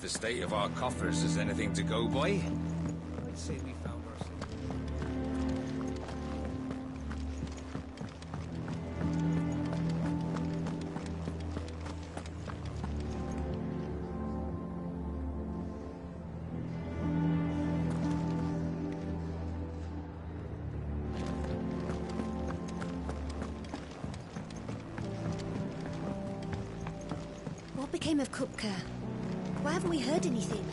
the state of our coffers is anything to go by, I'd say we found ourselves. What became of Kupka? Why haven't we heard anything?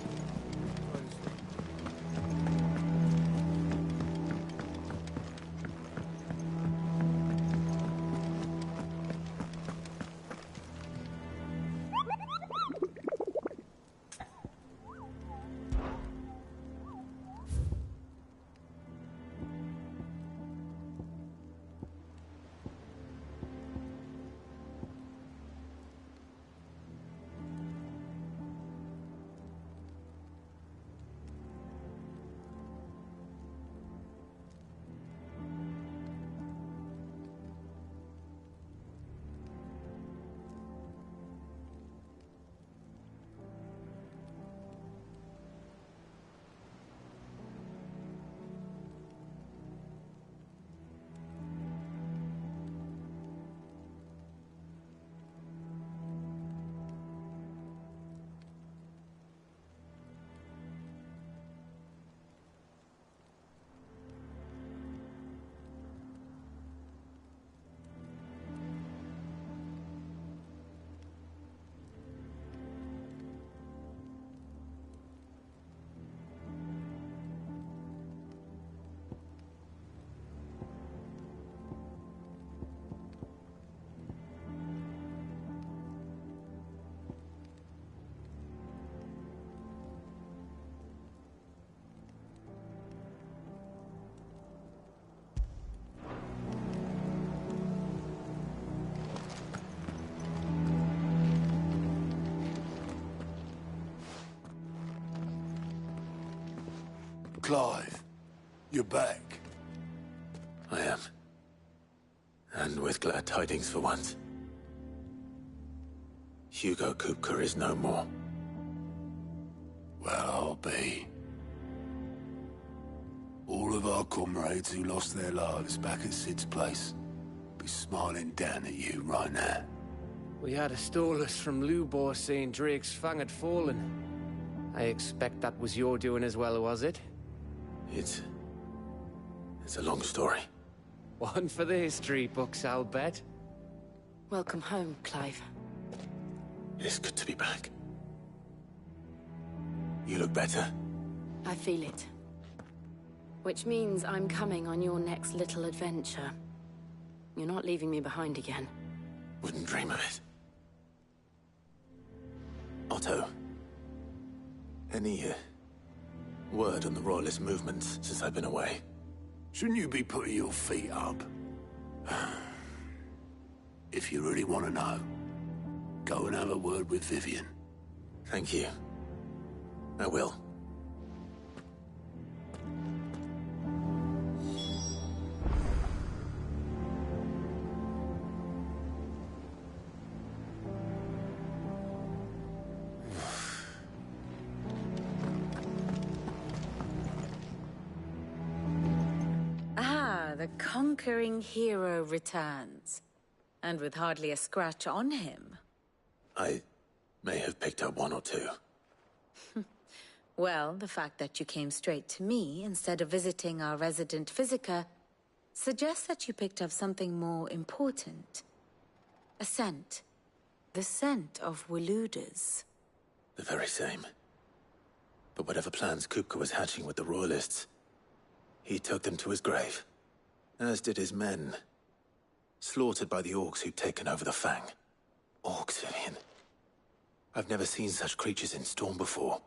Clive, you're back. I am. And with glad tidings for once. Hugo Kupka is no more. Well, I'll be. All of our comrades who lost their lives back at Sid's place be smiling down at you right now. We had a stolus from Lubor saying Drake's fang had fallen. I expect that was your doing as well, was it? It's a long story. One for the history books, I'll bet. Welcome home, Clive. It's good to be back. You look better. I feel it. Which means I'm coming on your next little adventure. You're not leaving me behind again. Wouldn't dream of it. Otto. Any word on the Royalist movements since I've been away? Shouldn't you be putting your feet up? If you really want to know, go and have a word with Vivian. Thank you. I will. The conquering hero returns. And with hardly a scratch on him. I may have picked up one or two. Well, the fact that you came straight to me instead of visiting our resident physiker suggests that you picked up something more important. A scent. The scent of Waludas. The very same. But whatever plans Kupka was hatching with the Royalists, he took them to his grave. As did his men. Slaughtered by the orcs who'd taken over the Fang. Orcs, Vivian. I've never seen such creatures in Storm before.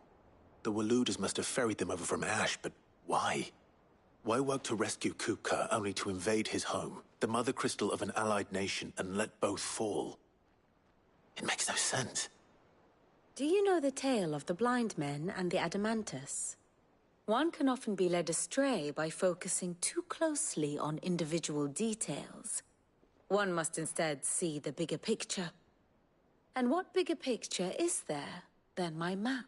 The Waludas must have ferried them over from Ash, but why? Why work to rescue Kupka only to invade his home, the mother crystal of an allied nation, and let both fall? It makes no sense. Do you know the tale of the blind men and the Adamantus? One can often be led astray by focusing too closely on individual details. One must instead see the bigger picture. And what bigger picture is there than my map?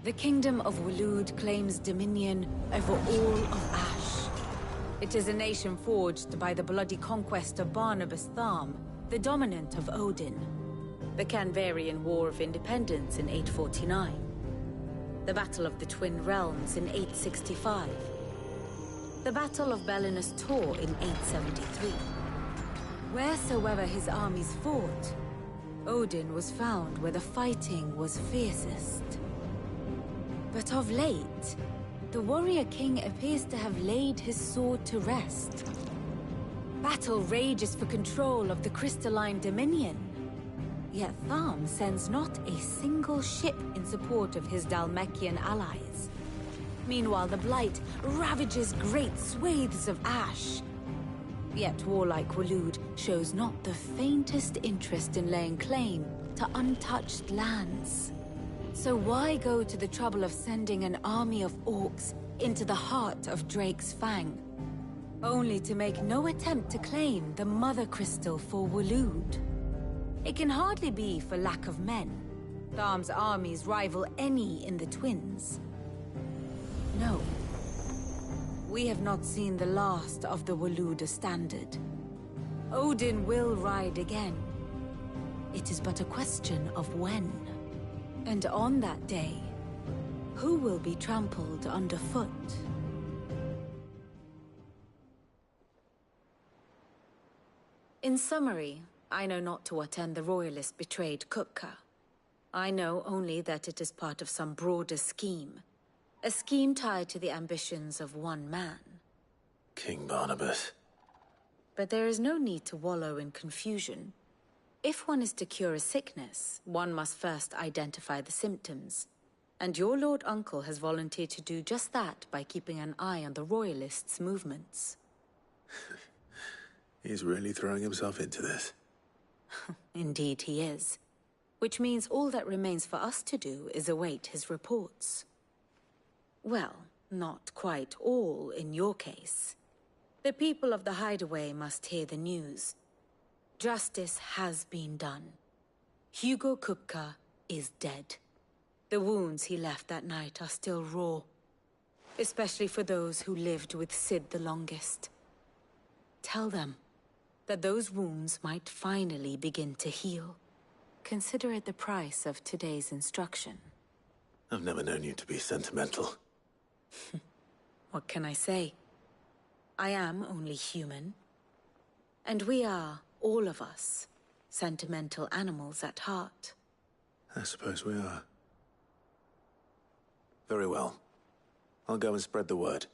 The Kingdom of Waloed claims dominion over all of Ash. It is a nation forged by the bloody conquest of Barnabas Tharm, the dominant of Odin. The Canvarian War of Independence in 849. The Battle of the Twin Realms in 865. The Battle of Belinus Tor in 873. Wheresoever his armies fought, Odin was found where the fighting was fiercest. But of late, the warrior king appears to have laid his sword to rest. Battle rages for control of the crystalline dominion. Yet Tharm sends not a single ship in support of his Dhalmekian allies. Meanwhile, the Blight ravages great swathes of Ash. Yet warlike Waloed shows not the faintest interest in laying claim to untouched lands. So why go to the trouble of sending an army of orcs into the heart of Drake's Fang, only to make no attempt to claim the Mother Crystal for Waloed? It can hardly be for lack of men. Tharm's armies rival any in the Twins. No. We have not seen the last of the Waloed standard. Odin will ride again. It is but a question of when. And on that day, who will be trampled underfoot? In summary, I know not to what end the Royalists betrayed Kupka. I know only that it is part of some broader scheme. A scheme tied to the ambitions of one man. King Barnabas. But there is no need to wallow in confusion. If one is to cure a sickness, one must first identify the symptoms. And your Lord Uncle has volunteered to do just that by keeping an eye on the Royalists' movements. He's really throwing himself into this. Indeed he is. Which means all that remains for us to do is await his reports. Well, not quite all in your case. The people of the Hideaway must hear the news. Justice has been done. Hugo Kupka is dead. The wounds he left that night are still raw. Especially for those who lived with Sid the longest. Tell them that those wounds might finally begin to heal. Consider it the price of today's instruction. I've never known you to be sentimental. What can I say? I am only human. And we are, all of us, sentimental animals at heart. I suppose we are. Very well. I'll go and spread the word.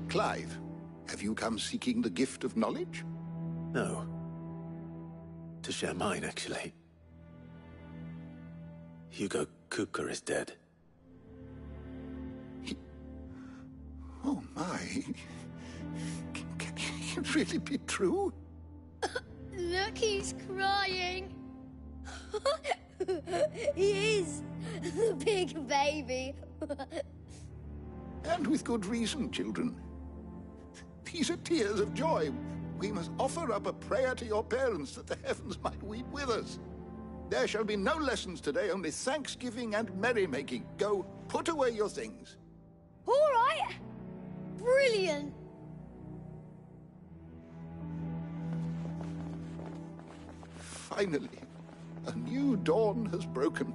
Clive, have you come seeking the gift of knowledge? No. To share mine, actually. Hugo Kupka is dead. Oh my. Can it really be true? Look, he's crying. He is. The big baby. And with good reason, children. These are tears of joy. We must offer up a prayer to your parents that the heavens might weep with us. There shall be no lessons today, only thanksgiving and merrymaking. Go, put away your things. All right. Brilliant. Finally, a new dawn has broken.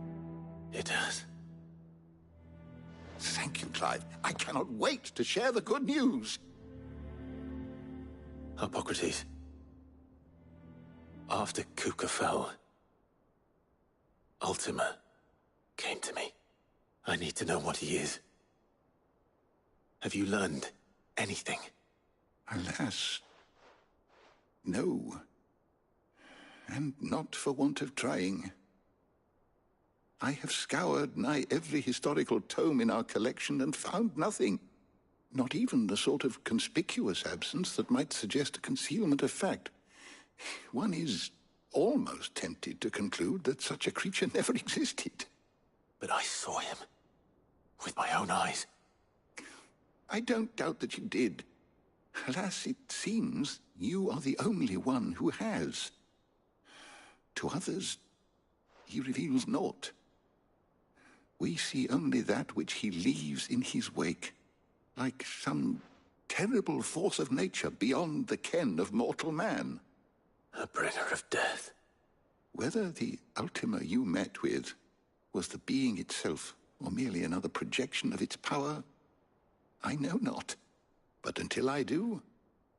It has. Thank you, Clive. I cannot wait to share the good news. Hippocrates. After Kupka fell, Ultima came to me. I need to know what he is. Have you learned anything? Alas, no. And not for want of trying. I have scoured nigh every historical tome in our collection and found nothing. Not even the sort of conspicuous absence that might suggest a concealment of fact. One is almost tempted to conclude that such a creature never existed. But I saw him. With my own eyes. I don't doubt that you did. Alas, it seems you are the only one who has. To others, he reveals naught. We see only that which he leaves in his wake, like some terrible force of nature beyond the ken of mortal man. A bringer of death. Whether the Ultima you met with was the being itself, or merely another projection of its power, I know not. But until I do,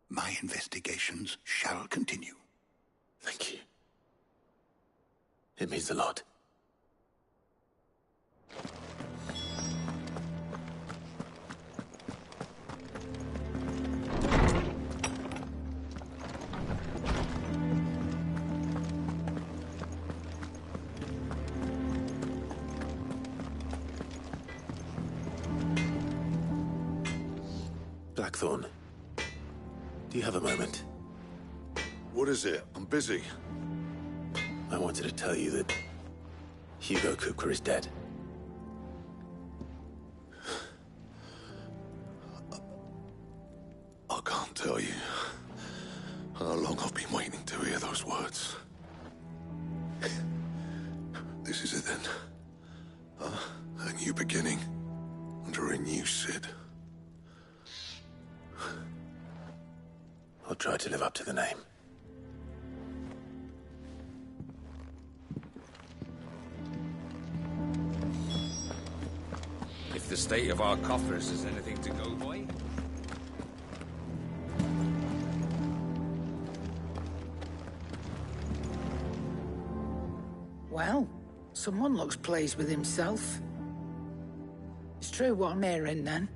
my investigations shall continue. Thank you. It means a lot. Blackthorn, do you have a moment? What is it? I'm busy. I wanted to tell you that Hugo Kupka is dead. I can't tell you how long I've been waiting to hear those words. This is it then. A new beginning under a new Sid. I'll try to live up to the name. If the state of our coffers is anything to go by. Well, someone looks pleased with himself. It's true what I'm hearing, then.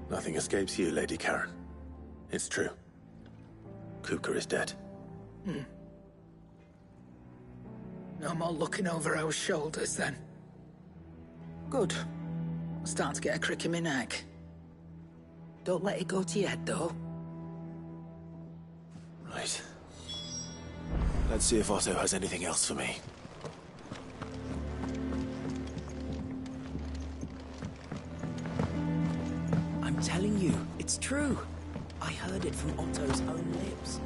Nothing escapes you, Lady Karen. It's true. Kupka is dead. No more looking over our shoulders, then. Good. I'm starting to get a crick in my neck. Don't let it go to your head, though. Right. Let's see if Otto has anything else for me. I'm telling you, it's true. I heard it from Otto's own lips.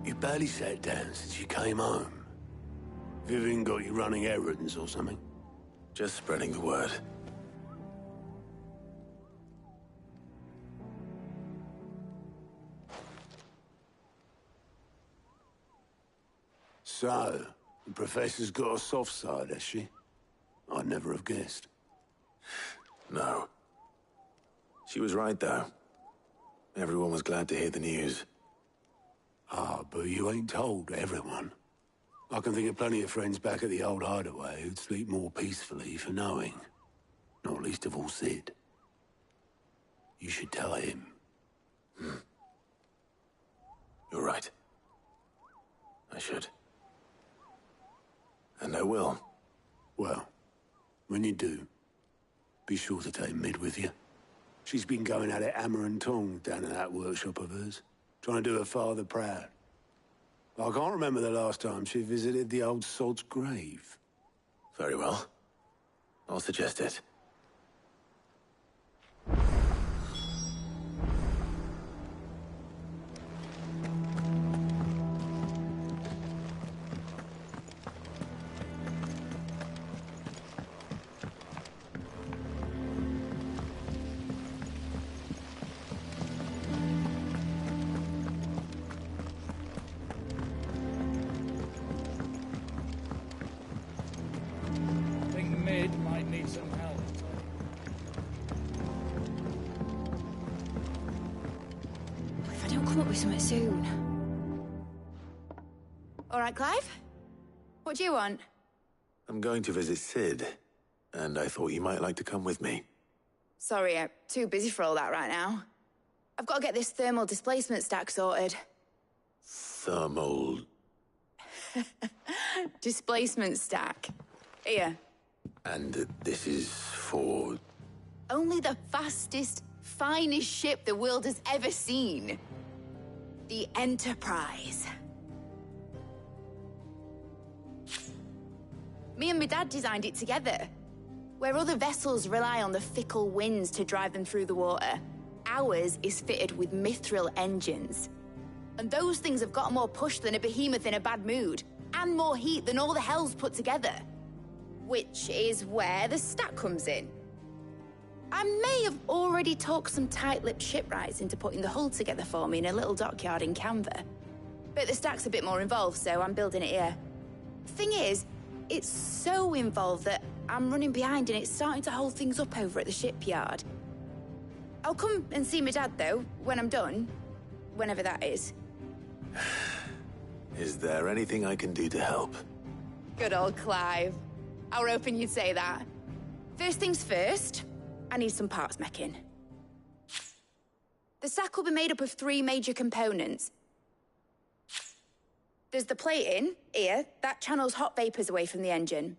You barely sat down since you came home. Vivian got you running errands or something? Just spreading the word. So, the Professor's got a soft side, has she? I'd never have guessed. No. She was right, though. Everyone was glad to hear the news. Ah, but you ain't told everyone. I can think of plenty of friends back at the old hideaway who'd sleep more peacefully for knowing. Not least of all Sid. You should tell him. You're right. I should. And I will. Well, when you do, be sure to take Mid with you. She's been going at it hammer and tongs down at that workshop of hers, trying to do her father proud. I can't remember the last time she visited the old sod's grave. Very well. I'll suggest it. If I don't come up with something soon. right, Clive? What do you want? I'm going to visit Sid, and I thought you might like to come with me. Sorry, I'm too busy for all that right now. I've got to get this thermal displacement stack sorted. Thermal... Displacement stack. Here. And this is for... Only the fastest, finest ship the world has ever seen. The Enterprise. Me and my dad designed it together. Where other vessels rely on the fickle winds to drive them through the water, ours is fitted with mithril engines. And those things have got more push than a behemoth in a bad mood, and more heat than all the hells put together. Which is where the stack comes in. I may have already talked some tight-lipped shipwrights into putting the hull together for me in a little dockyard in Canva. But the stack's a bit more involved, so I'm building it here. Thing is, it's so involved that I'm running behind and it's starting to hold things up over at the shipyard. I'll come and see my dad, though, when I'm done. Whenever that is. Is there anything I can do to help? Good old Clive. I were hoping you'd say that. First things first, I need some parts meching. The stack will be made up of 3 major components. There's the plating, here, that channels hot vapors away from the engine.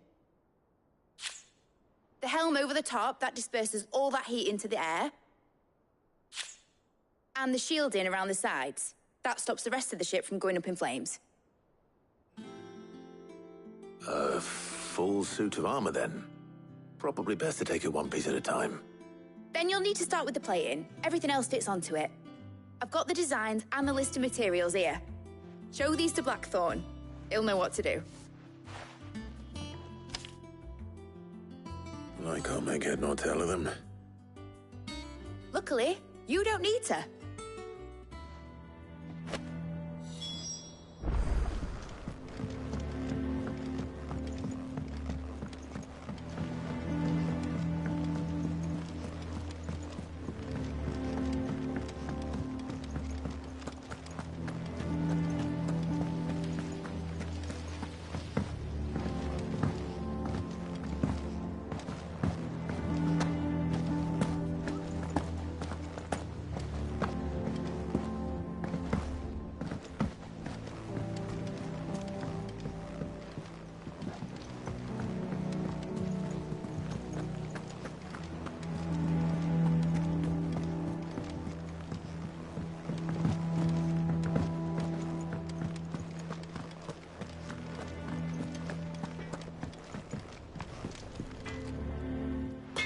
The helm over the top, that disperses all that heat into the air. And the shielding around the sides. That stops the rest of the ship from going up in flames. A full suit of armor, then? Probably best to take it one piece at a time. Then you'll need to start with the plating. Everything else fits onto it. I've got the designs and the list of materials here. Show these to Blackthorn. He'll know what to do. I can't make head nor tail of them. Luckily, you don't need to.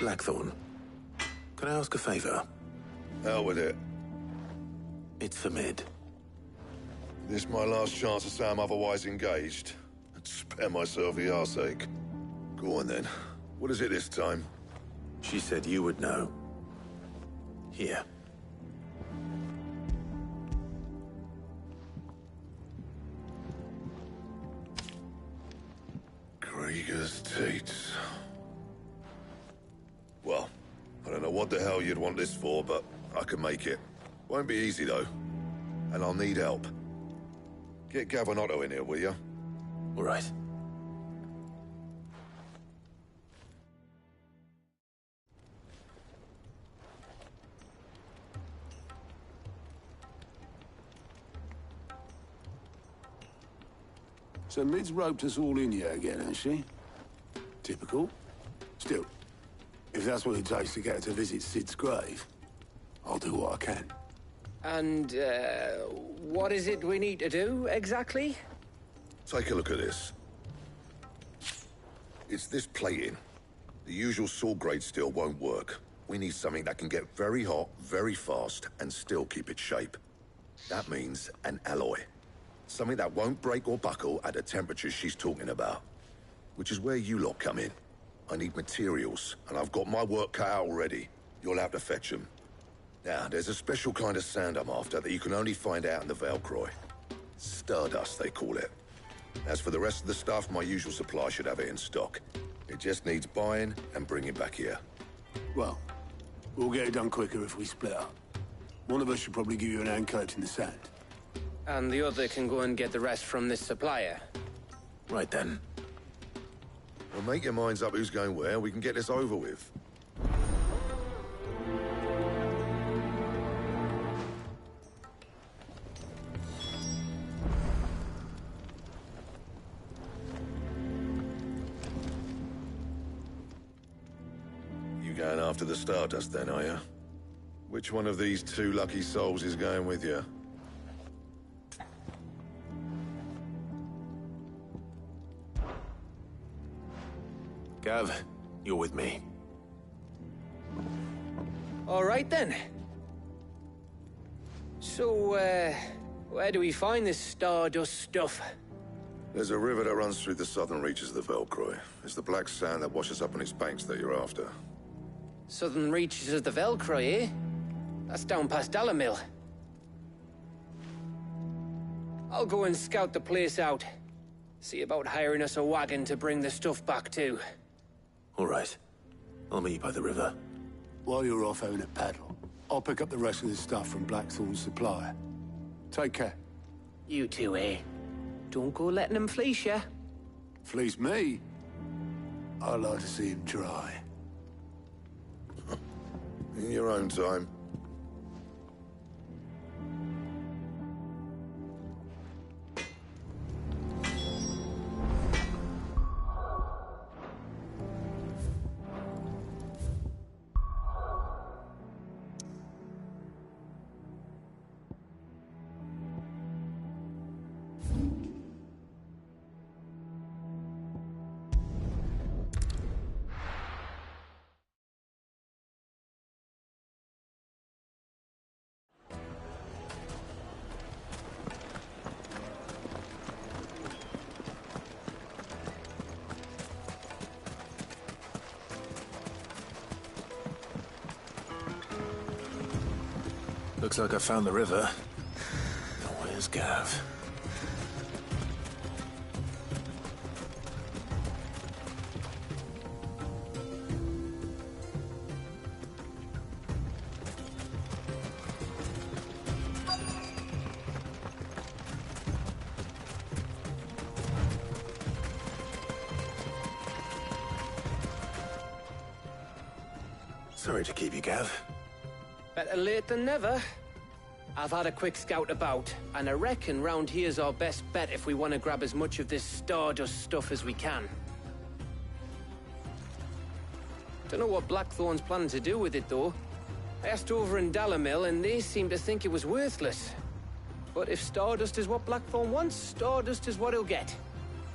Blackthorn, can I ask a favor? Hell with it. It's for Mid. This my last chance to say I'm otherwise engaged. I'd spare myself the arseache. Go on then. What is it this time? She said you would know. Here. Krieger's teats. Well, I don't know what the hell you'd want this for, but I can make it. Won't be easy, though. And I'll need help. Get Gavin in here, will you? All right. So Mid's roped us all in here again, has she? Typical. Still, if that's what it takes to get her to visit Sid's grave, I'll do what I can. And, what is it we need to do, exactly? Take a look at this. It's this plating. The usual sword-grade steel won't work. We need something that can get very hot, very fast, and still keep its shape. That means an alloy. Something that won't break or buckle at the temperatures she's talking about. Which is where you lot come in. I need materials, and I've got my work cut out already. You'll have to fetch them. Now, there's a special kind of sand I'm after that you can only find out in the Velcroy. Stardust, they call it. As for the rest of the stuff, my usual supply should have it in stock. It just needs buying and bringing back here. Well, we'll get it done quicker if we split up. One of us should probably give you an hand collecting the sand. And the other can go and get the rest from this supplier. Right then. Well, make your minds up who's going where. We can get this over with. You going after the Stardust then, are you? Which one of these two lucky souls is going with you? Gav, you're with me. All right, then. So, where do we find this Stardust stuff? There's a river that runs through the southern reaches of the Velcroy. It's the black sand that washes up on its banks that you're after. Southern reaches of the Velcroy, eh? That's down past Dalamil. I'll go and scout the place out. See about hiring us a wagon to bring the stuff back to. All right. I'll meet you by the river. While you're off having a paddle, I'll pick up the rest of the stuff from Blackthorn's supply. Take care. You two, eh? Don't go letting them fleece ya. Fleece me? I'd like to see him try. In your own time. Looks like I found the river. Now where's Gav? Sorry to keep you, Gav. Better late than never. I've had a quick scout about, and I reckon round here's our best bet if we want to grab as much of this Stardust stuff as we can. Don't know what Blackthorn's planning to do with it, though. I asked over in Dalamil, and they seem to think it was worthless. But if Stardust is what Blackthorn wants, Stardust is what he'll get.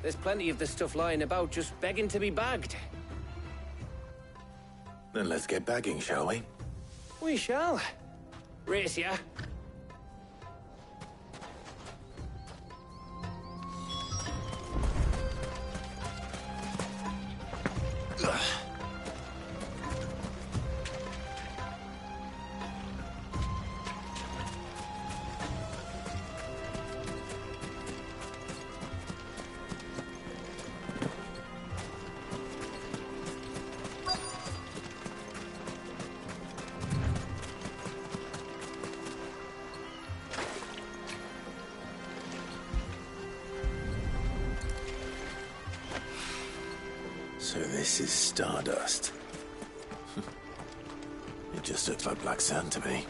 There's plenty of the stuff lying about, just begging to be bagged. Then let's get bagging, shall we? We shall. Race ya. So this is Stardust. It just looks like black sand to me.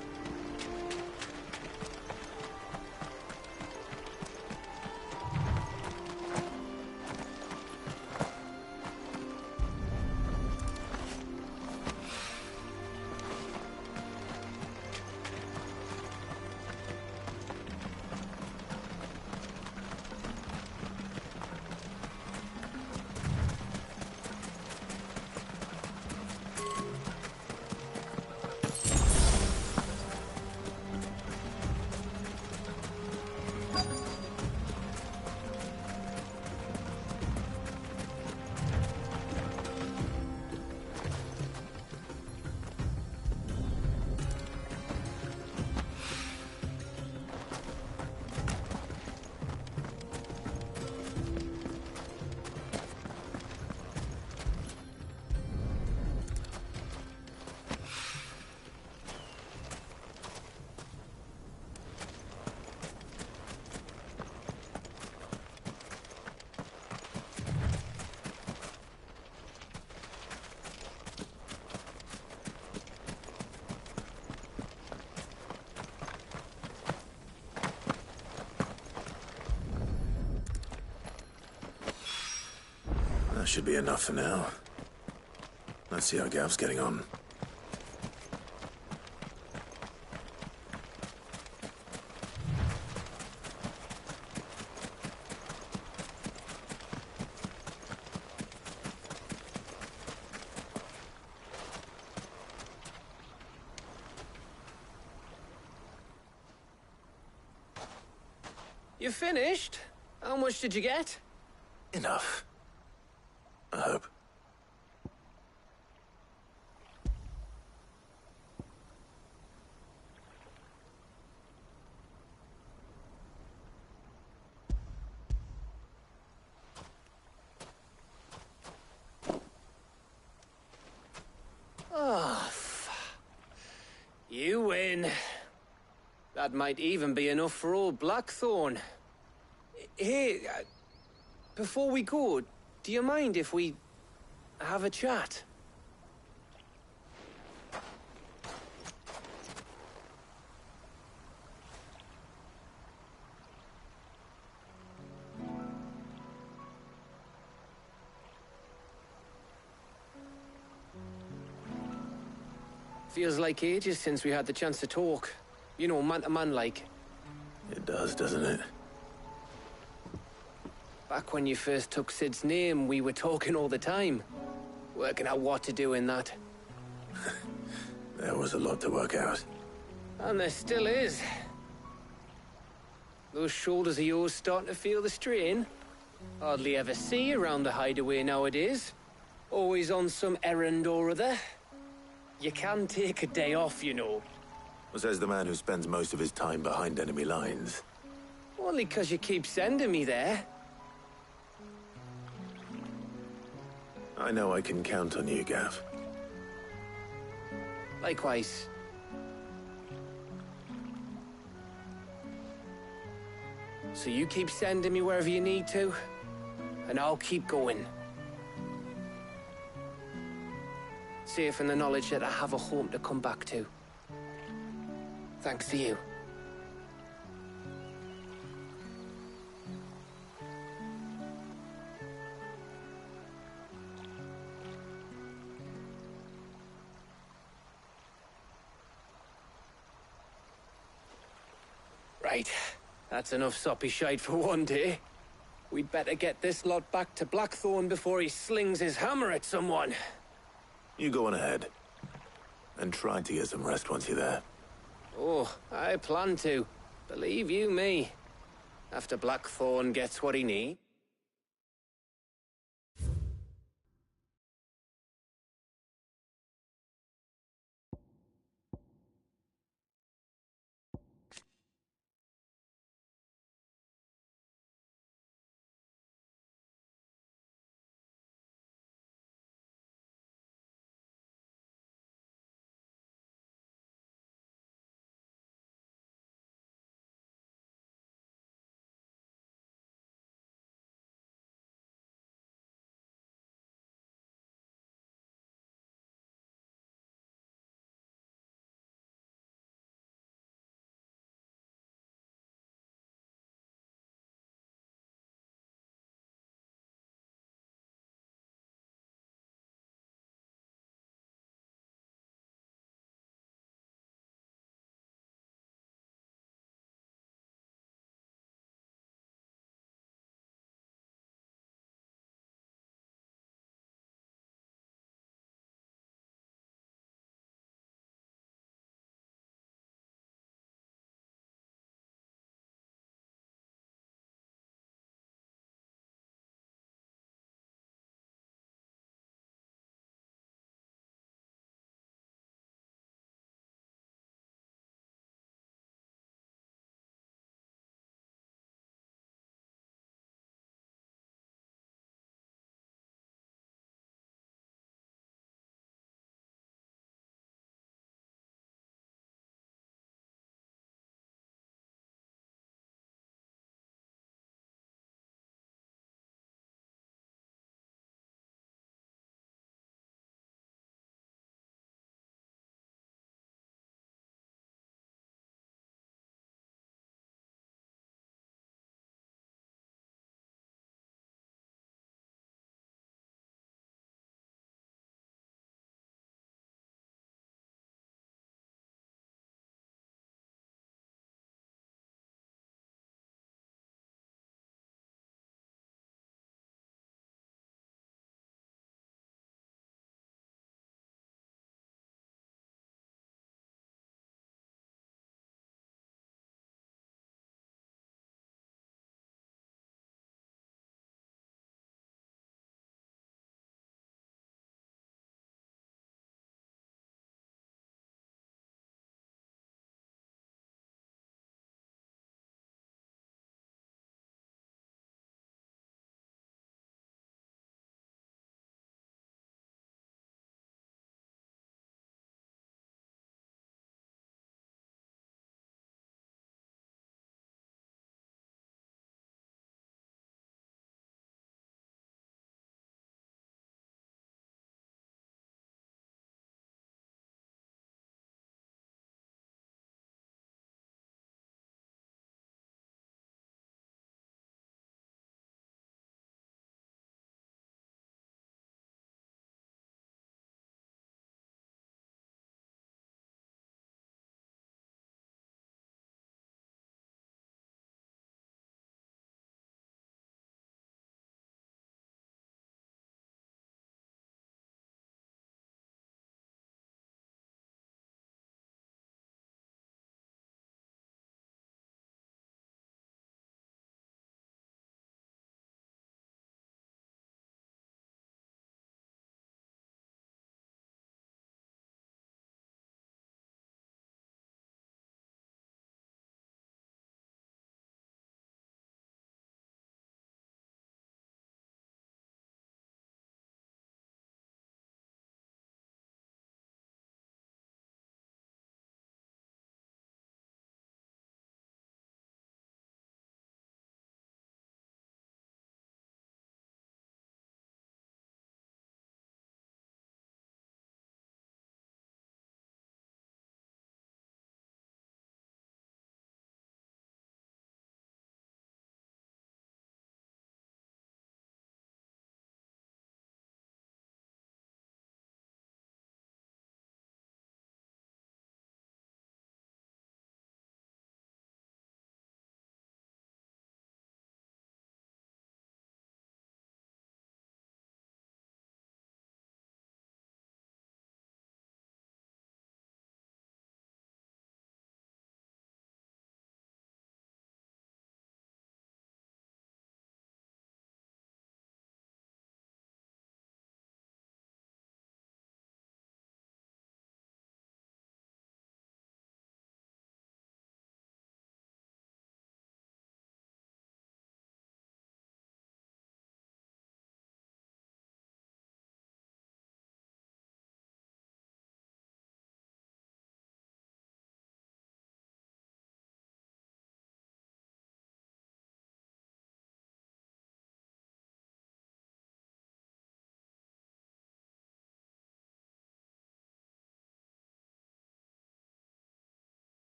should be enough for now. Let's see how Gav's getting on. You finished? How much did you get? Enough. I hope. Oh, you win. That might even be enough for old Blackthorn. Hey, before we go, do you mind if we have a chat? Feels like ages since we had the chance to talk. You know, man to man like. It does, doesn't it? Back when you first took Sid's name, we were talking all the time. Working out what to do in that. There was a lot to work out. And there still is. Those shoulders of yours starting to feel the strain. Hardly ever see you around the hideaway nowadays. Always on some errand or other. You can take a day off, you know. Says the man who spends most of his time behind enemy lines. Only 'cause you keep sending me there. I know I can count on you, Gav. Likewise. So you keep sending me wherever you need to, and I'll keep going. Safe in the knowledge that I have a home to come back to. Thanks to you. Right. That's enough soppy shite for one day. We'd better get this lot back to Blackthorn before he slings his hammer at someone. You go on ahead. And try to get some rest once you're there. Oh, I plan to. Believe you me. After Blackthorn gets what he needs.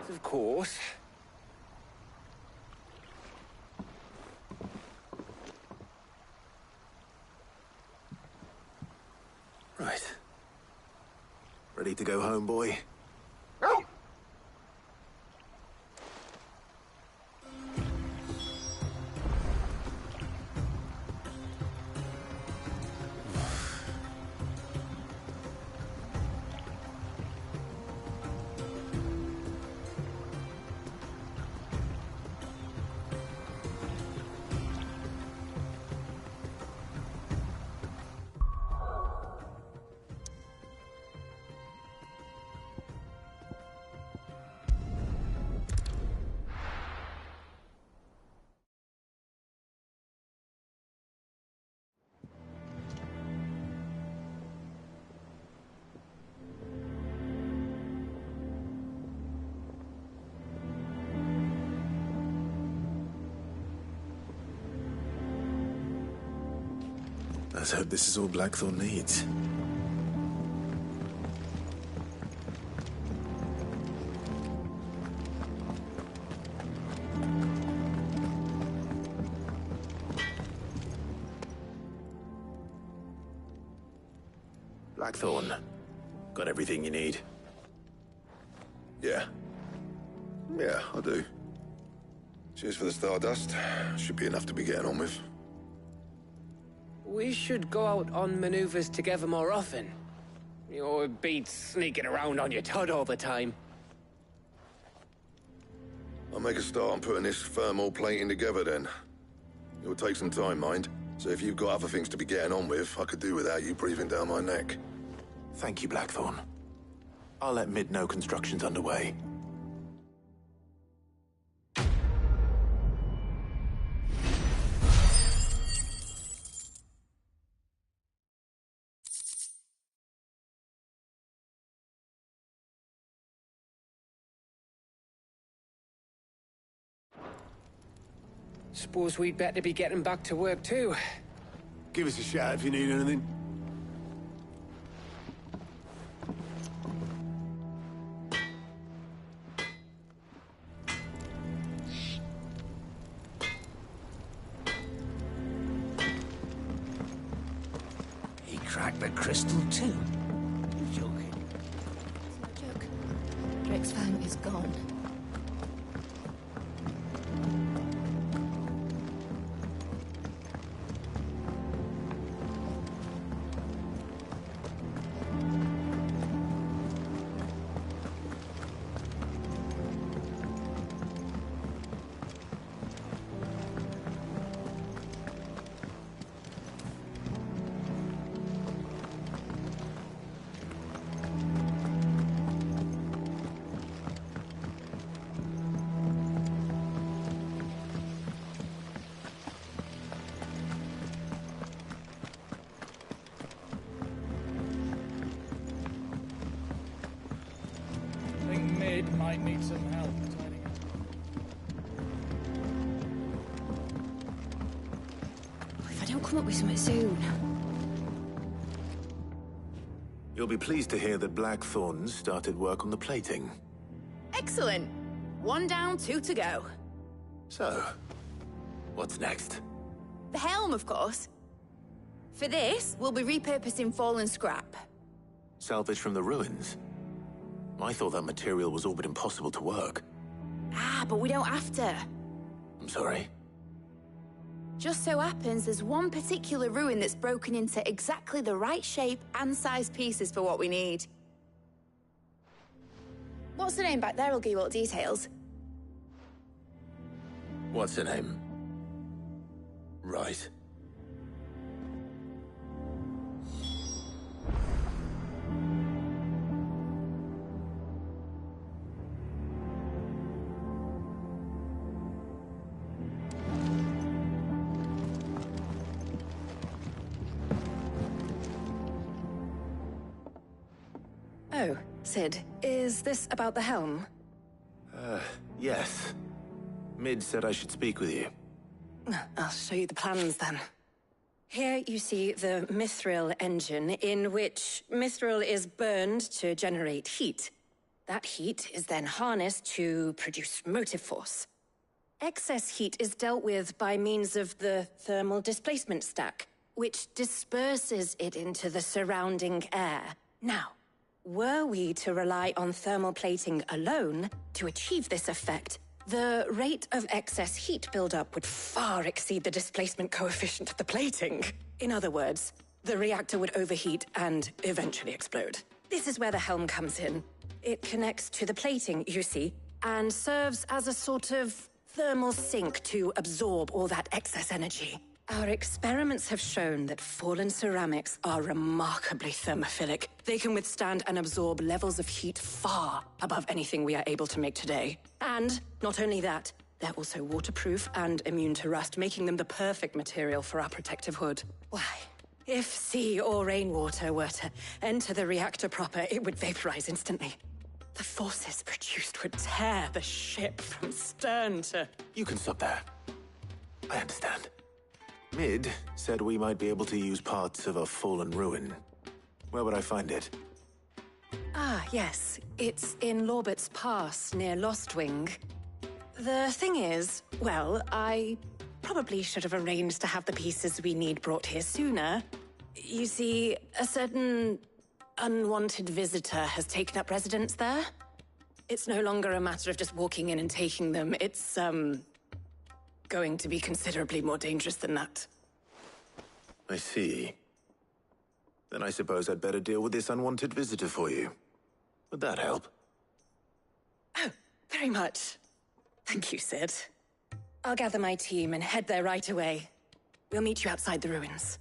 Of course. Right. Ready to go home, boy? Let's hope this is all Blackthorn needs. Blackthorn, got everything you need? Yeah. Yeah, I do. Cheers for the Stardust. Should be enough to be getting on with. We should go out on maneuvers together more often. It beats sneaking around on your Todd all the time. I'll make a start on putting this thermal plating together then. It will take some time, mind. So if you've got other things to be getting on with, I could do without you breathing down my neck. Thank you, Blackthorn. I'll let Mid know construction's underway. Suppose we'd better be getting back to work too. Give us a shout if you need anything. He cracked the crystal too. You're joking. It's no joke. Drake's fang is gone. Might need some help tidying up. If I don't come up with something soon. You'll be pleased to hear that Blackthorn started work on the plating. Excellent. 1 down, 2 to go. So, what's next? The helm, of course. For this, we'll be repurposing fallen scrap. Salvage from the ruins? I thought that material was all but impossible to work. Ah, but we don't have to. I'm sorry? Just so happens there's one particular ruin that's broken into exactly the right shape and size pieces for what we need. What's the name back there? I'll give you all the details. What's her name? Right. Oh, Sid, is this about the helm? Yes. Mid said I should speak with you. I'll show you the plans then. Here you see the mithril engine, in which mithril is burned to generate heat. That heat is then harnessed to produce motive force. Excess heat is dealt with by means of the thermal displacement stack, which disperses it into the surrounding air. Now, were we to rely on thermal plating alone to achieve this effect, the rate of excess heat buildup would far exceed the displacement coefficient of the plating. In other words, the reactor would overheat and eventually explode. This is where the helm comes in. It connects to the plating, you see, and serves as a sort of thermal sink to absorb all that excess energy. Our experiments have shown that fallen ceramics are remarkably thermophilic. They can withstand and absorb levels of heat far above anything we are able to make today. And not only that, they're also waterproof and immune to rust, making them the perfect material for our protective hood. Why, if sea or rainwater were to enter the reactor proper, it would vaporize instantly. The forces produced would tear the ship from stern to... You can stop there. I understand. Mid said we might be able to use parts of a fallen ruin. Where would I find it? Ah, yes. It's in Lorbert's Pass, near Lostwing. The thing is, well, I probably should have arranged to have the pieces we need brought here sooner. You see, a certain unwanted visitor has taken up residence there. It's no longer a matter of just walking in and taking them. It's, going to be considerably more dangerous than that. I see. Then I suppose I'd better deal with this unwanted visitor for you. Would that help? Oh, very much. Thank you, Sid. I'll gather my team and head there right away. We'll meet you outside the ruins.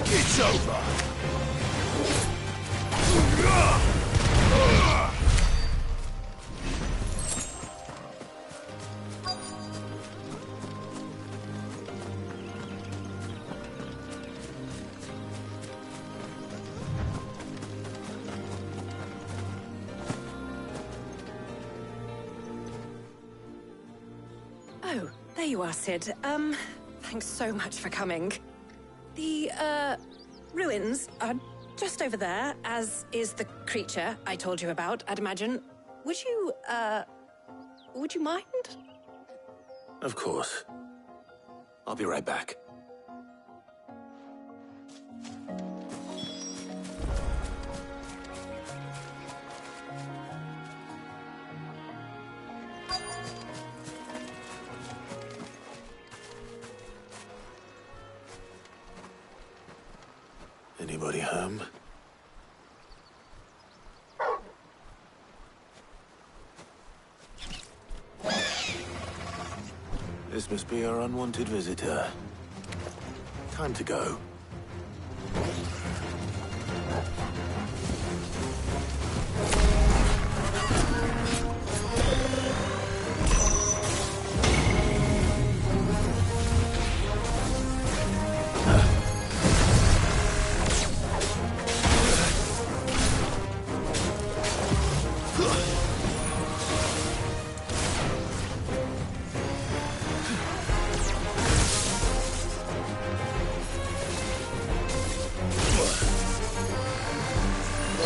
It's over. Oh, there you are, Sid. Thanks so much for coming. The, ruins are just over there, as is the creature I told you about, I'd imagine. Would you mind? Of course. I'll be right back. Anybody home? This must be our unwanted visitor. Time to go.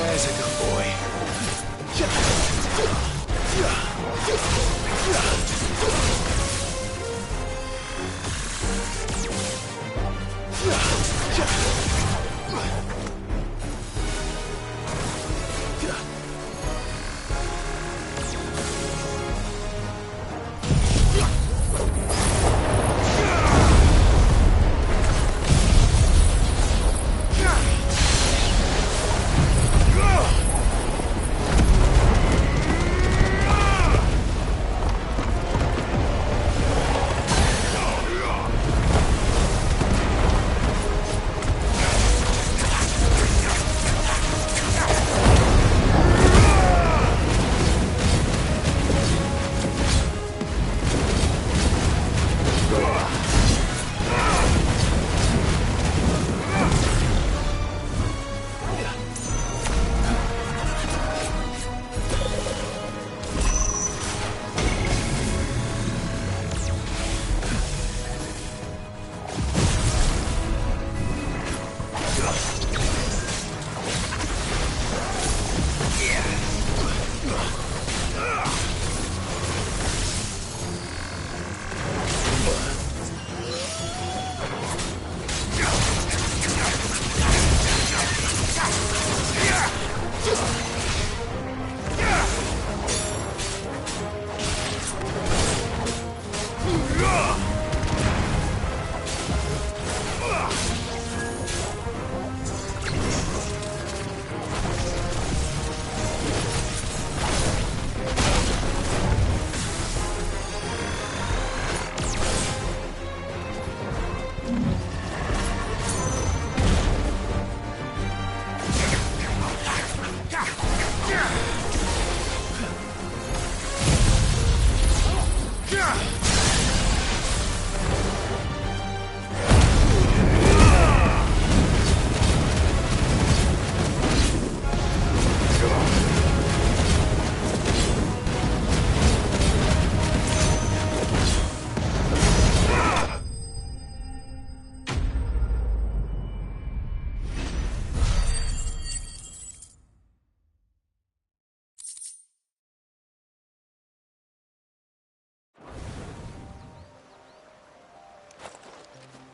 There's a good boy.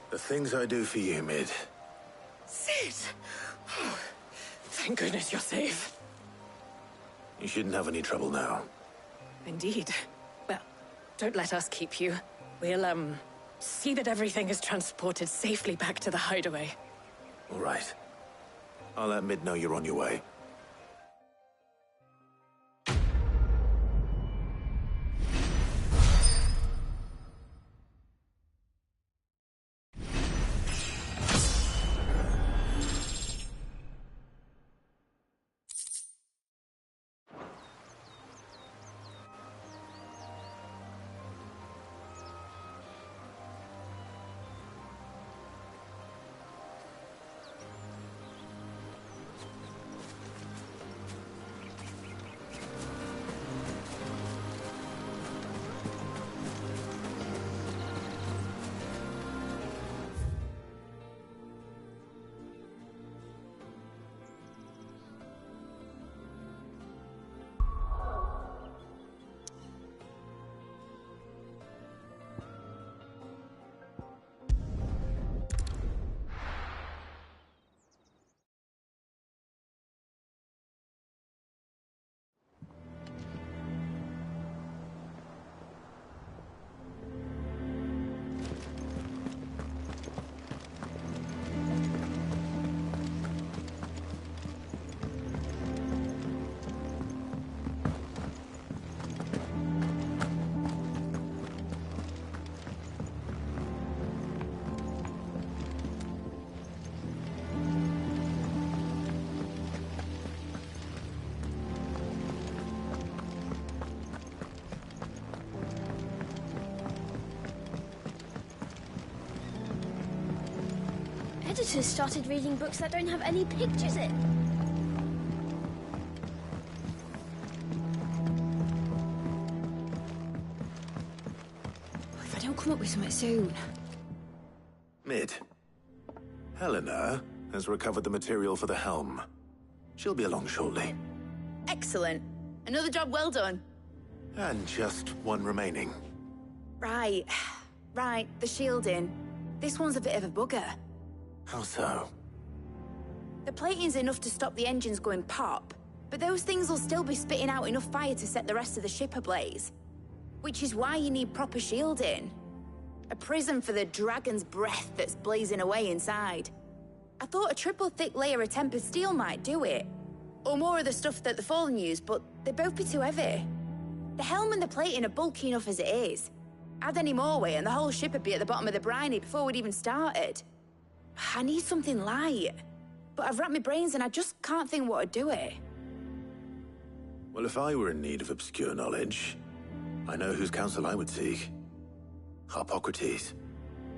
The things I do for you, Mid. Sid! Oh, thank goodness you're safe. You shouldn't have any trouble now. Indeed. Well, don't let us keep you. We'll, see that everything is transported safely back to the hideaway. All right. I'll let Mid know you're on your way. Editors started reading books that don't have any pictures in. If I don't come up with something soon. Mid. Helena has recovered the material for the helm. She'll be along shortly. Excellent. Another job well done. And just one remaining. Right. Right, the shielding. This one's a bit of a bugger. How so? The plating's enough to stop the engines going pop, but those things will still be spitting out enough fire to set the rest of the ship ablaze. Which is why you need proper shielding. A prison for the dragon's breath that's blazing away inside. I thought a triple thick layer of tempered steel might do it. Or more of the stuff that the Fallen use, but they'd both be too heavy. The helm and the plating are bulky enough as it is. Add any more weight and the whole ship would be at the bottom of the briny before we'd even started. I need something light. But I've racked my brains and I just can't think what would do it. Well, if I were in need of obscure knowledge, I know whose counsel I would seek. Harpocrates.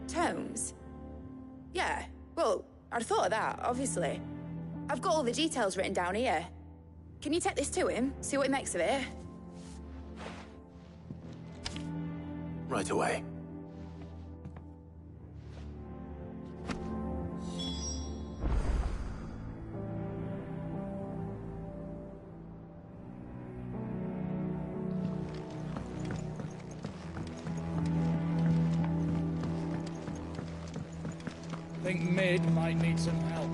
Tomes? Yeah, well, I'd thought of that, obviously. I've got all the details written down here. Can you take this to him, see what he makes of it? Right away. I think Mid might need some help.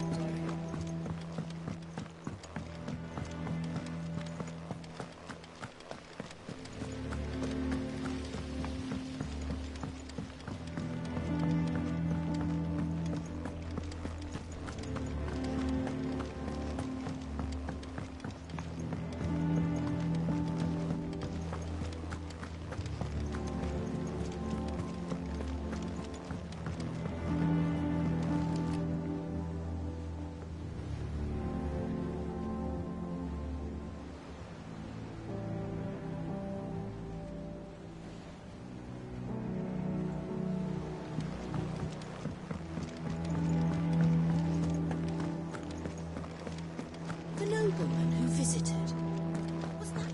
The nobleman who visited. Was that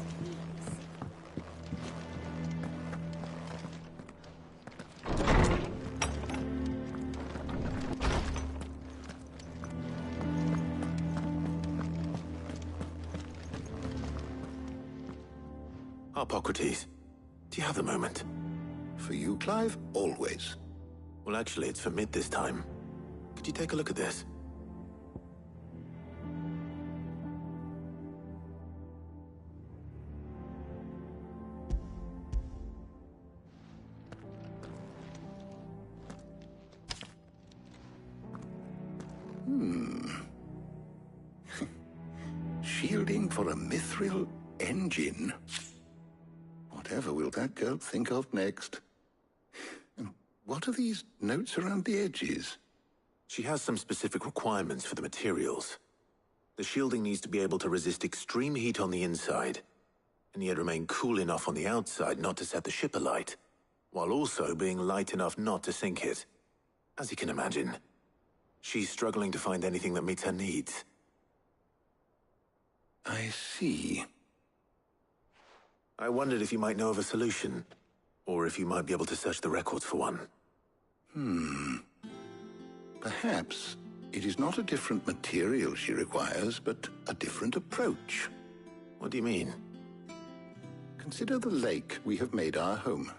Harpocrates, do you have a moment? For you, Clive? Always. Well, actually, it's for Mid this time. Could you take a look at this? shielding for a mithril engine? Whatever will that girl think of next? And what are these notes around the edges? She has some specific requirements for the materials. The shielding needs to be able to resist extreme heat on the inside, and yet remain cool enough on the outside not to set the ship alight, while also being light enough not to sink it. As you can imagine, she's struggling to find anything that meets her needs. I see. I wondered if you might know of a solution, or if you might be able to search the records for one. Perhaps it is not a different material she requires, but a different approach. What do you mean? Consider the lake we have made our home.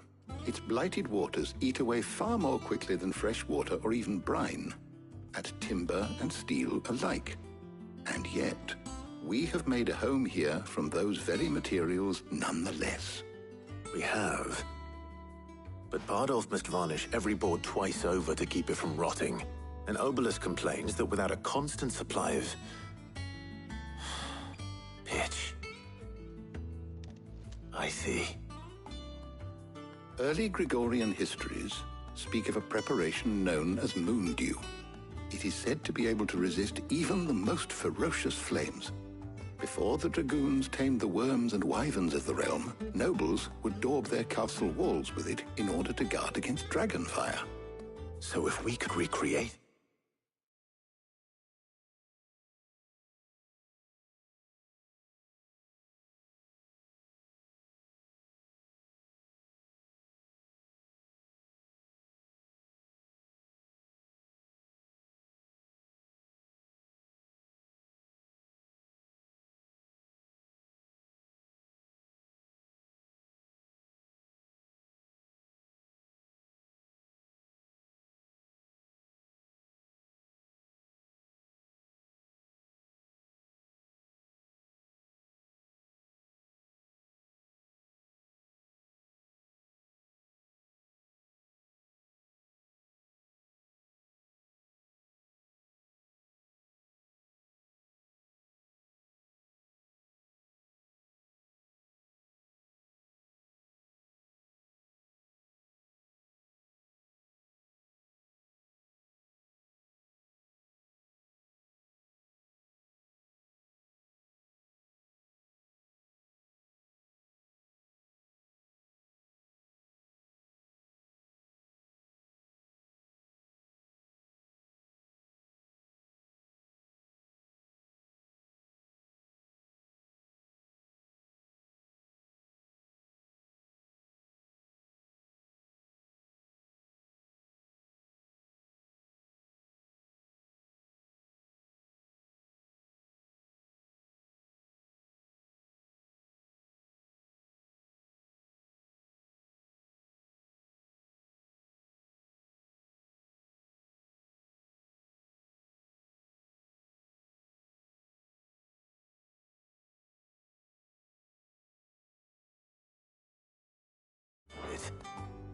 Its blighted waters eat away far more quickly than fresh water or even brine, at timber and steel alike. And yet, we have made a home here from those very materials nonetheless. We have. But Bardolph must varnish every board twice over to keep it from rotting. And Obelus complains that without a constant supply of pitch. I see. Early Gregorian histories speak of a preparation known as moon dew. It is said to be able to resist even the most ferocious flames. Before the dragoons tamed the worms and wyverns of the realm, nobles would daub their castle walls with it in order to guard against dragon fire. So if we could recreate...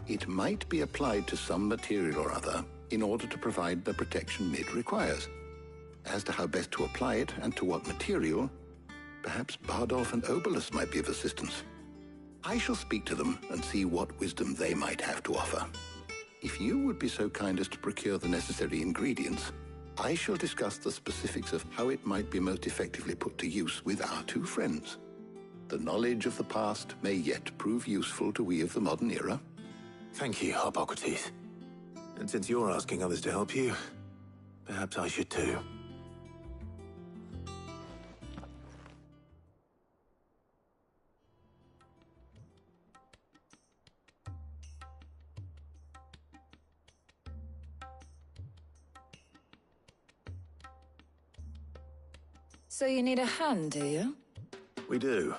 It might be applied to some material or other in order to provide the protection Mid requires. As to how best to apply it and to what material, perhaps Bardolph and Obelus might be of assistance. I shall speak to them and see what wisdom they might have to offer. If you would be so kind as to procure the necessary ingredients, I shall discuss the specifics of how it might be most effectively put to use with our two friends. The knowledge of the past may yet prove useful to we of the modern era. Thank you, Hippocrates. And since you're asking others to help you, perhaps I should too. So you need a hand, do you? We do.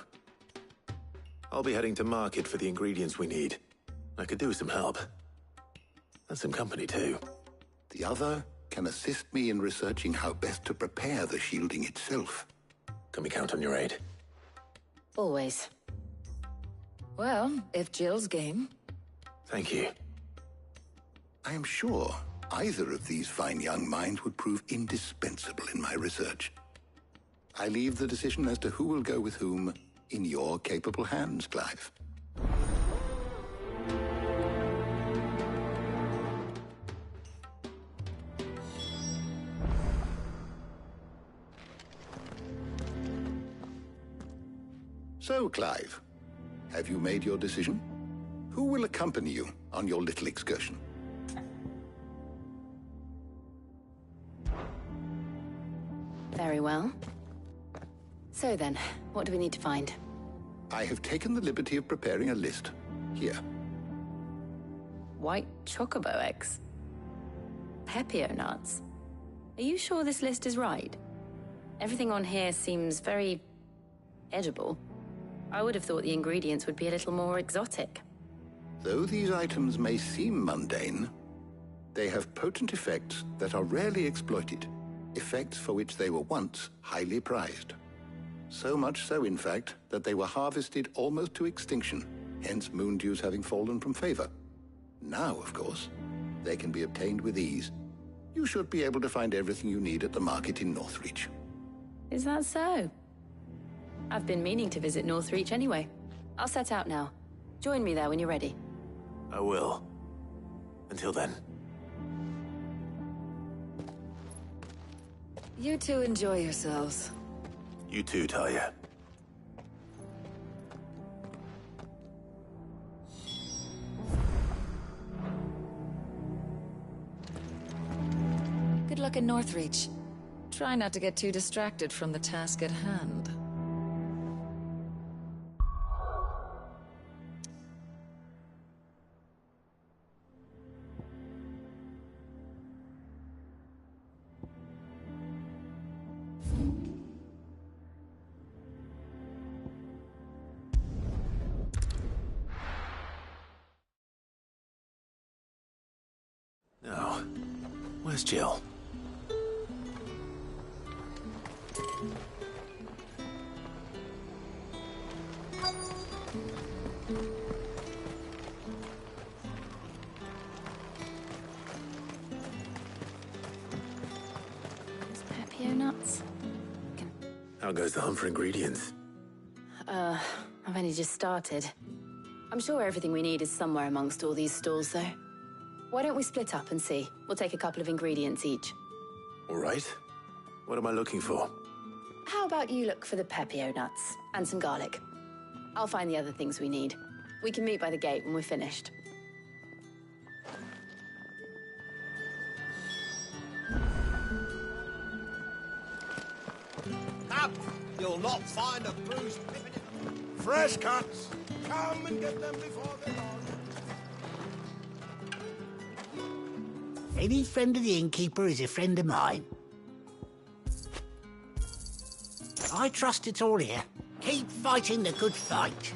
I'll be heading to market for the ingredients we need. I could do with some help. And some company, too. The other can assist me in researching how best to prepare the shielding itself. Can we count on your aid? Always. Well, if Jill's game. Thank you. I am sure either of these fine young minds would prove indispensable in my research. I leave the decision as to who will go with whom in your capable hands, Clive. So, Clive, have you made your decision? Who will accompany you on your little excursion? Very well. So then, what do we need to find? I have taken the liberty of preparing a list. Here. White chocobo eggs. Pepio nuts. Are you sure this list is right? Everything on here seems very edible. I would have thought the ingredients would be a little more exotic. Though these items may seem mundane, they have potent effects that are rarely exploited, effects for which they were once highly prized. So much so, in fact, that they were harvested almost to extinction, hence moondews having fallen from favor. Now, of course, they can be obtained with ease. You should be able to find everything you need at the market in Northreach. Is that so? I've been meaning to visit Northreach anyway. I'll set out now. Join me there when you're ready. I will. Until then. You two enjoy yourselves. You too, Talia. Good luck in Northreach. Try not to get too distracted from the task at hand. Now, where's Jill? Pepio nuts? How goes the hunt for ingredients? I've only just started. I'm sure everything we need is somewhere amongst all these stalls, though. Why don't we split up and see? We'll take a couple of ingredients each. All right. What am I looking for? How about you look for the Pepio nuts and some garlic? I'll find the other things we need. We can meet by the gate when we're finished. Up! You'll not find a bruised pippin. Fresh cuts! Come and get them before they're gone. Any friend of the innkeeper is a friend of mine. I trust it's all here. Keep fighting the good fight.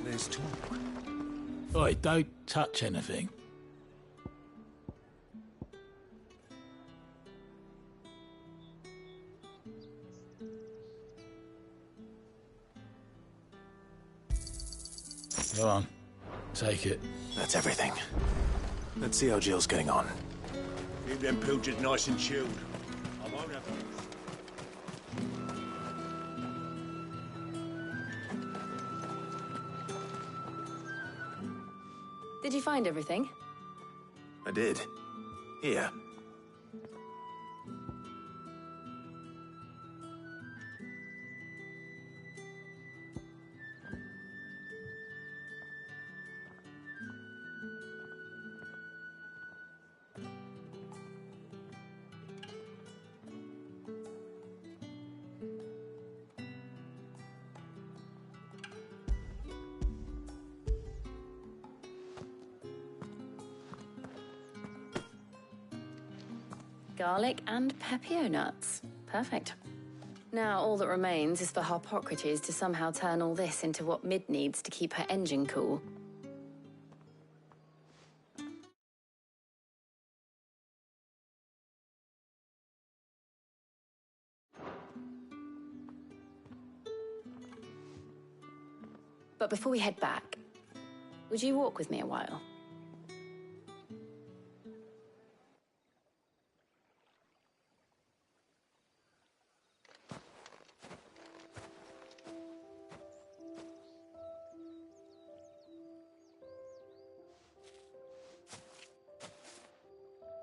There's talk. Oi, don't touch anything. Go on, take it. That's everything. Let's see how Jill's getting on. Keep them pilchers nice and chilled. I won't have Did you find everything? I did. Here. Garlic and Pepio nuts. Perfect. Now all that remains is for Harpocrates to somehow turn all this into what Mid needs to keep her engine cool. But before we head back, Would you walk with me a while?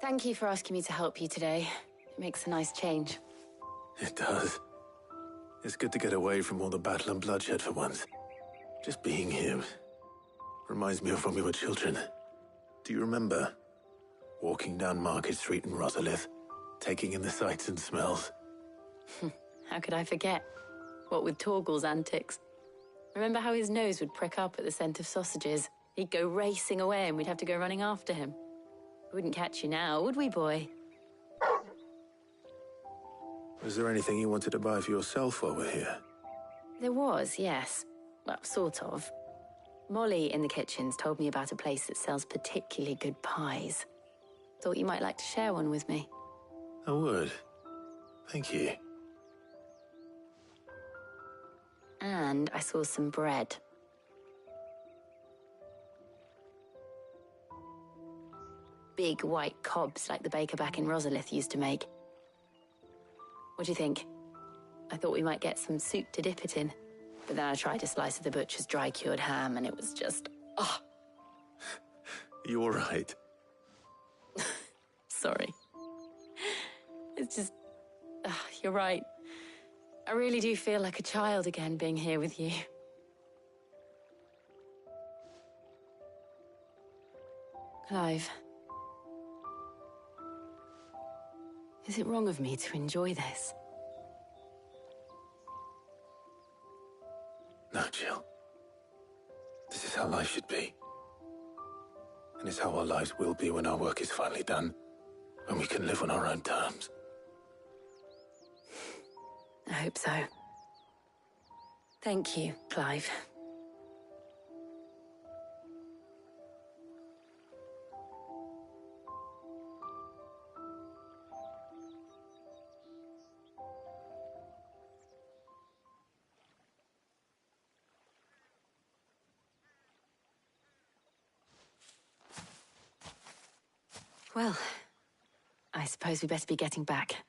Thank you for asking me to help you today. It makes a nice change. It does. It's good to get away from all the battle and bloodshed for once. Just being here reminds me of when we were children. Do you remember? Walking down Market Street in Rosalith, taking in the sights and smells. How could I forget? What with Torgal's antics. Remember how his nose would prick up at the scent of sausages? He'd go racing away and we'd have to go running after him. We wouldn't catch you now, would we, boy? Was there anything you wanted to buy for yourself while we're here? There was, yes. Well, sort of. Molly in the kitchens told me about a place that sells particularly good pies. Thought you might like to share one with me. I would. Thank you. And I saw some bread. Big white cobs like the baker back in Rosalith used to make. What do you think? I thought we might get some soup to dip it in. But then I tried a slice of the butcher's dry-cured ham and it was just... oh. You all right? Sorry. It's just... you're right. I really do feel like a child again being here with you. Clive. Is it wrong of me to enjoy this? No, Jill. This is how life should be. And it's how our lives will be when our work is finally done. When we can live on our own terms. I hope so. Thank you, Clive. Well, I suppose we better be getting back.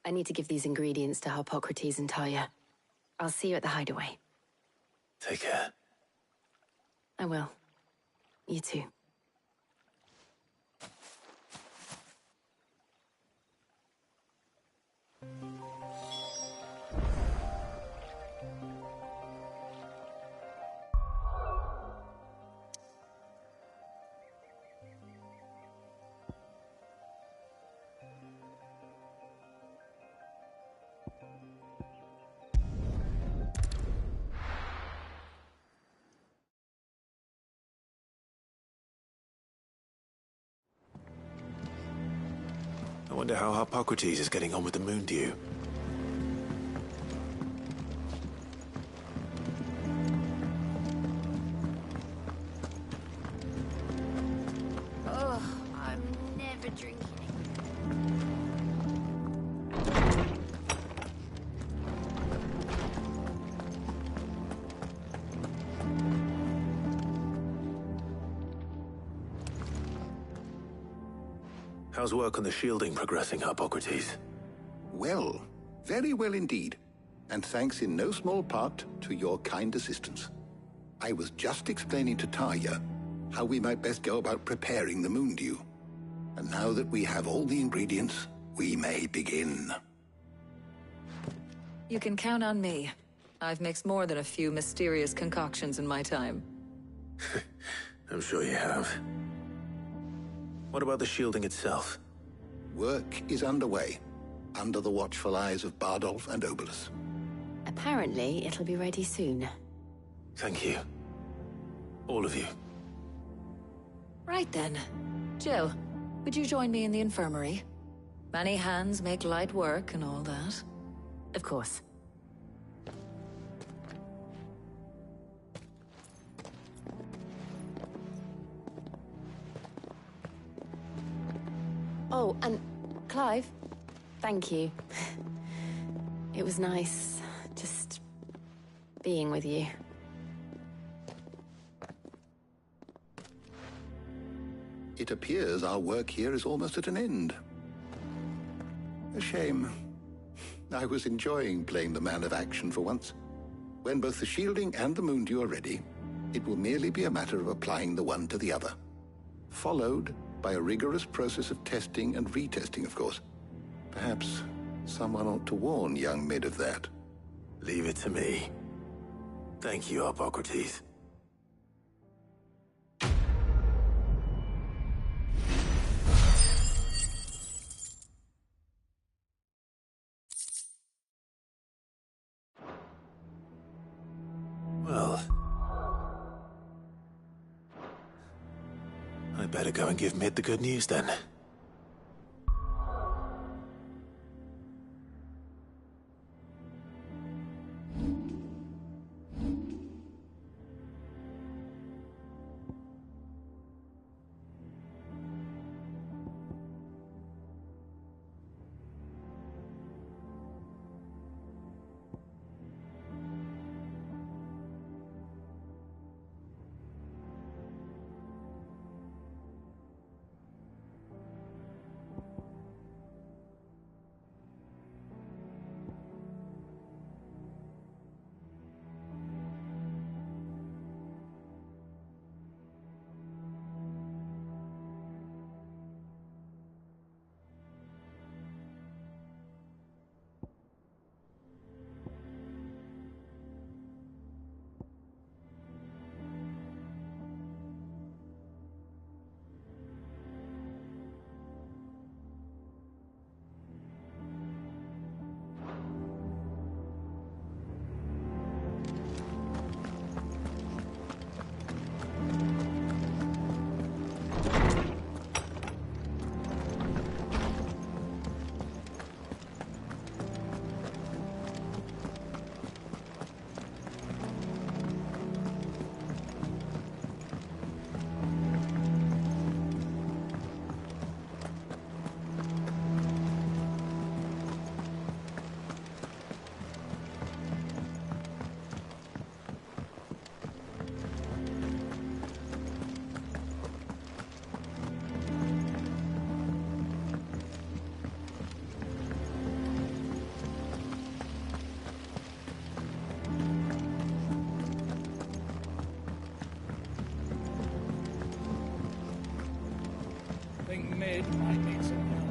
I need to give these ingredients to Harpocrates and Talia. I'll see you at the hideaway. Take care. I will. You too. I wonder how Harpocrates is getting on with the moon dew. Oh, I'm never drinking How's work on the shielding progressing, Harpocrates? Well, very well indeed. And thanks in no small part to your kind assistance. I was just explaining to Talia how we might best go about preparing the moon dew. And now that we have all the ingredients, we may begin. You can count on me. I've mixed more than a few mysterious concoctions in my time. I'm sure you have. What about the shielding itself? Work is underway, under the watchful eyes of Bardolph and Obolus. Apparently, it'll be ready soon. Thank you. All of you. Right then. Jill, would you join me in the infirmary? Many hands make light work and all that. Of course. Oh, and Clive, thank you. It was nice just being with you. It appears our work here is almost at an end. A shame. I was enjoying playing the man of action for once. When both the shielding and the moondew are ready, it will merely be a matter of applying the one to the other. Followed by a rigorous process of testing and retesting, of course. Perhaps someone ought to warn young Mid of that. Leave it to me. Thank you, Hippocrates. Well, I better go and give Mid the good news then. Think Mid might need some help.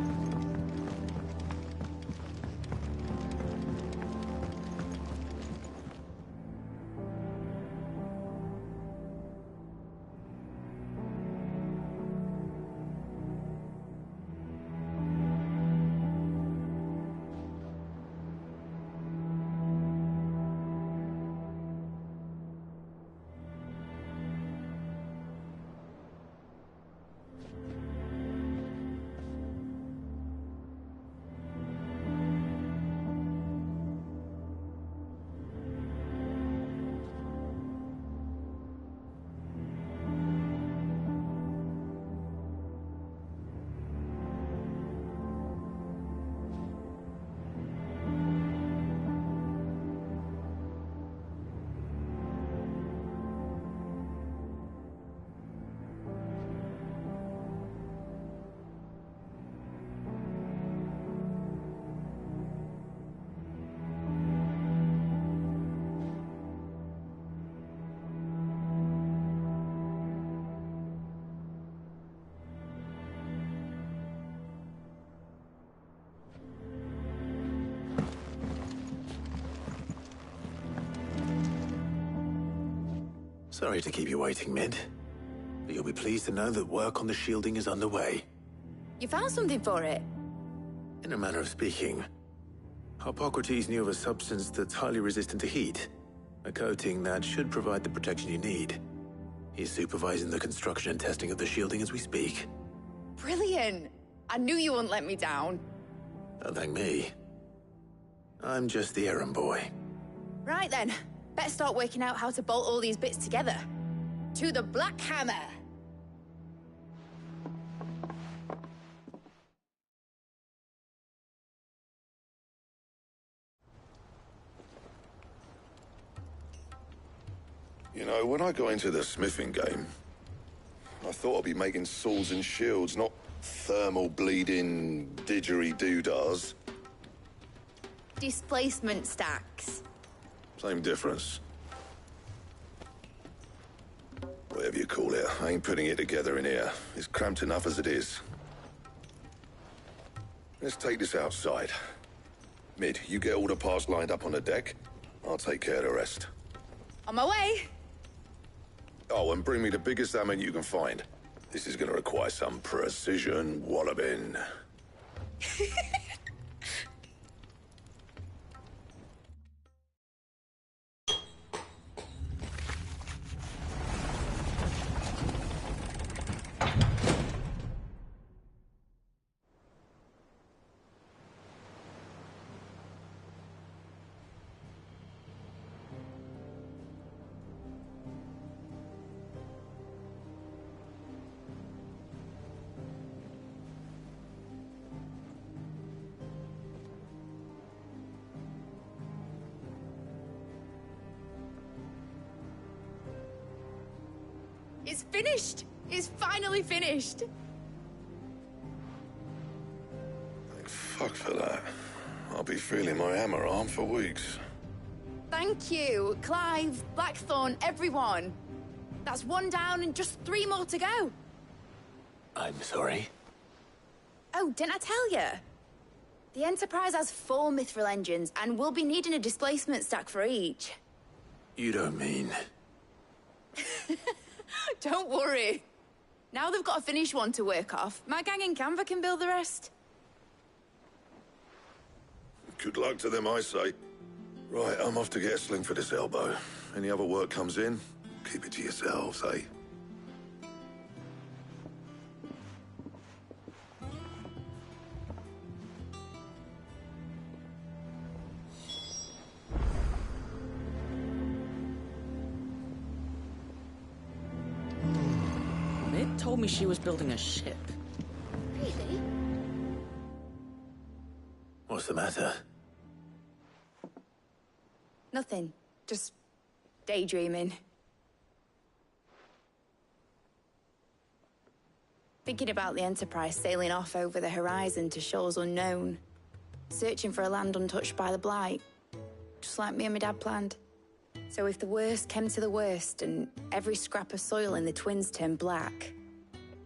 Sorry to keep you waiting, Mid. But you'll be pleased to know that work on the shielding is underway. You found something for it? In a manner of speaking, Hippocrates knew of a substance that's highly resistant to heat. A coating that should provide the protection you need. He's supervising the construction and testing of the shielding as we speak. Brilliant! I knew you wouldn't let me down. Don't thank me. I'm just the errand boy. Right then, better start working out how to bolt all these bits together. To the Black Hammer! You know, when I got into the smithing game, I thought I'd be making swords and shields, not thermal bleeding didgeridoo-dahs. Displacement stacks. Same difference. Whatever you call it, I ain't putting it together in here. It's cramped enough as it is. Let's take this outside. Mid, you get all the parts lined up on the deck. I'll take care of the rest. On my way. Oh, and bring me the biggest hammer you can find. This is gonna require some precision walloping. It's finished! It's finally finished! Thank fuck for that. I'll be feeling my hammer arm for weeks. Thank you, Clive, Blackthorn, everyone. That's one down and just 3 more to go. I'm sorry. Oh, didn't I tell you? The Enterprise has 4 mithril engines, and we'll be needing a displacement stack for each. You don't mean... Don't worry. Now they've got a finished one to work off. My gang in Canva can build the rest. Good luck to them, I say. Right, I'm off to get a sling for this elbow. Any other work comes in, keep it to yourselves, eh? Mid told me she was building a ship. Really? What's the matter? Nothing. Just daydreaming. Thinking about the Enterprise sailing off over the horizon to shores unknown. Searching for a land untouched by the Blight. Just like me and my dad planned. So if the worst came to the worst and every scrap of soil in the Twins turned black,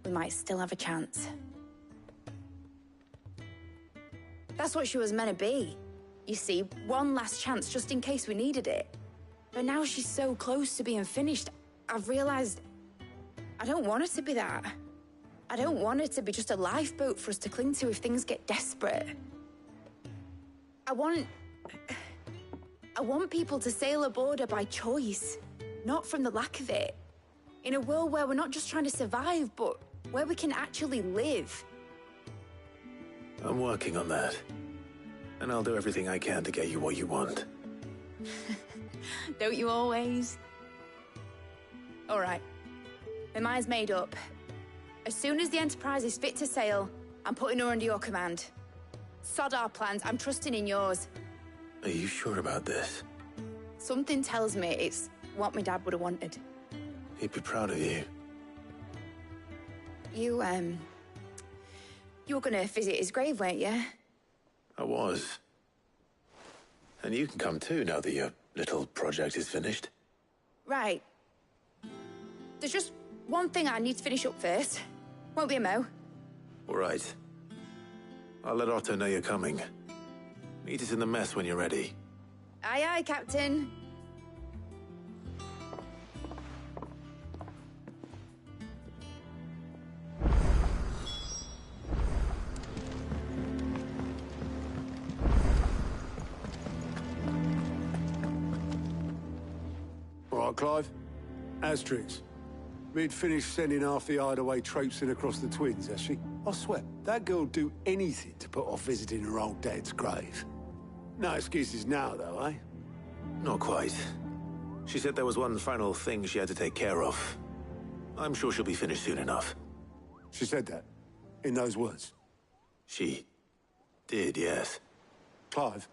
we might still have a chance. That's what she was meant to be. You see, one last chance just in case we needed it. But now she's so close to being finished, I've realized I don't want her to be that. I don't want her to be just a lifeboat for us to cling to if things get desperate. I want people to sail aboard her by choice, not from the lack of it. In a world where we're not just trying to survive, but where we can actually live. I'm working on that. And I'll do everything I can to get you what you want. Don't you always? All right. My mind's made up. As soon as the Enterprise is fit to sail, I'm putting her under your command. Sod our plans, I'm trusting in yours. Are you sure about this? Something tells me it's what my dad would have wanted. He'd be proud of you. You were gonna visit his grave, weren't you? I was. And you can come too now that your little project is finished. Right. There's just one thing I need to finish up first. Won't be a mo. All right. I'll let Otto know you're coming. Meet us in the mess when you're ready. Aye, aye, Captain. All right, Clive. Asterix. We'd finished sending half the hideaway traipsing across the Twins, has she? I swear, that girl'd do anything to put off visiting her old dad's grave. No excuses now, though, eh? Not quite. She said there was one final thing she had to take care of. I'm sure she'll be finished soon enough. She said that? In those words? She did, yes. Clive?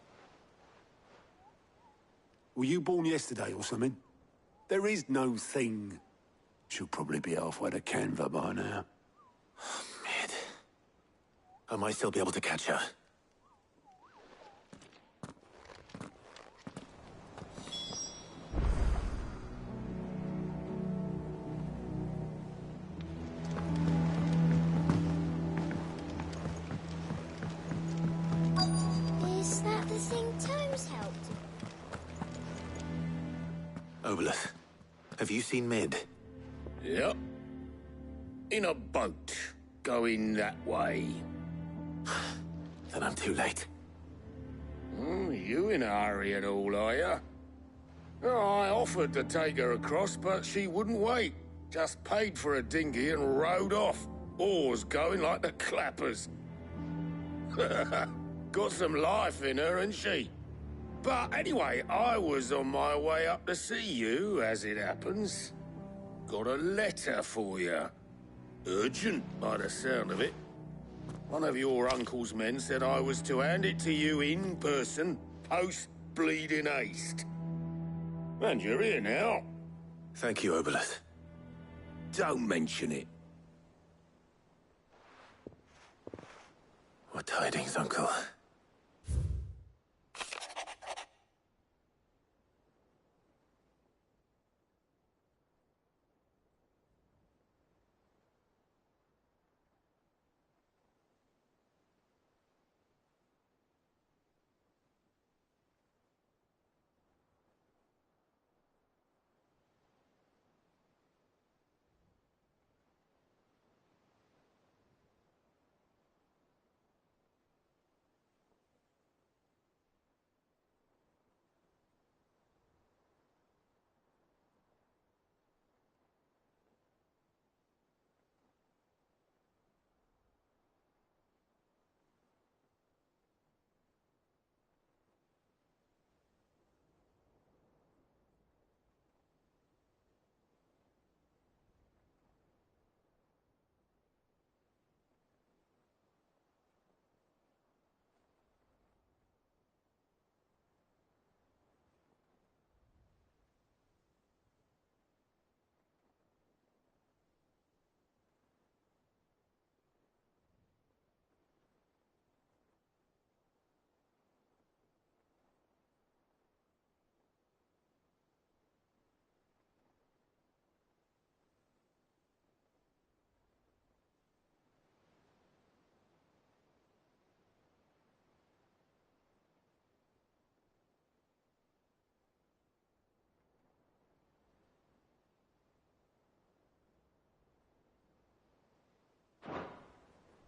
Were you born yesterday or something? There is no thing. She'll probably be halfway to Canva by now. Mid. I might still be able to catch her. Is that the thing Tomes helped? Obelith, have you seen Mid? Yep. In a boat, going that way. Then I'm too late. You in a hurry and all, are you? I offered to take her across, but she wouldn't wait. Just paid for a dinghy and rowed off. Oars going like the clappers. Got some life in her, ain't she? But anyway, I was on my way up to see you, as it happens. Got a letter for you. Urgent, by the sound of it. One of your uncle's men said I was to hand it to you in person, post-bleeding haste. And you're here now. Thank you, Obelith. Don't mention it. What tidings, Uncle?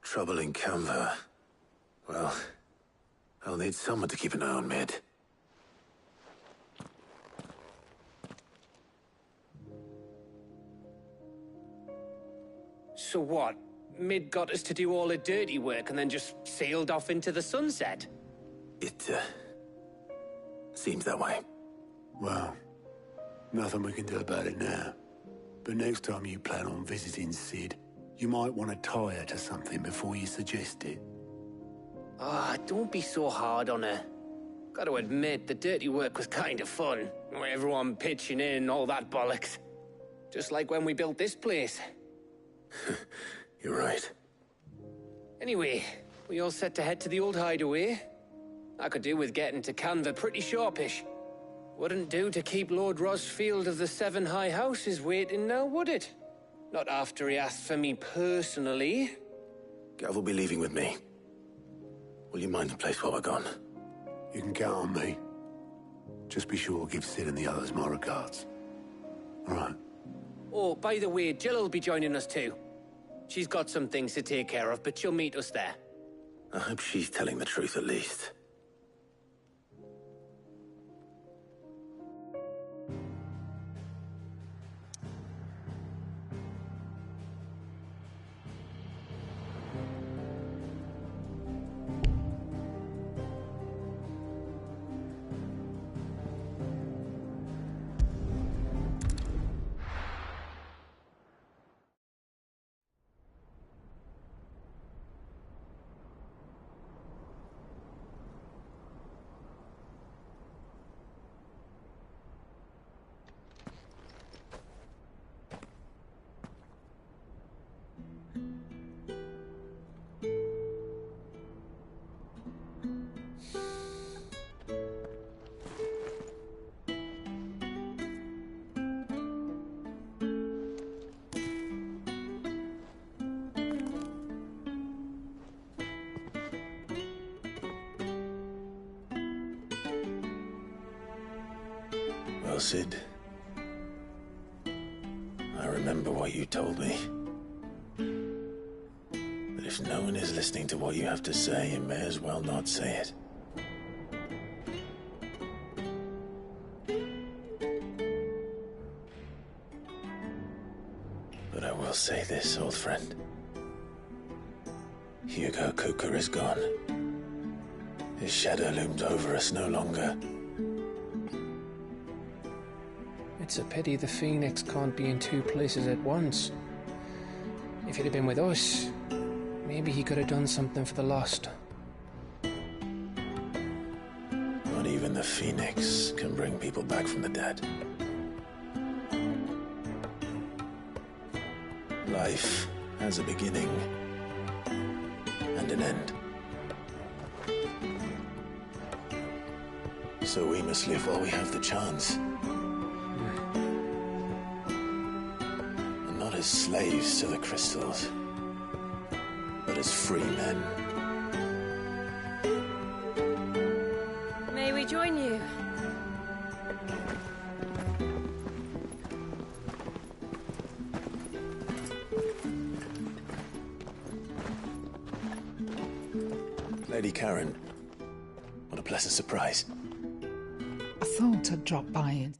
Trouble in Canva. Well, I'll need someone to keep an eye on Mid. So what? Mid got us to do all the dirty work and then just sailed off into the sunset? It, seems that way. Well, nothing we can do about it now. But next time you plan on visiting Sid, you might want to tie her to something before you suggest it. Ah, don't be so hard on her. Gotta admit, the dirty work was kind of fun. Everyone pitching in, all that bollocks. Just like when we built this place. You're right. Anyway, we all set to head to the old hideaway. I could do with getting to Canva pretty sharpish. Wouldn't do to keep Lord Rosfield of the Seven High Houses waiting now, would it? Not after he asked for me personally. Gav will be leaving with me. Will you mind the place while we're gone? You can count on me. Just be sure to give Sid and the others my regards. All right. Oh, by the way, Jill will be joining us too. She's got some things to take care of, but she'll meet us there. I hope she's telling the truth at least. Well, Sid, I remember what you told me. But if no one is listening to what you have to say, you may as well not say it. But I will say this, old friend. Hugo Kuka is gone. His shadow looms over us no longer. It's a pity the Phoenix can't be in two places at once. If he'd have been with us, maybe he could have done something for the lost. Not even the Phoenix can bring people back from the dead. Life has a beginning and an end. So we must live while we have the chance. And not as slaves to the crystals, but as free men. May we join you? Lady Karen, what a pleasant surprise. I thought I'd drop by and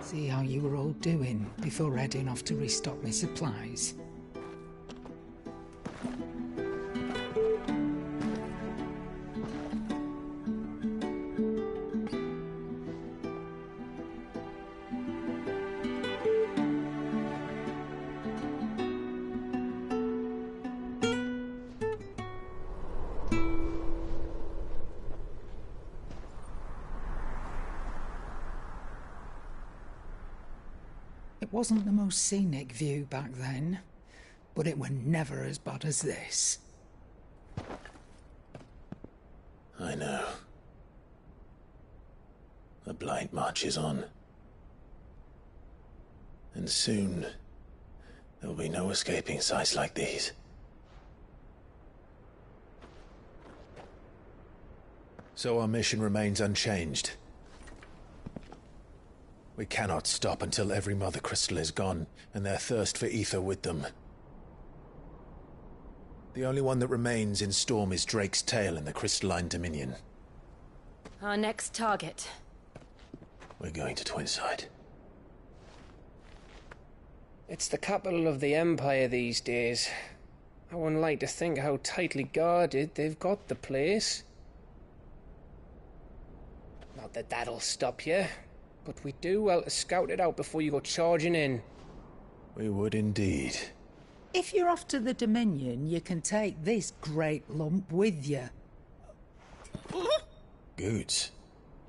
See how you were all doing before heading off to restock my supplies. It wasn't the most scenic view back then, but it were never as bad as this. I know. The Blight March is on. And soon, there will be no escaping sights like these. So our mission remains unchanged. We cannot stop until every Mother Crystal is gone, and their thirst for ether with them. The only one that remains in Storm is Drake's Tail in the Crystalline Dominion. Our next target. We're going to Twinside. It's the capital of the Empire these days. I wouldn't like to think how tightly guarded they've got the place. Not that that'll stop you. But we do well to scout it out before you go charging in. We would indeed. If you're off to the Dominion, you can take this great lump with you. Goods.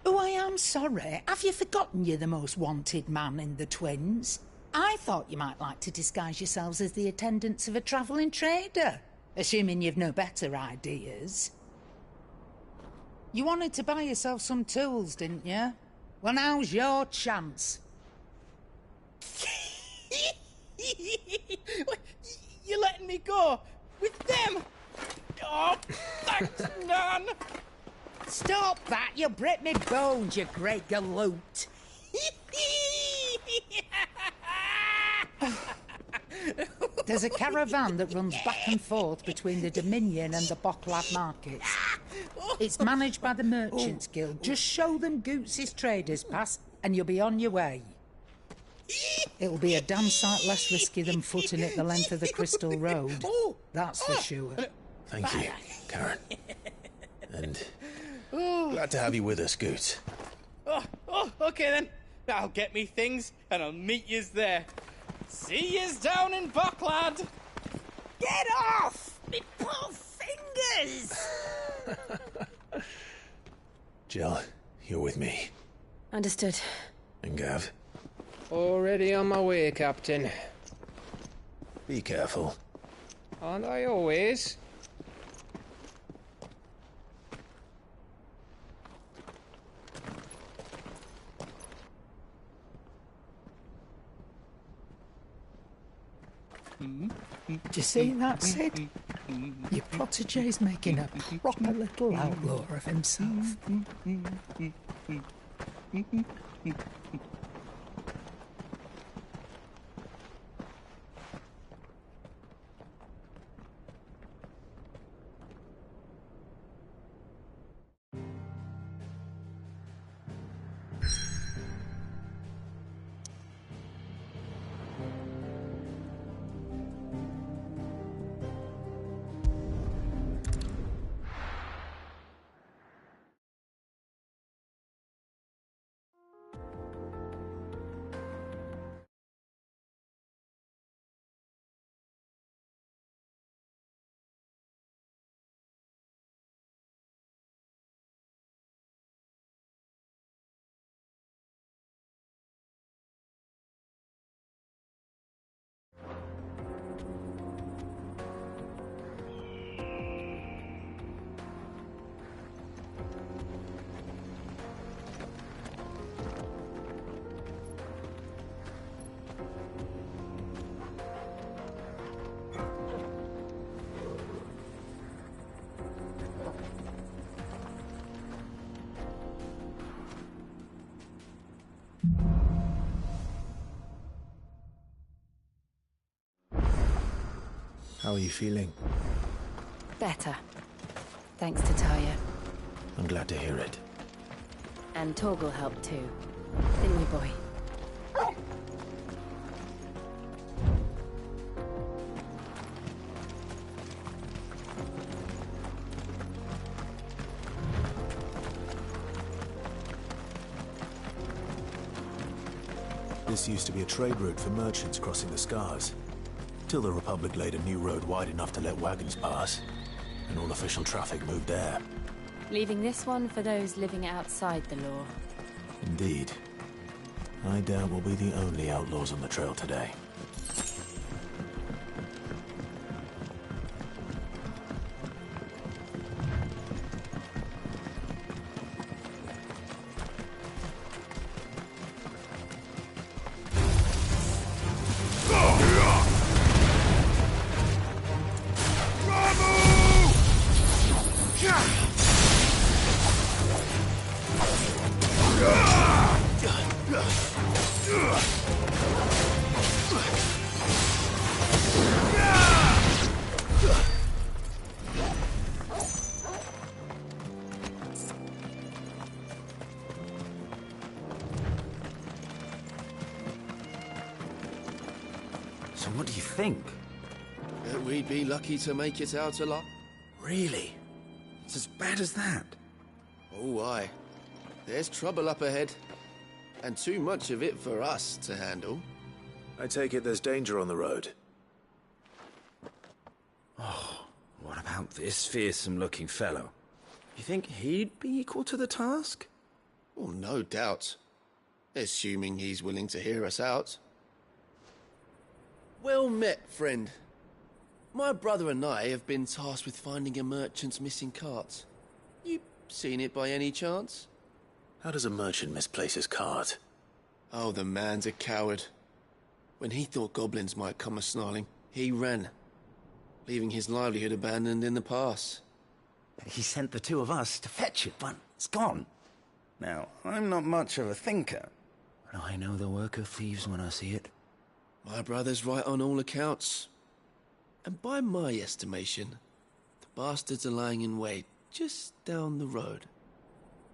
Oh, I am sorry. Have you forgotten you're the most wanted man in the Twins? I thought you might like to disguise yourselves as the attendants of a travelling trader, assuming you've no better ideas. You wanted to buy yourself some tools, didn't you? Well, now's your chance. You're letting me go? With them? Oh, thanks, man! Stop that! You'll break me bones, you great galoot! There's a caravan that runs back and forth between the Dominion and the Bocklad markets. It's managed by the Merchants Guild. Just show them Goots' Traders Pass and you'll be on your way. It'll be a damn sight less risky than footing it the length of the Crystal Road. That's for sure. Thank you, Karen. And glad to have you with us, Goots. Okay then. I'll get me things and I'll meet yous there. See yous down in Bocklad. Get off! Me poor fingers! Jill, you're with me. Understood. And Gav? Already on my way, Captain. Be careful. Aren't I always? Do you see that, Sid? Your protégé's making a proper little outlaw of himself. How are you feeling? Better. Thanks to Taya. I'm glad to hear it. And Torgal helped too. Didn't you, boy? This used to be a trade route for merchants crossing the Scars. Till the Republic laid a new road wide enough to let wagons pass, and all official traffic moved there. Leaving this one for those living outside the law. Indeed. I doubt we'll be the only outlaws on the trail today. So what do you think? That we'd be lucky to make it out alive. Really? It's as bad as that? Oh, aye. There's trouble up ahead. And too much of it for us to handle. I take it there's danger on the road. Oh, what about this fearsome-looking fellow? You think he'd be equal to the task? Well, no doubt. Assuming he's willing to hear us out. Well met, friend. My brother and I have been tasked with finding a merchant's missing cart. You seen it by any chance? How does a merchant misplace his cart? Oh, the man's a coward. When he thought goblins might come a-snarling, he ran, leaving his livelihood abandoned in the pass. He sent the two of us to fetch it, but it's gone. Now, I'm not much of a thinker, but I know the work of thieves when I see it. My brother's right on all accounts. And by my estimation, the bastards are lying in wait just down the road.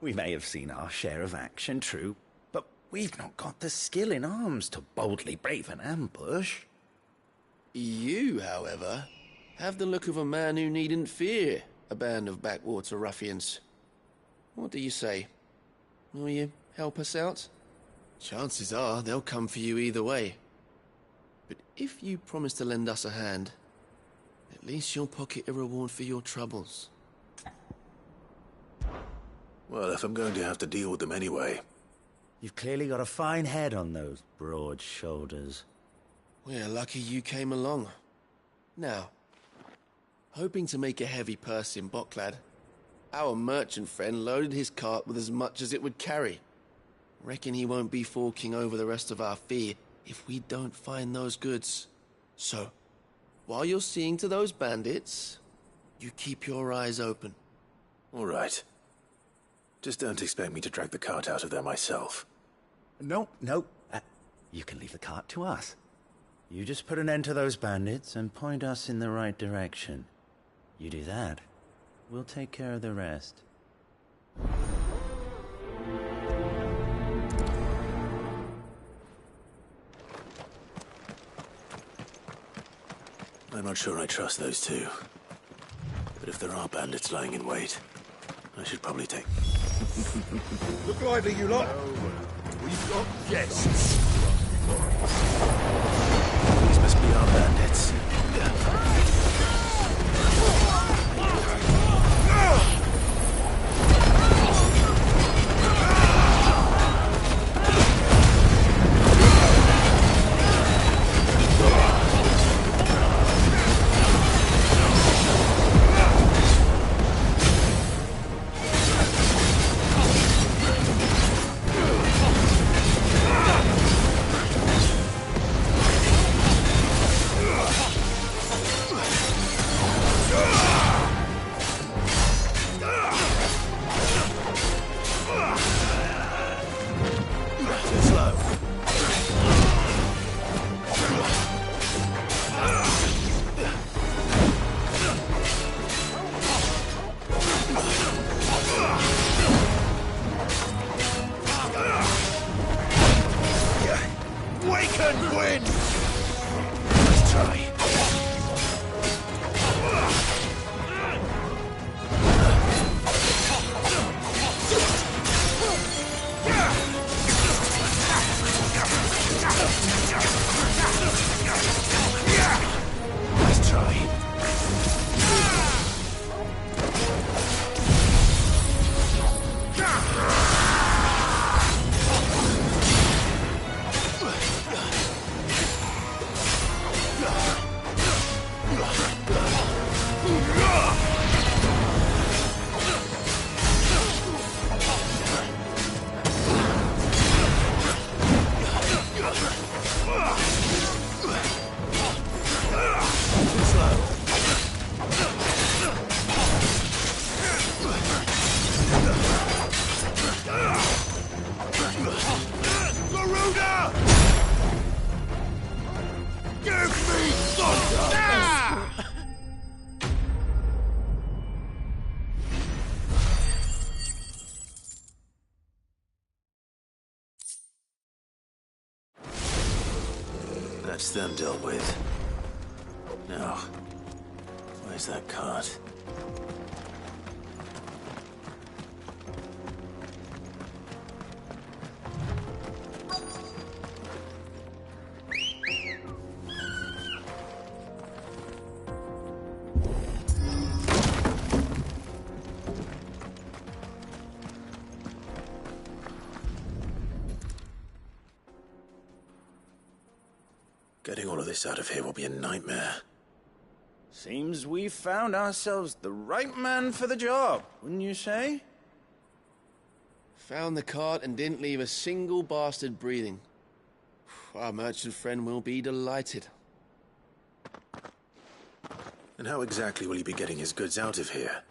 We may have seen our share of action, true, but we've not got the skill in arms to boldly brave an ambush. You, however, have the look of a man who needn't fear a band of backwater ruffians. What do you say? Will you help us out? Chances are they'll come for you either way. But if you promise to lend us a hand, at least you'll pocket a reward for your troubles. Well, if I'm going to have to deal with them anyway. You've clearly got a fine head on those broad shoulders. We're lucky you came along. Now, hoping to make a heavy purse in Boklad, our merchant friend loaded his cart with as much as it would carry. Reckon he won't be forking over the rest of our fee if we don't find those goods. So, while you're seeing to those bandits, you keep your eyes open. All right. Just don't expect me to drag the cart out of there myself. No. You can leave the cart to us. You just put an end to those bandits and point us in the right direction. You do that, we'll take care of the rest. I'm not sure I trust those two. But if there are bandits lying in wait, I should probably take... Look lively, you lot. We've got guests. These must be our bandits. That's them dealt with. Now, where's that cart? Getting all of this out of here will be a nightmare. Seems we've found ourselves the right man for the job, wouldn't you say? Found the cart and didn't leave a single bastard breathing. Our merchant friend will be delighted. And how exactly will he be getting his goods out of here?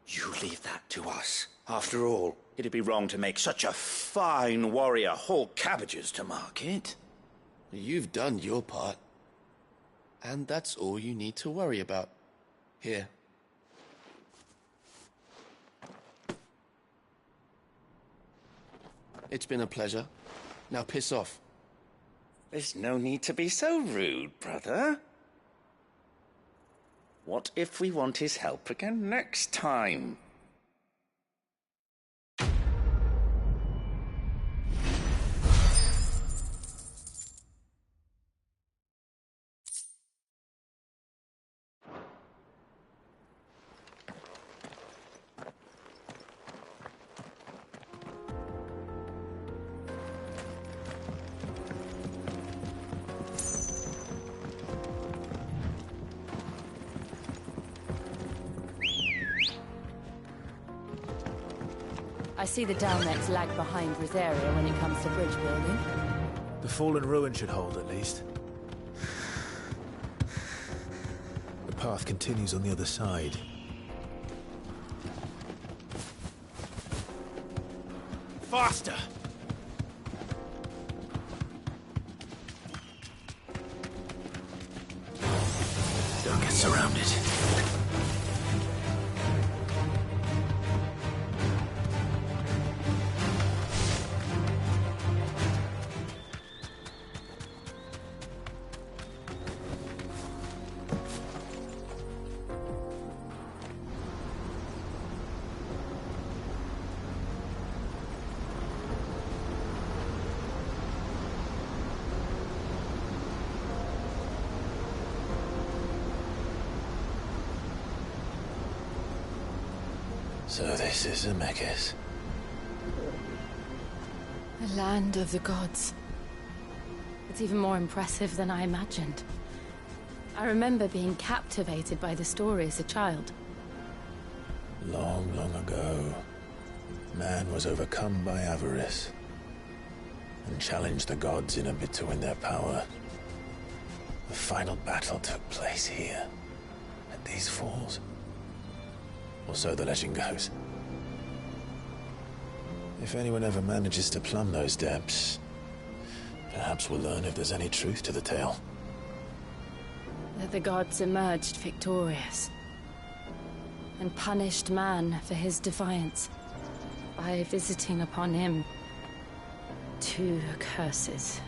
You leave that to us. After all, it'd be wrong to make such a fine warrior haul cabbages to market. You've done your part. And that's all you need to worry about. Here. It's been a pleasure. Now piss off. There's no need to be so rude, brother. What if we want his help again next time? I see the Dalmeks lag behind Rosaria when it comes to bridge building. The fallen ruin should hold, at least. The path continues on the other side. Faster! Don't get surrounded. So this is Zemeckis. The land of the gods. It's even more impressive than I imagined. I remember being captivated by the story as a child. Long, long ago, man was overcome by avarice and challenged the gods in a bid to win their power. The final battle took place here, at these falls. Or so the legend goes. If anyone ever manages to plumb those depths, perhaps we'll learn if there's any truth to the tale. That the gods emerged victorious and punished man for his defiance by visiting upon him 2 curses.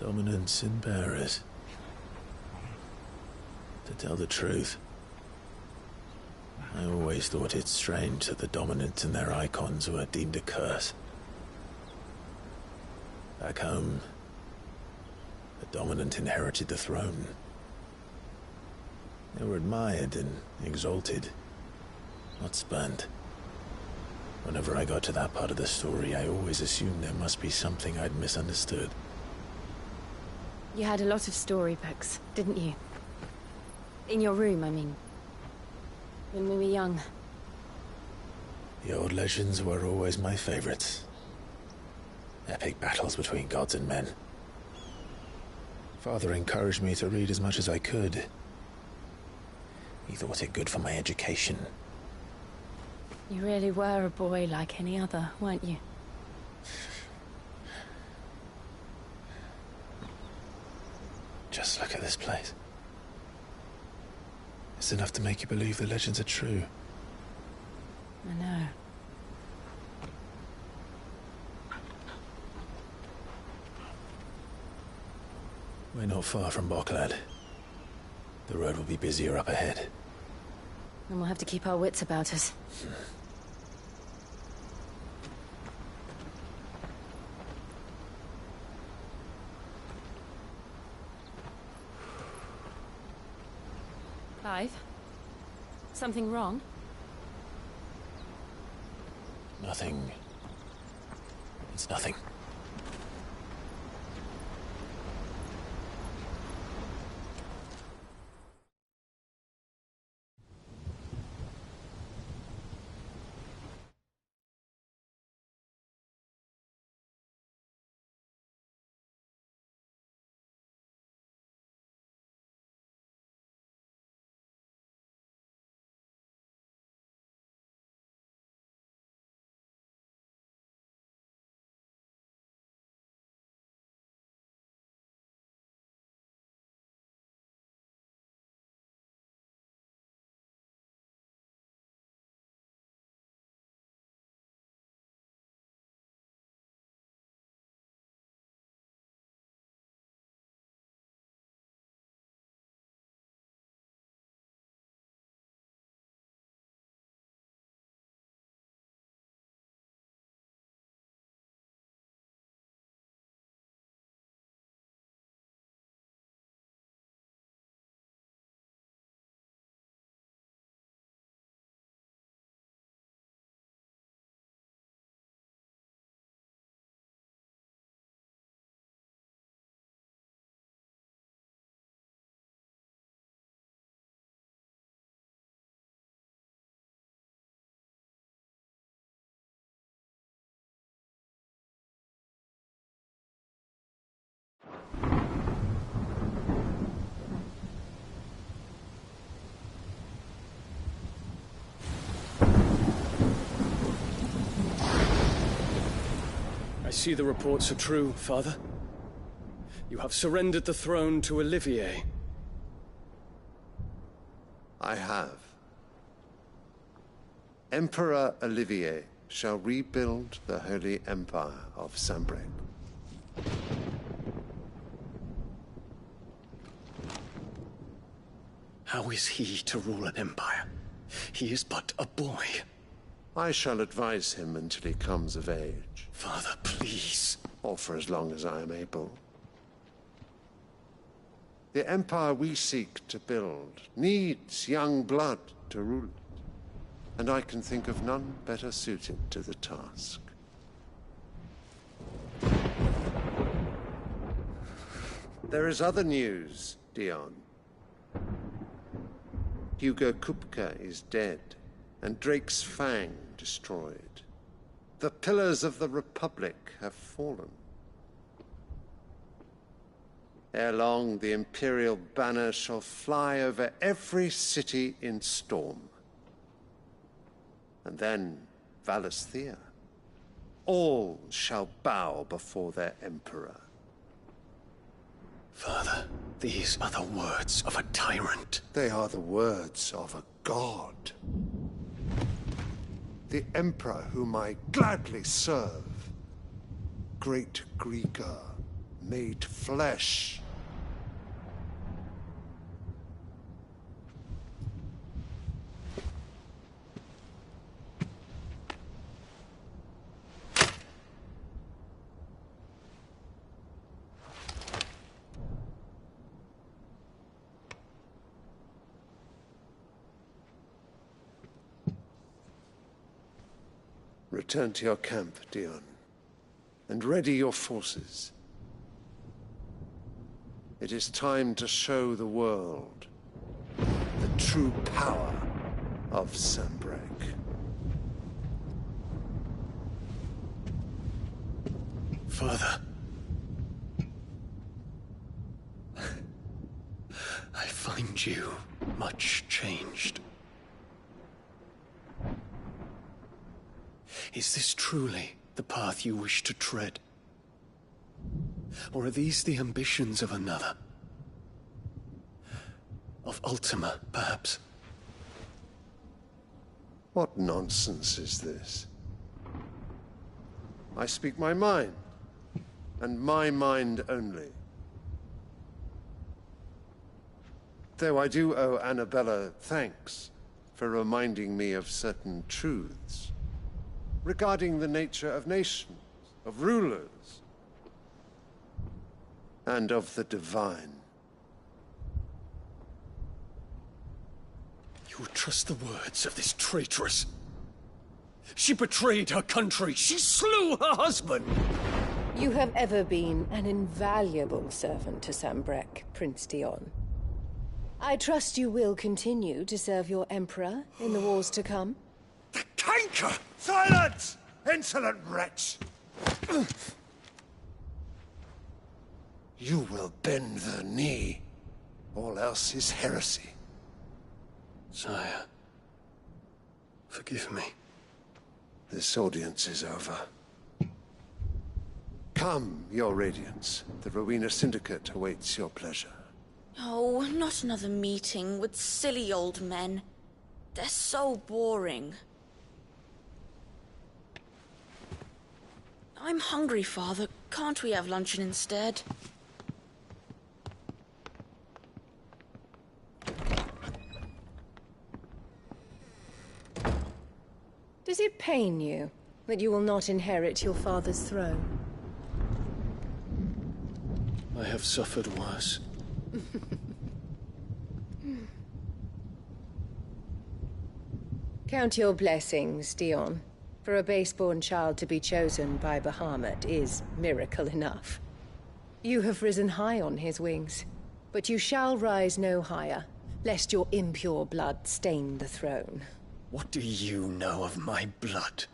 Dominance in bearers. To tell the truth, I always thought it strange that the dominants and their icons were deemed a curse. Back home, the dominant inherited the throne. They were admired and exalted, not spurned. Whenever I got to that part of the story, I always assumed there must be something I'd misunderstood. You had a lot of storybooks, didn't you? In your room, I mean. When we were young. The old legends were always my favorites. Epic battles between gods and men. Father encouraged me to read as much as I could. He thought it good for my education. You really were a boy like any other, weren't you? Just look at this place. It's enough to make you believe the legends are true. I know. We're not far from Boklad. The road will be busier up ahead. And we'll have to keep our wits about us. Clive? Something wrong? Nothing. It's nothing. I see the reports are true, Father. You have surrendered the throne to Olivier. I have. Emperor Olivier shall rebuild the Holy Empire of Sanbreque. How is he to rule an empire? He is but a boy. I shall advise him until he comes of age. Father, please. Or for as long as I am able. The empire we seek to build needs young blood to rule it, and I can think of none better suited to the task. There is other news, Dion. Hugo Kupka is dead, and Drake's Fang destroyed. The pillars of the Republic have fallen. Ere long, the Imperial banner shall fly over every city in Storm. And then, Valisthea. All shall bow before their Emperor. Father, these are the words of a tyrant. They are the words of a god. The Emperor whom I gladly serve. Great Grieger, made flesh. Return to your camp, Dion, and ready your forces. It is time to show the world the true power of Sanbreque. Father. I find you much changed. Is this truly the path you wish to tread? Or are these the ambitions of another? Of Ultima, perhaps? What nonsense is this? I speak my mind, and my mind only. Though I do owe Annabella thanks for reminding me of certain truths regarding the nature of nations, of rulers, and of the divine. You would trust the words of this traitress? She betrayed her country. She slew her husband. You have ever been an invaluable servant to Sanbreque, Prince Dion. I trust you will continue to serve your Emperor in the wars to come. Canker! Silence! Insolent wretch! You will bend the knee. All else is heresy. Sire, forgive me. This audience is over. Come, your Radiance. The Rowena Syndicate awaits your pleasure. Oh, not another meeting with silly old men. They're so boring. I'm hungry, Father. Can't we have luncheon instead? Does it pain you that you will not inherit your father's throne? I have suffered worse. Count your blessings, Dion. For a base-born child to be chosen by Bahamut is miracle enough. You have risen high on his wings, but you shall rise no higher, lest your impure blood stain the throne. What do you know of my blood?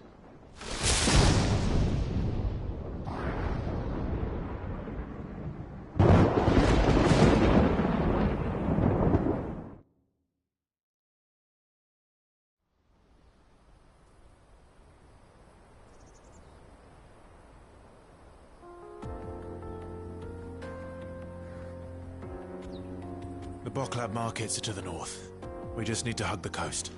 The Boklab markets are to the north. We just need to hug the coast.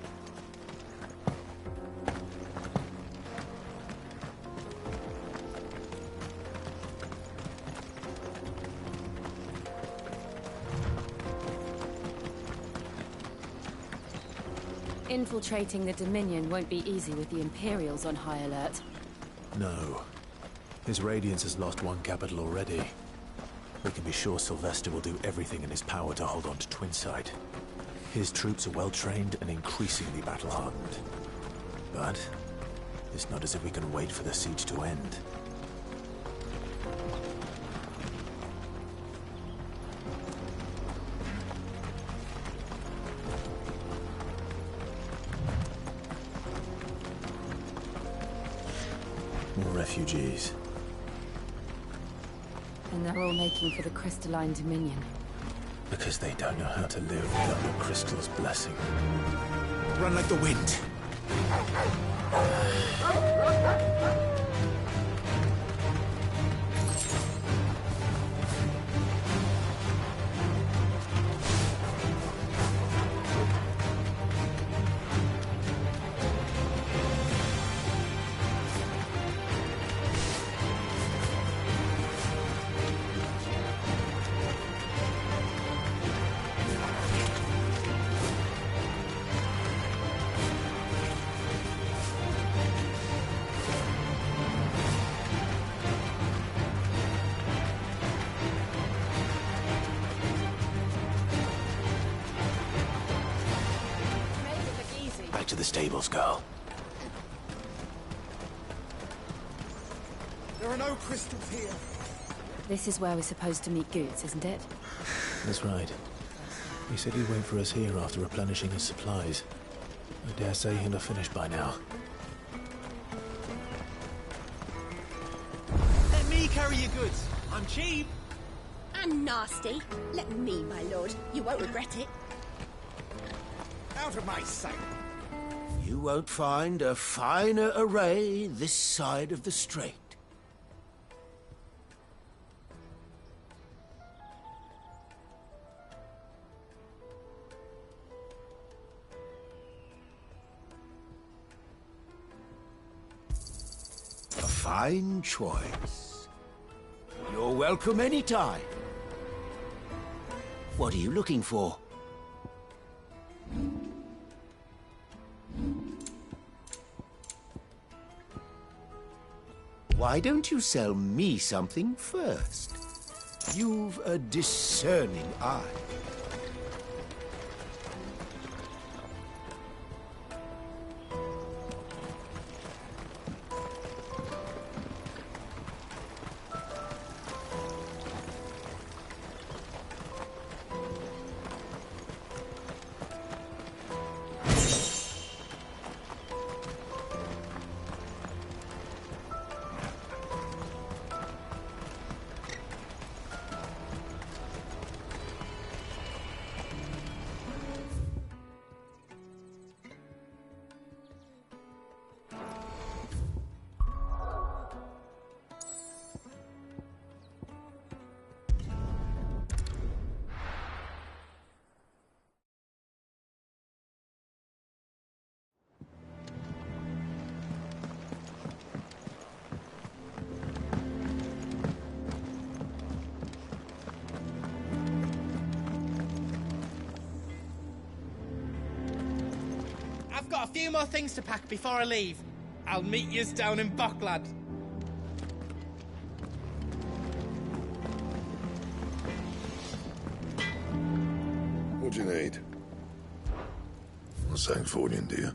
Infiltrating the Dominion won't be easy with the Imperials on high alert. No. His Radiance has lost one capital already. We can be sure Sylvester will do everything in his power to hold on to Twinside. His troops are well-trained and increasingly battle-hardened. But it's not as if we can wait for the siege to end. More refugees. And they're all making for the crystalline Dominion. Because they don't know how to live without the crystal's blessing. Run like the wind! back to the stables, girl. There are no crystals here. This is where we're supposed to meet Goots, isn't it? That's right. He said he'd wait for us here after replenishing his supplies. I dare say he'll have finished by now. Let me carry your goods. I'm cheap. And nasty. Let me, my lord. You won't regret it. Out of my sight. You won't find a finer array this side of the strait. A fine choice. You're welcome anytime. What are you looking for? Why don't you sell me something first? You've a discerning eye. I've got a few more things to pack before I leave. I'll meet yous down in Bocklad. What do you need? Not saying Fordian, do you?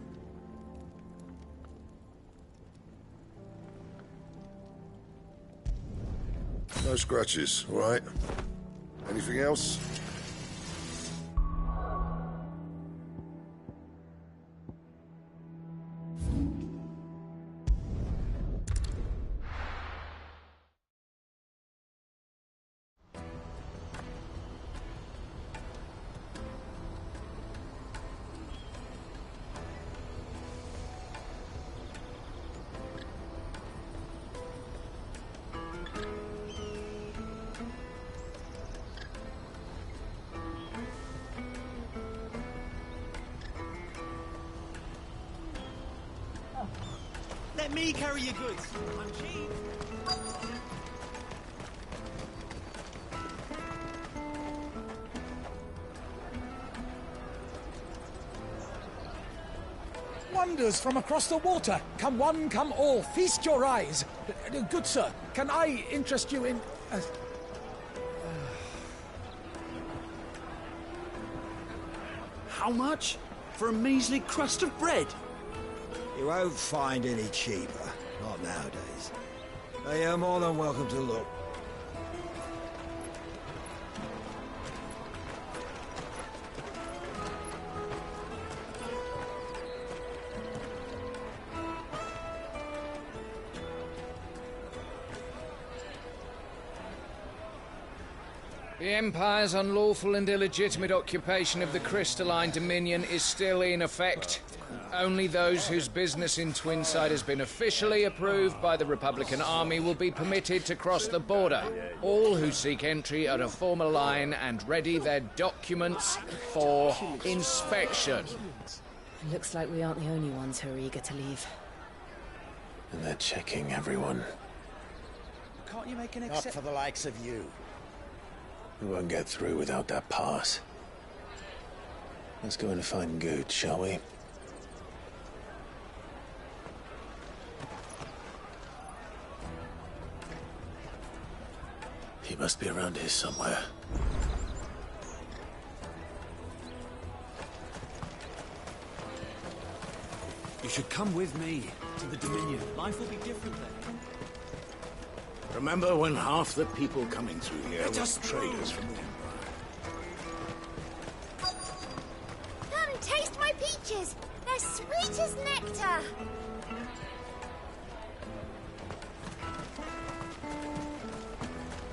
No scratches, all right? Anything else? Let me carry your goods. I'm cheap. Wonders from across the water. Come one, come all. Feast your eyes. Good sir, can I interest you in... How much? For a measly crust of bread? You won't find any cheaper. Not nowadays. But you're more than welcome to look. The Empire's unlawful and illegitimate occupation of the Crystalline Dominion is still in effect. Only those whose business in Twinside has been officially approved by the Republican Army will be permitted to cross the border. All who seek entry are to form a line and ready their documents for inspection. Looks like we aren't the only ones who are eager to leave. And they're checking everyone. Can't you make an Not exception? for the likes of you. We won't get through without that pass. Let's go in and find Good, shall we? He must be around here somewhere. You should come with me to the Dominion. Life will be different there. Remember when half the people coming through here were just traders from the Empire? Come, taste my peaches! They're sweet as nectar!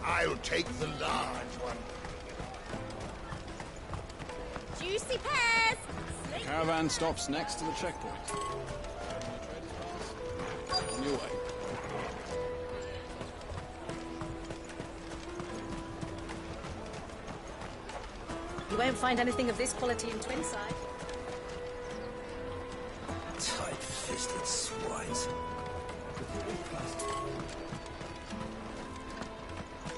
I'll take the large one. Juicy pears! Caravan stops next to the checkpoint. On your way. You won't find anything of this quality in Twinside. Tight-fisted swines.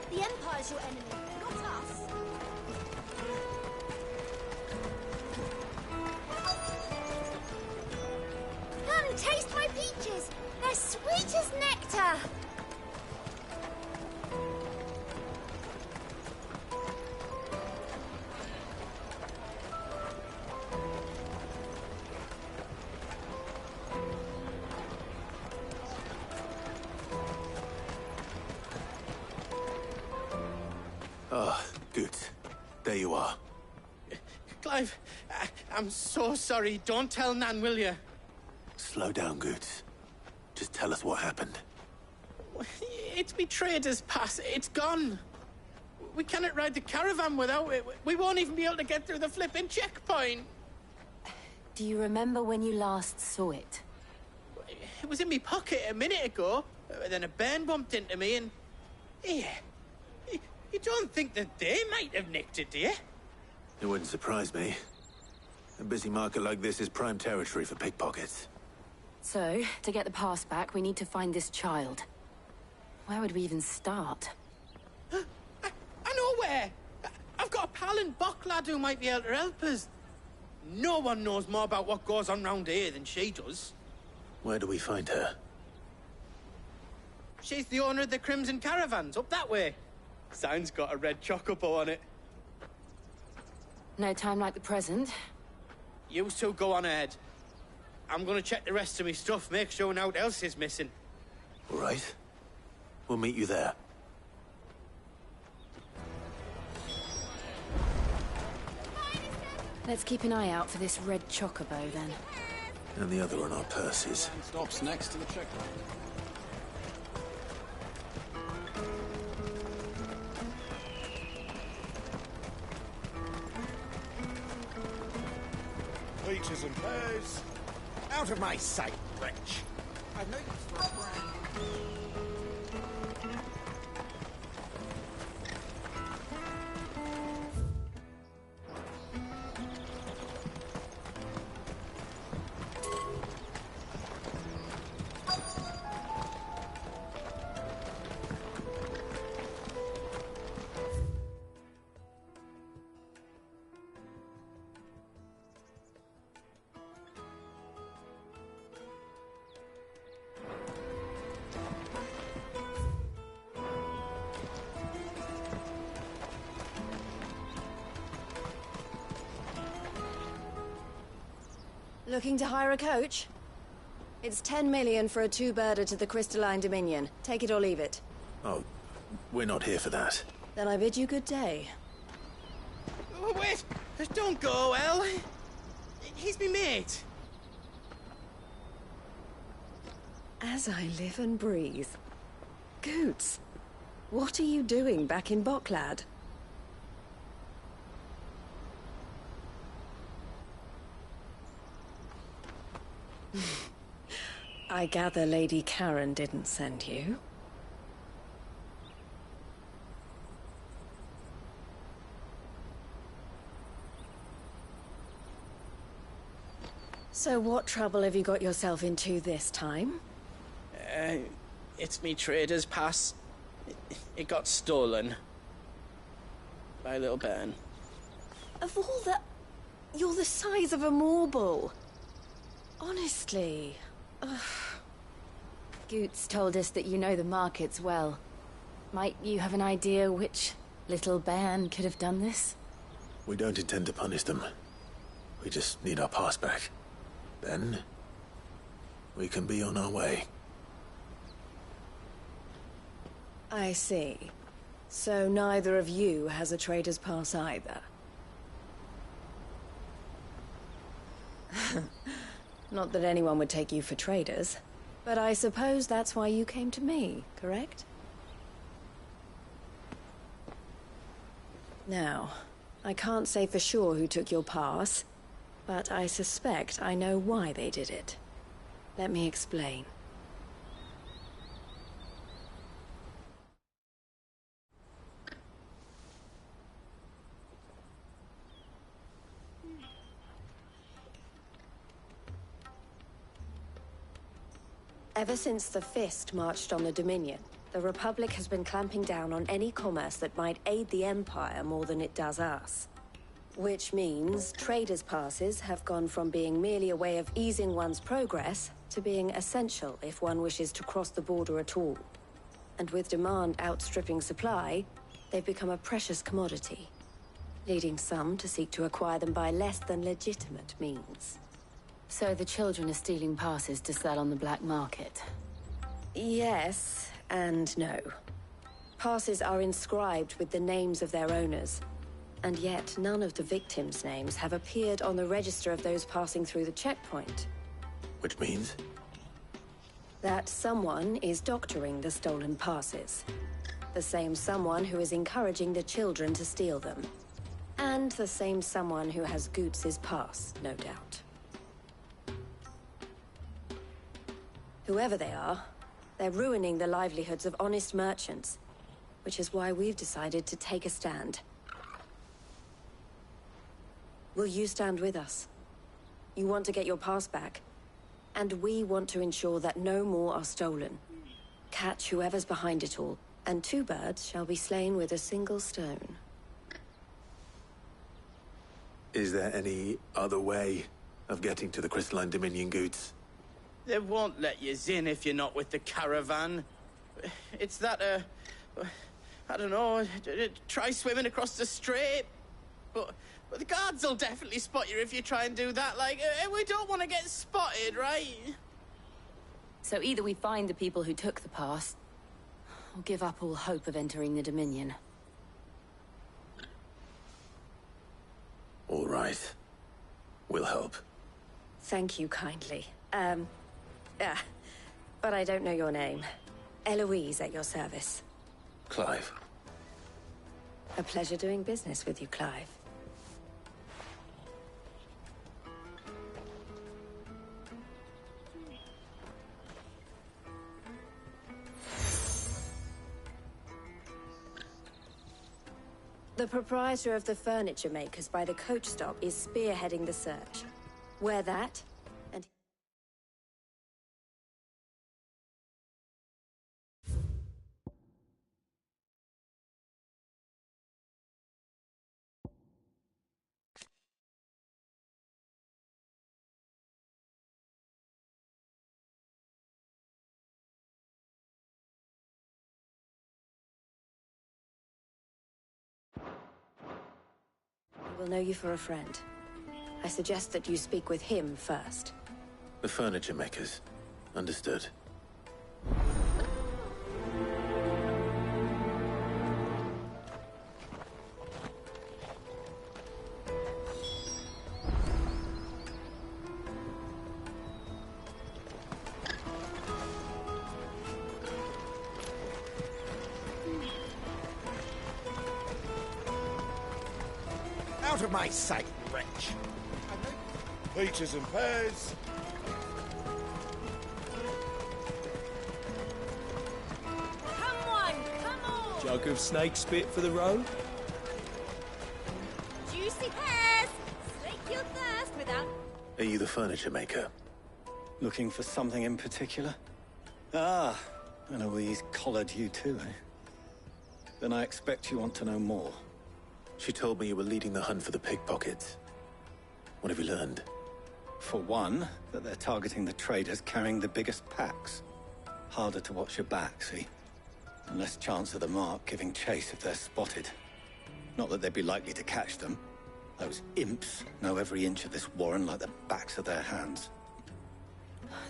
The Empire's your enemy, not us. Come, taste my peaches! They're sweet as nectar! Ah, good. There you are. Clive, I'm so sorry. Don't tell Nan, will you? Slow down, Goots. Just tell us what happened. It's me trader's pass. It's gone. We cannot ride the caravan without it. We won't even be able to get through the flipping checkpoint. Do you remember when you last saw it? It was in my pocket a minute ago. Then a bairn bumped into me and... Yeah. You don't think that they might have nicked it, do you? It wouldn't surprise me. A busy market like this is prime territory for pickpockets. So, to get the pass back, we need to find this child. Where would we even start? I know where! I've got a pal in Bocklad who might be able to help us. No one knows more about what goes on round here than she does. Where do we find her? She's the owner of the Crimson Caravans, up that way. Sign's got a red chocobo on it. No time like the present. You two go on ahead. I'm gonna check the rest of my stuff, make sure naught else is missing. All right. We'll meet you there. Let's keep an eye out for this red chocobo, then. And the other on our purses. Stops next to the checkpoint. Peaches and pears. Out of my sight, wretch. I've no use for a brand. Looking to hire a coach? It's 10 million for a two-birder to the Crystalline Dominion. Take it or leave it. Oh, we're not here for that. Then I bid you good day. Oh, wait! Don't go, El. He's me mate. As I live and breathe. Goots, what are you doing back in Bocklad? I gather Lady Karen didn't send you. So what trouble have you got yourself into this time? It's me trader's pass. It got stolen. By a little bairn. Of all the... You're the size of a marble. Honestly. Ugh. Goots told us that you know the markets well. Might you have an idea which little bairn could have done this? We don't intend to punish them. We just need our pass back. Then, we can be on our way. I see. So neither of you has a trader's pass either. Not that anyone would take you for traders, but I suppose that's why you came to me, correct? Now, I can't say for sure who took your pass, but I suspect I know why they did it. Let me explain. Ever since the Fist marched on the Dominion, the Republic has been clamping down on any commerce that might aid the Empire more than it does us. Which means traders' passes have gone from being merely a way of easing one's progress to being essential if one wishes to cross the border at all. And with demand outstripping supply, they've become a precious commodity, leading some to seek to acquire them by less than legitimate means. So the children are stealing passes to sell on the black market? Yes, and no. Passes are inscribed with the names of their owners, and yet none of the victims' names have appeared on the register of those passing through the checkpoint. Which means? That someone is doctoring the stolen passes. The same someone who is encouraging the children to steal them. And the same someone who has Goots's pass, no doubt. Whoever they are, they're ruining the livelihoods of honest merchants, which is why we've decided to take a stand. Will you stand with us? You want to get your pass back, and we want to ensure that no more are stolen. Catch whoever's behind it all, and 2 birds shall be slain with a single stone. Is there any other way of getting to the Crystalline Dominion, Goots? They won't let you in if you're not with the caravan. It's that, I don't know, try swimming across the strait. But the guards will definitely spot you if you try and do that. Like, we don't want to get spotted, right? So either we find the people who took the pass, or give up all hope of entering the Dominion. All right. We'll help. Thank you kindly. But I don't know your name. Eloise at your service. Clive. A pleasure doing business with you, Clive. The proprietor of the furniture makers by the coach stop is spearheading the search. Wear that, and... He will know you for a friend. I suggest that you speak with him first. The furniture makers. Understood. Out of my sight, wretch! Peaches and pears. Come on! Jug of snake spit for the road? Juicy pears! Slake your thirst without... Are you the furniture maker? Looking for something in particular? Ah, Eloise collared you too, eh? Then I expect you want to know more. She told me you were leading the hunt for the pickpockets. What have you learned? For one, that they're targeting the traders carrying the biggest packs. Harder to watch your back, see? And less chance of the mark giving chase if they're spotted. Not that they'd be likely to catch them. Those imps know every inch of this warren like the backs of their hands.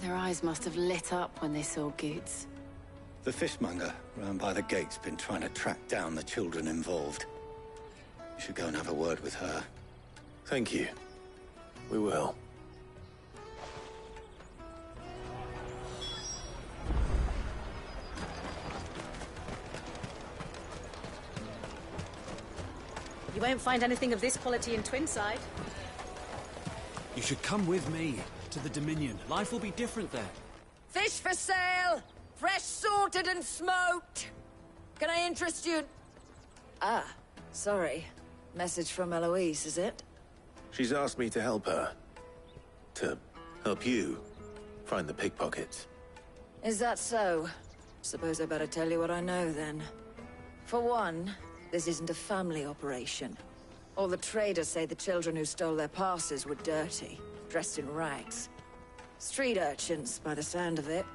Their eyes must have lit up when they saw Goots. The fishmonger round by the gate's been trying to track down the children involved. You should go and have a word with her. Thank you. We will. You won't find anything of this quality in Twinside. You should come with me to the Dominion. Life will be different there. Fish for sale! Fresh sorted and smoked! Can I interest you? Ah, sorry. Message from Eloise, is it? She's asked me to help her. To help you find the pickpockets. Is that so? Suppose I better tell you what I know, then. For one, this isn't a family operation. All the traders say the children who stole their passes were dirty, dressed in rags. Street urchins, by the sound of it.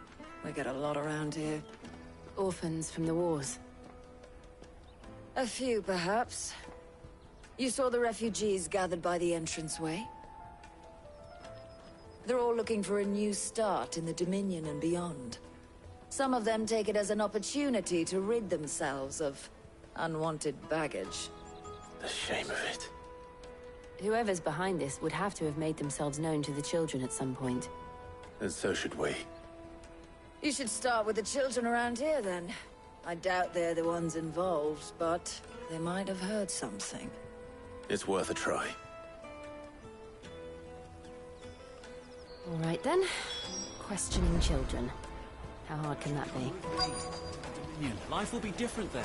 We get a lot around here. Orphans from the wars. A few, perhaps. You saw the refugees gathered by the entranceway? They're all looking for a new start in the Dominion and beyond. Some of them take it as an opportunity to rid themselves of unwanted baggage. The shame of it. Whoever's behind this would have to have made themselves known to the children at some point. And so should we. You should start with the children around here, then. I doubt they're the ones involved, but they might have heard something. It's worth a try. All right, then. Questioning children. How hard can that be? Dominion. Life will be different there.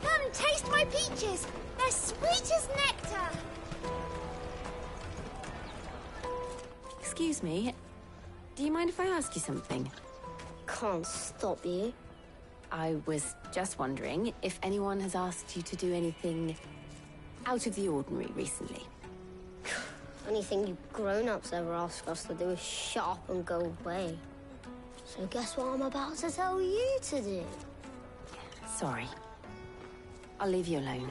Come and taste my peaches. They're sweet as nectar. Excuse me. Do you mind if I ask you something? Can't stop you. I was just wondering if anyone has asked you to do anything out of the ordinary recently. Anything you grown-ups ever ask us to do is shut up and go away. So guess what I'm about to tell you to do? Sorry. I'll leave you alone.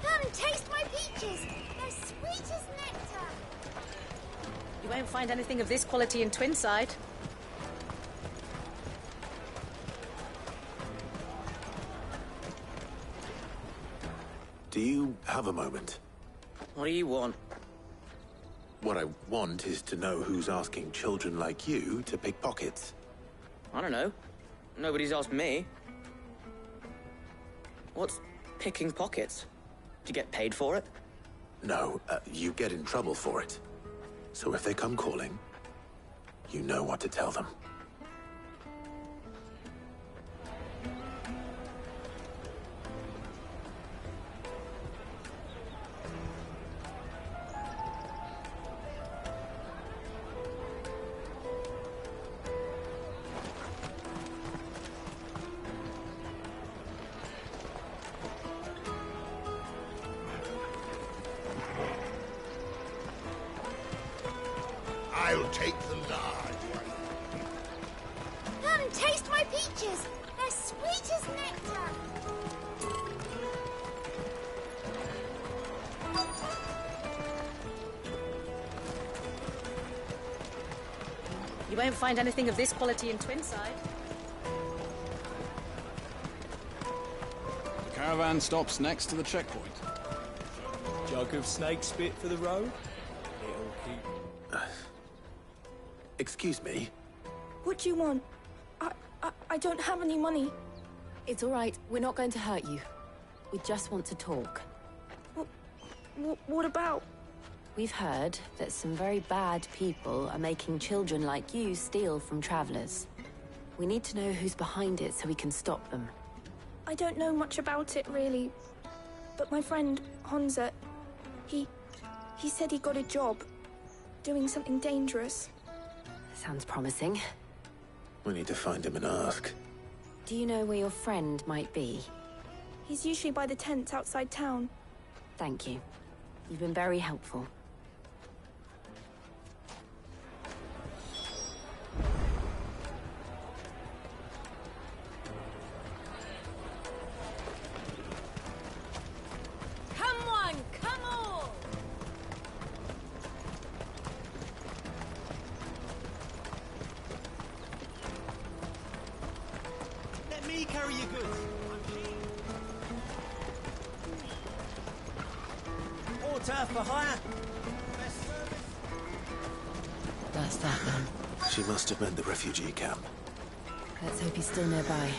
Come and taste my peaches. They're sweet as nectar. You won't find anything of this quality in Twinside. Do you have a moment? What do you want? What I want is to know who's asking children like you to pick pockets. I don't know. Nobody's asked me. What's picking pockets? Do you get paid for it? No, you get in trouble for it. So if they come calling, you know what to tell them. I'll take the large one. Come and taste my peaches. They're sweet as nectar. You won't find anything of this quality in Twinside. The caravan stops next to the checkpoint. Jug of snake spit for the road? It'll keep... Excuse me? What do you want? I don't have any money. It's all right. We're not going to hurt you. We just want to talk. What about? We've heard that some very bad people are making children like you steal from travelers. We need to know who's behind it so we can stop them. I don't know much about it, really. But my friend, Honza, he said he got a job doing something dangerous. Sounds promising. We need to find him and ask. Do you know where your friend might be? He's usually by the tents outside town. Thank you. You've been very helpful. Come on, come on! Let me carry your goods. Water for hire. That's that then. She must have meant the refugee camp. Let's hope he's still nearby.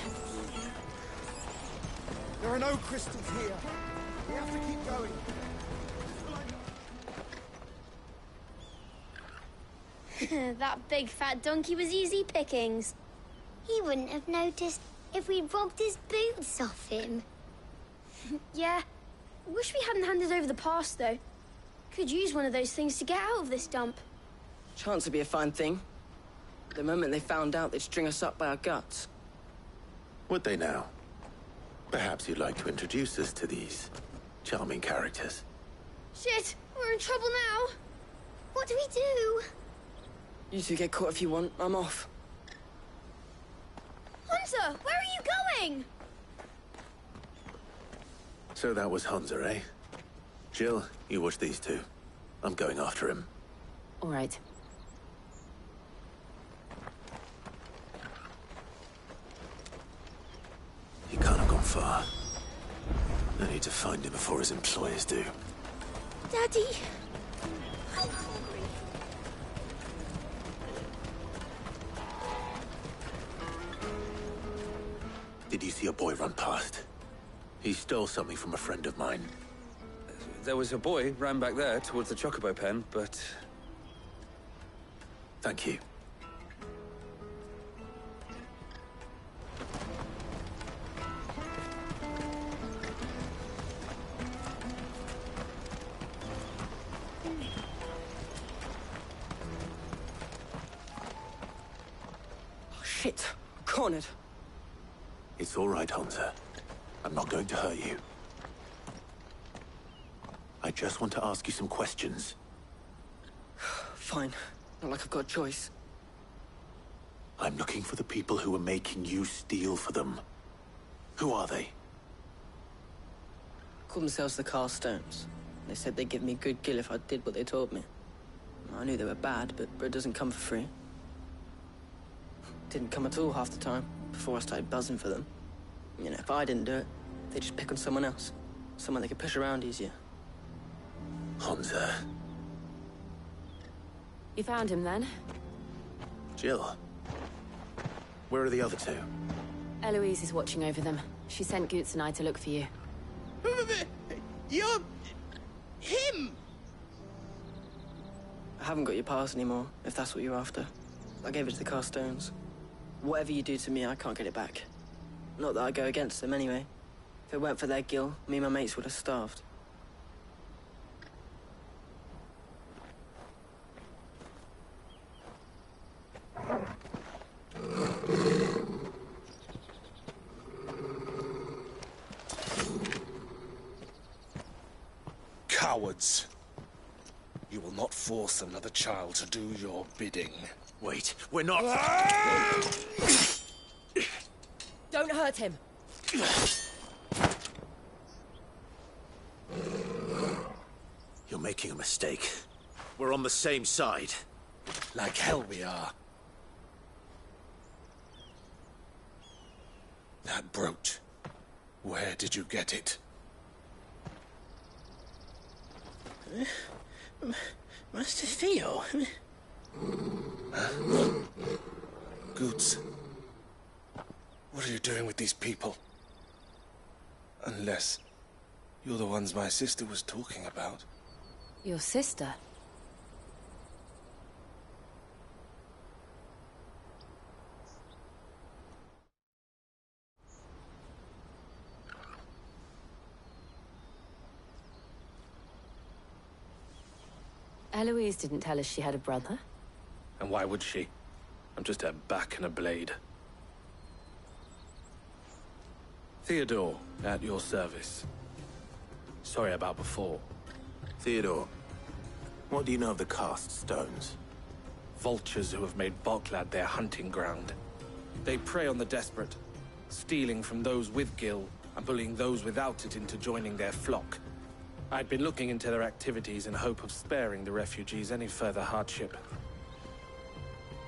There are no crystals here. We have to keep going. That big fat donkey was easy pickings. He wouldn't have noticed if we'd robbed his boots off him. Yeah. Wish we hadn't handed over the pass, though. Could use one of those things to get out of this dump. Chance would be a fine thing. The moment they found out, they'd string us up by our guts. Would they now? Perhaps you'd like to introduce us to these charming characters. Shit, we're in trouble now. What do we do? You two get caught if you want. I'm off. Hunter, where are you going? So that was Hunter, eh? Jill, you watch these two. I'm going after him. All right. He can't have gone far. I need to find him before his employers do. Daddy. I'm hungry. Did you see a boy run past? He stole something from a friend of mine. There was a boy ran back there towards the Chocobo pen, but... Thank you. Oh, shit. Cornered. It's all right, Hunter. I'm not going to hurt you. I just want to ask you some questions. Fine. Not like I've got a choice. I'm looking for the people who are making you steal for them. Who are they? Call themselves the Carstones. They said they'd give me a good gill if I did what they told me. I knew they were bad, but bread doesn't come for free. Didn't come at all half the time, before I started buzzing for them. You know, if I didn't do it, they'd just pick on someone else. Someone they could push around easier. Hunter. You found him then? Jill. Where are the other two? Eloise is watching over them. She sent Goots and I to look for you. You're... him! I haven't got your pass anymore, if that's what you're after. I gave it to the Carstones. Whatever you do to me, I can't get it back. Not that I go against them, anyway. If it weren't for their gill, me and my mates would have starved. Cowards. You will not force another child to do your bidding. Wait, we're not... Don't hurt him. You're making a mistake. We're on the same side. Like hell we are. That brooch. Where did you get it? Master Theo? Goots. What are you doing with these people? Unless you're the ones my sister was talking about. Your sister? Eloise didn't tell us she had a brother. And why would she? I'm just her back and a blade. Theodore, at your service. Sorry about before. Theodore, what do you know of the cast stones? Vultures who have made Boklad their hunting ground. They prey on the desperate, stealing from those with Gil and bullying those without it into joining their flock. I'd been looking into their activities in hope of sparing the refugees any further hardship.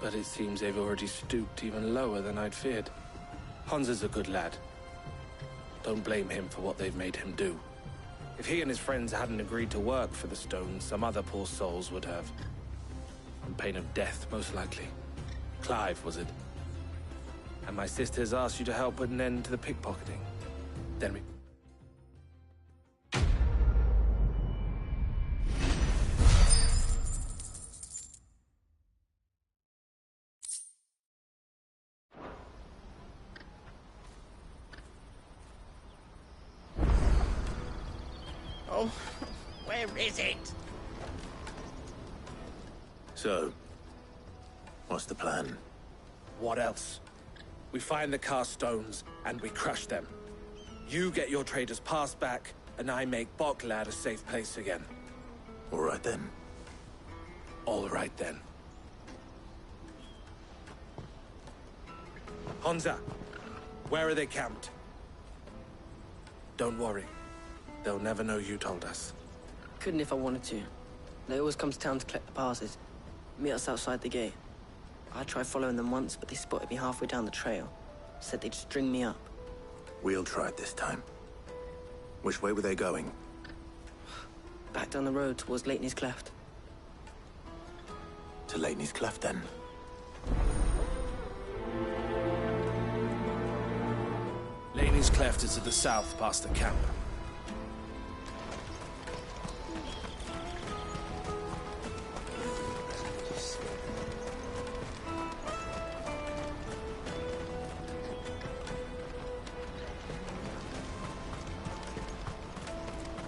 But it seems they've already stooped even lower than I'd feared. Hansa's a good lad. Don't blame him for what they've made him do. If he and his friends hadn't agreed to work for the stones, some other poor souls would have. On pain of death, most likely. Clive, was it? And my sisters asked you to help put an end to the pickpocketing. Then we... Oh, where is it? So, what's the plan? What else? We find the cast stones, and we crush them. You get your traders' pass back, and I make Boklad a safe place again. All right then. All right then. Hansa, where are they camped? Don't worry. They'll never know you told us. Couldn't if I wanted to. They always come to town to collect the passes. Meet us outside the gate. I tried following them once, but they spotted me halfway down the trail. Said they'd string me up. We'll try it this time. Which way were they going? Back down the road towards Lateney's Cleft. To Lateney's Cleft, then. Lateney's Cleft is to the south, past the camp.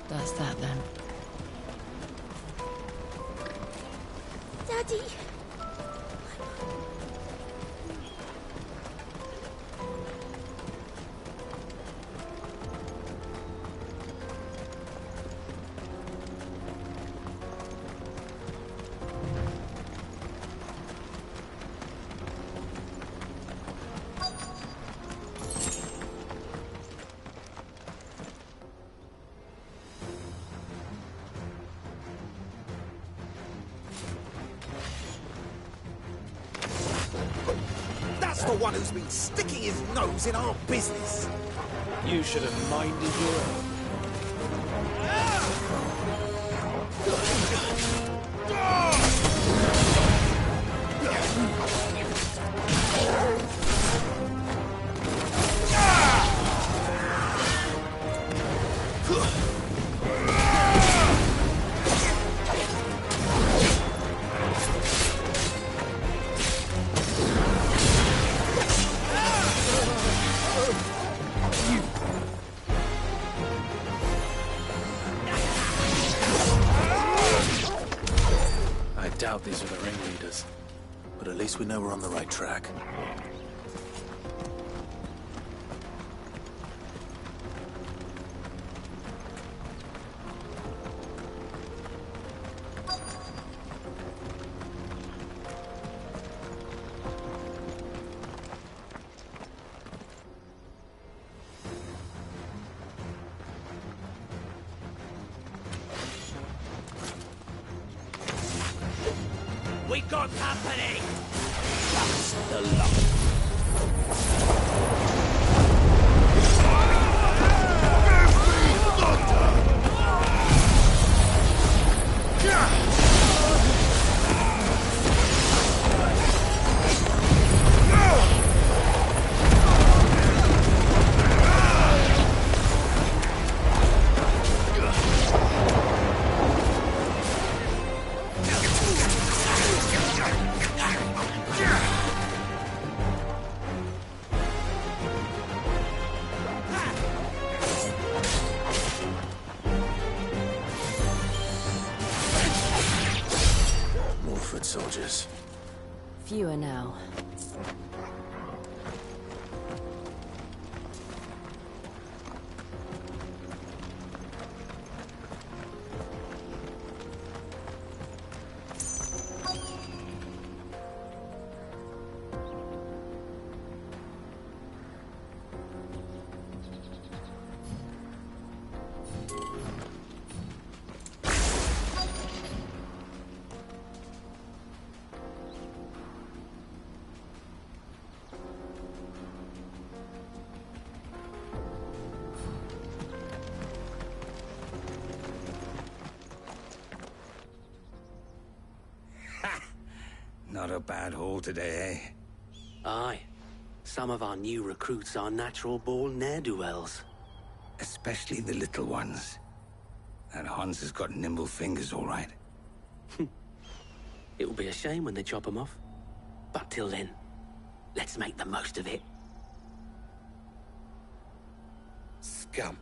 That's that, then. Daddy! That's the one who's been sticking his nose in our business. You should have minded your own. I doubt these are the ringleaders. But at least we know we're on the right track. We got company! That's the luck. More foot soldiers. Fewer now. Not a bad haul today, eh? Aye. Some of our new recruits are natural-born ne'er-do-wells. Especially the little ones. And Hans has got nimble fingers, all right. It will be a shame when they chop them off. But till then, let's make the most of it. Scum.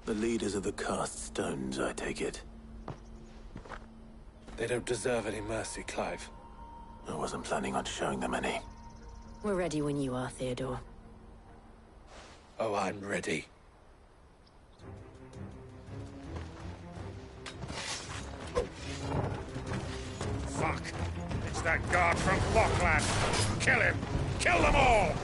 The leaders of the cast stones, I take it. They don't deserve any mercy, Clive. I wasn't planning on showing them any. We're ready when you are, Theodore. Oh, I'm ready. Fuck! It's that guard from Falkland! Kill him! Kill them all!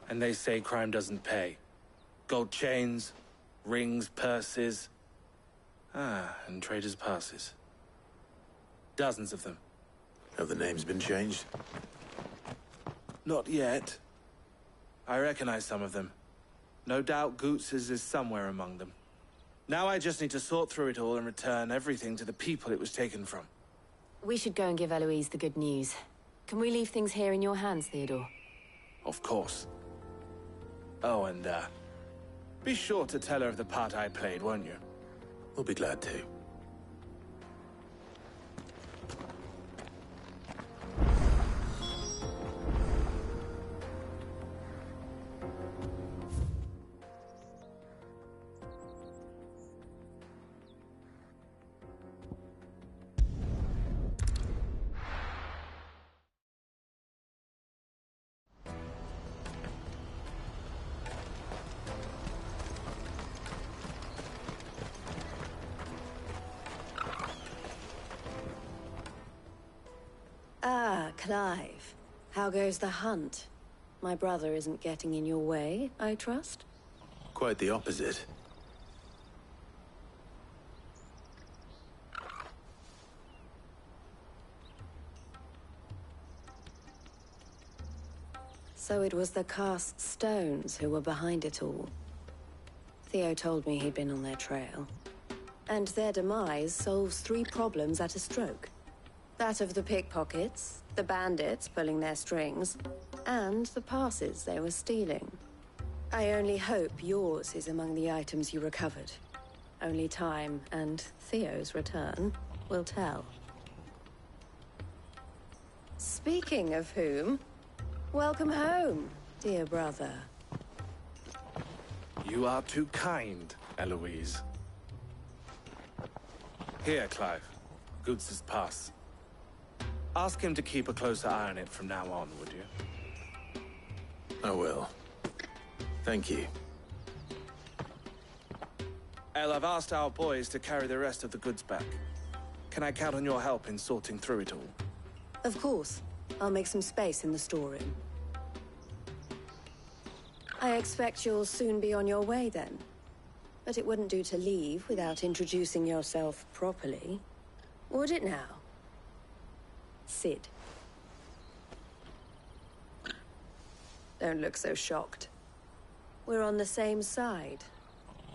And they say crime doesn't pay. Gold chains, rings, purses. And traders' passes. Dozens of them. Have the names been changed? Not yet. I recognize some of them. No doubt Goots's is somewhere among them. Now I just need to sort through it all and return everything to the people it was taken from. We should go and give Eloise the good news. Can we leave things here in your hands, Theodore? Of course. Oh, and, be sure to tell her of the part I played, won't you? We'll be glad to. Clive, how goes the hunt? My brother isn't getting in your way, I trust? Quite the opposite. So it was the cast stones who were behind it all. Theo told me he'd been on their trail. And their demise solves 3 problems at a stroke. That of the pickpockets, the bandits pulling their strings, and the passes they were stealing. I only hope yours is among the items you recovered. Only time and Theo's return will tell. Speaking of whom, welcome home, dear brother. You are too kind, Eloise. Here, Clive. Goods' pass. Ask him to keep a closer eye on it from now on, would you? I will. Thank you. El, I've asked our boys to carry the rest of the goods back. Can I count on your help in sorting through it all? Of course. I'll make some space in the storeroom. I expect you'll soon be on your way then. But it wouldn't do to leave without introducing yourself properly. Would it now? Sid. Don't look so shocked. We're on the same side.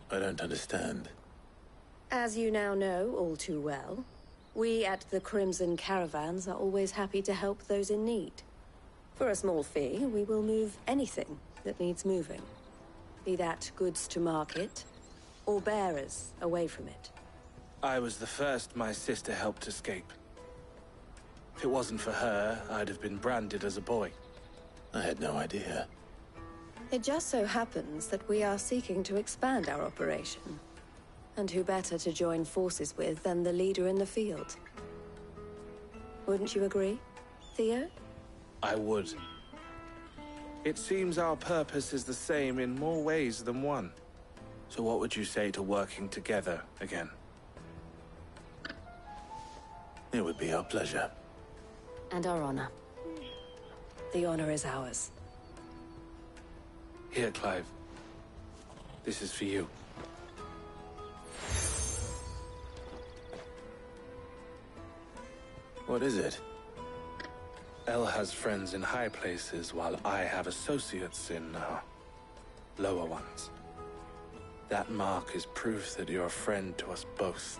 I don't understand. As you now know all too well, we at the Crimson Caravans are always happy to help those in need. For a small fee, we will move anything that needs moving. Be that goods to market, or bearers away from it. I was the first my sister helped escape. If it wasn't for her, I'd have been branded as a boy. I had no idea. It just so happens that we are seeking to expand our operation. And who better to join forces with than the leader in the field? Wouldn't you agree, Theo? I would. It seems our purpose is the same in more ways than one. So what would you say to working together again? It would be our pleasure. And our honor. The honor is ours. Here, Clive. This is for you. What is it? El has friends in high places, while I have associates in, lower ones. That mark is proof that you're a friend to us both.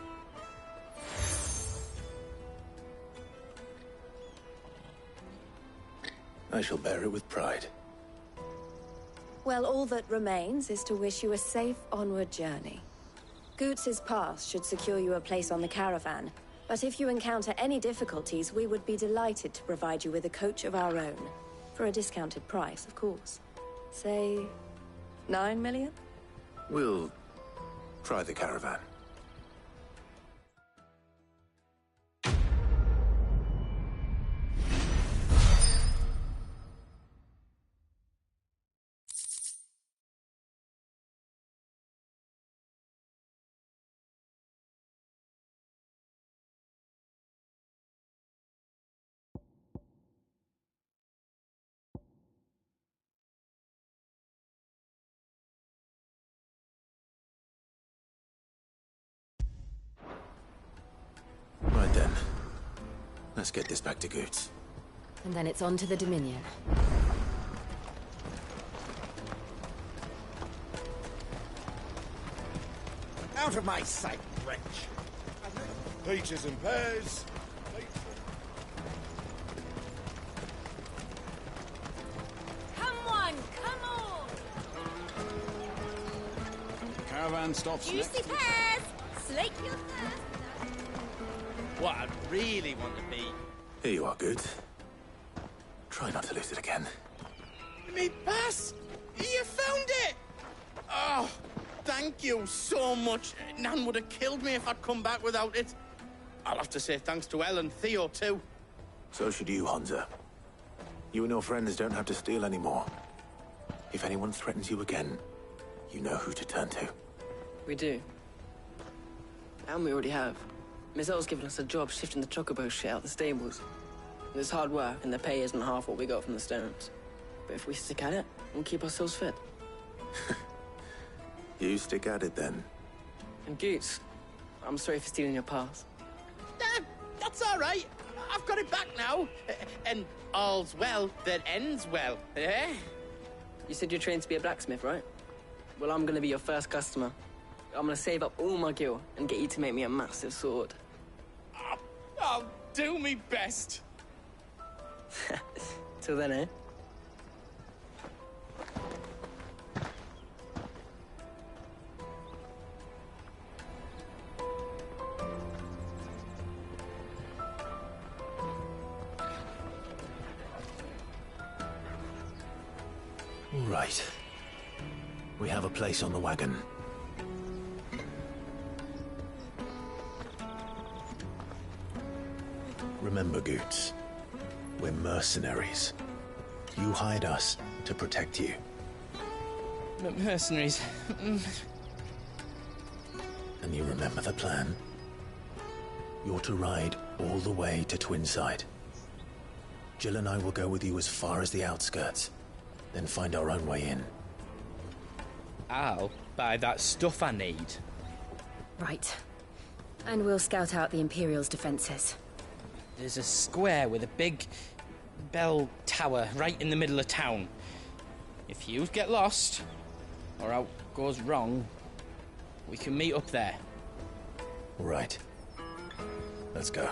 I shall bear it with pride. Well, all that remains is to wish you a safe onward journey. Goots' pass should secure you a place on the caravan, but if you encounter any difficulties, we would be delighted to provide you with a coach of our own. For a discounted price, of course. Say, 9 million? We'll try the caravan. Right then. Let's get this back to Goots. And then it's on to the Dominion. Out of my sight, wretch! Peaches and pears. Come on, come on! Caravan stops Juicy next. pears! Slake your thirst. What I really want to be. Here you are, Goots. Try not to lose it again. Me pass! You found it! Oh, thank you so much. Nan would have killed me if I'd come back without it. I'll have to say thanks to Elle and Theo, too. So should you, Honza. You and your friends don't have to steal anymore. If anyone threatens you again, you know who to turn to. We do. And we already have. Miss L's given us a job shifting the chocobo shit out the stables. It's hard work, and the pay isn't half what we got from the stones. But if we stick at it, we'll keep ourselves fit. You stick at it, then. And Goots, I'm sorry for stealing your pass. That's all right. I've got it back now. And all's well that ends well, eh? You said you're trained to be a blacksmith, right? Well, I'm gonna be your first customer. I'm gonna save up all my gil and get you to make me a massive sword. I'll do me best. Till then, eh? All right. We have a place on the wagon. Remember, Goots, we're mercenaries. You hired us to protect you. Mercenaries. And you remember the plan? You're to ride all the way to Twinside. Jill and I will go with you as far as the outskirts, then find our own way in. I'll buy that stuff I need. Right. And we'll scout out the Imperial's defenses. There's a square with a big bell tower right in the middle of town. If you get lost, or out goes wrong, we can meet up there. Right. Let's go.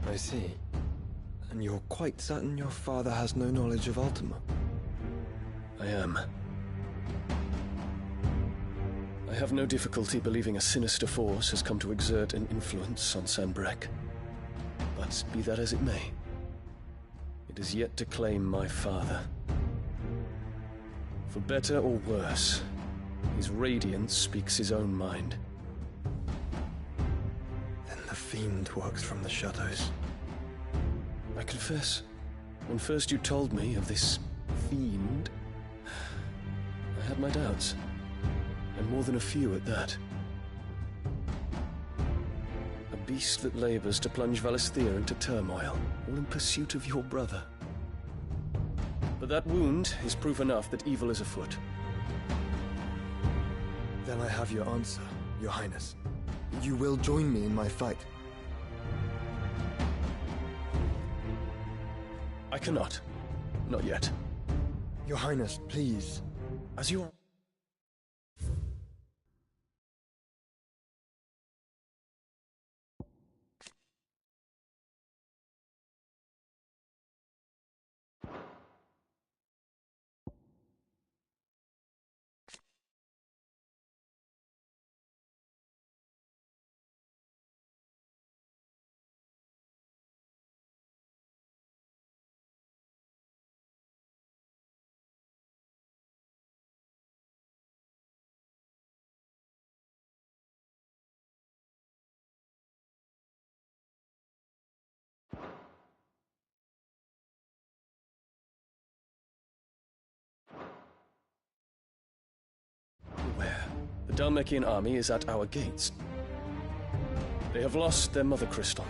I see. And you're quite certain your father has no knowledge of Ultima? I am. I have no difficulty believing a sinister force has come to exert an influence on Sanbreque. But be that as it may, it is yet to claim my father. For better or worse, his radiance speaks his own mind. Then the fiend works from the shadows. I confess, when first you told me of this fiend, I had my doubts, and more than a few at that. A beast that labors to plunge Valisthea into turmoil, all in pursuit of your brother. But that wound is proof enough that evil is afoot. Then I have your answer, Your Highness. You will join me in my fight. I cannot. Not yet. Your Highness, please. As you... Where? The Dhalmekian army is at our gates. They have lost their mother crystal,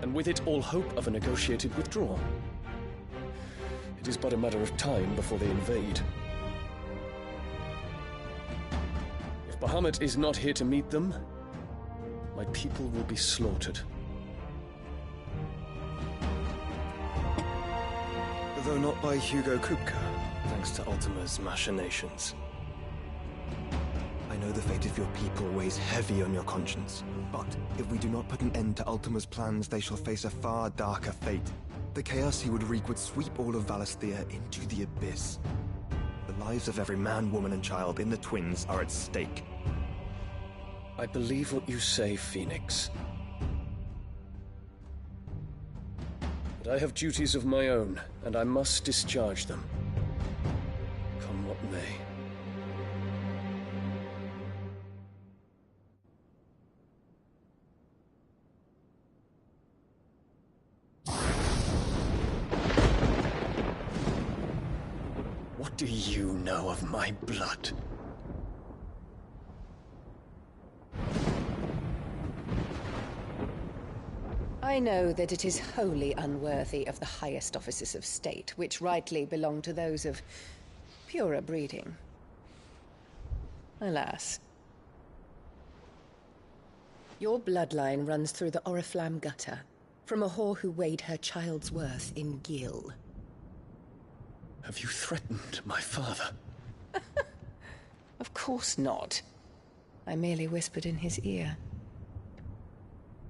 and with it all hope of a negotiated withdrawal. It is but a matter of time before they invade. If Bahamut is not here to meet them, my people will be slaughtered. Though not by Hugo Kupka, thanks to Ultima's machinations. I know the fate of your people weighs heavy on your conscience, but if we do not put an end to Ultima's plans, they shall face a far darker fate. The chaos he would wreak would sweep all of Valisthea into the abyss. The lives of every man, woman, and child in the Twins are at stake. I believe what you say, Phoenix. But I have duties of my own, and I must discharge them. Come what may. What do you know of my blood? I know that it is wholly unworthy of the highest offices of state, which rightly belong to those of purer breeding. Alas. Your bloodline runs through the Oriflamme gutter, from a whore who weighed her child's worth in Gil. Have you threatened my father? Of course not. I merely whispered in his ear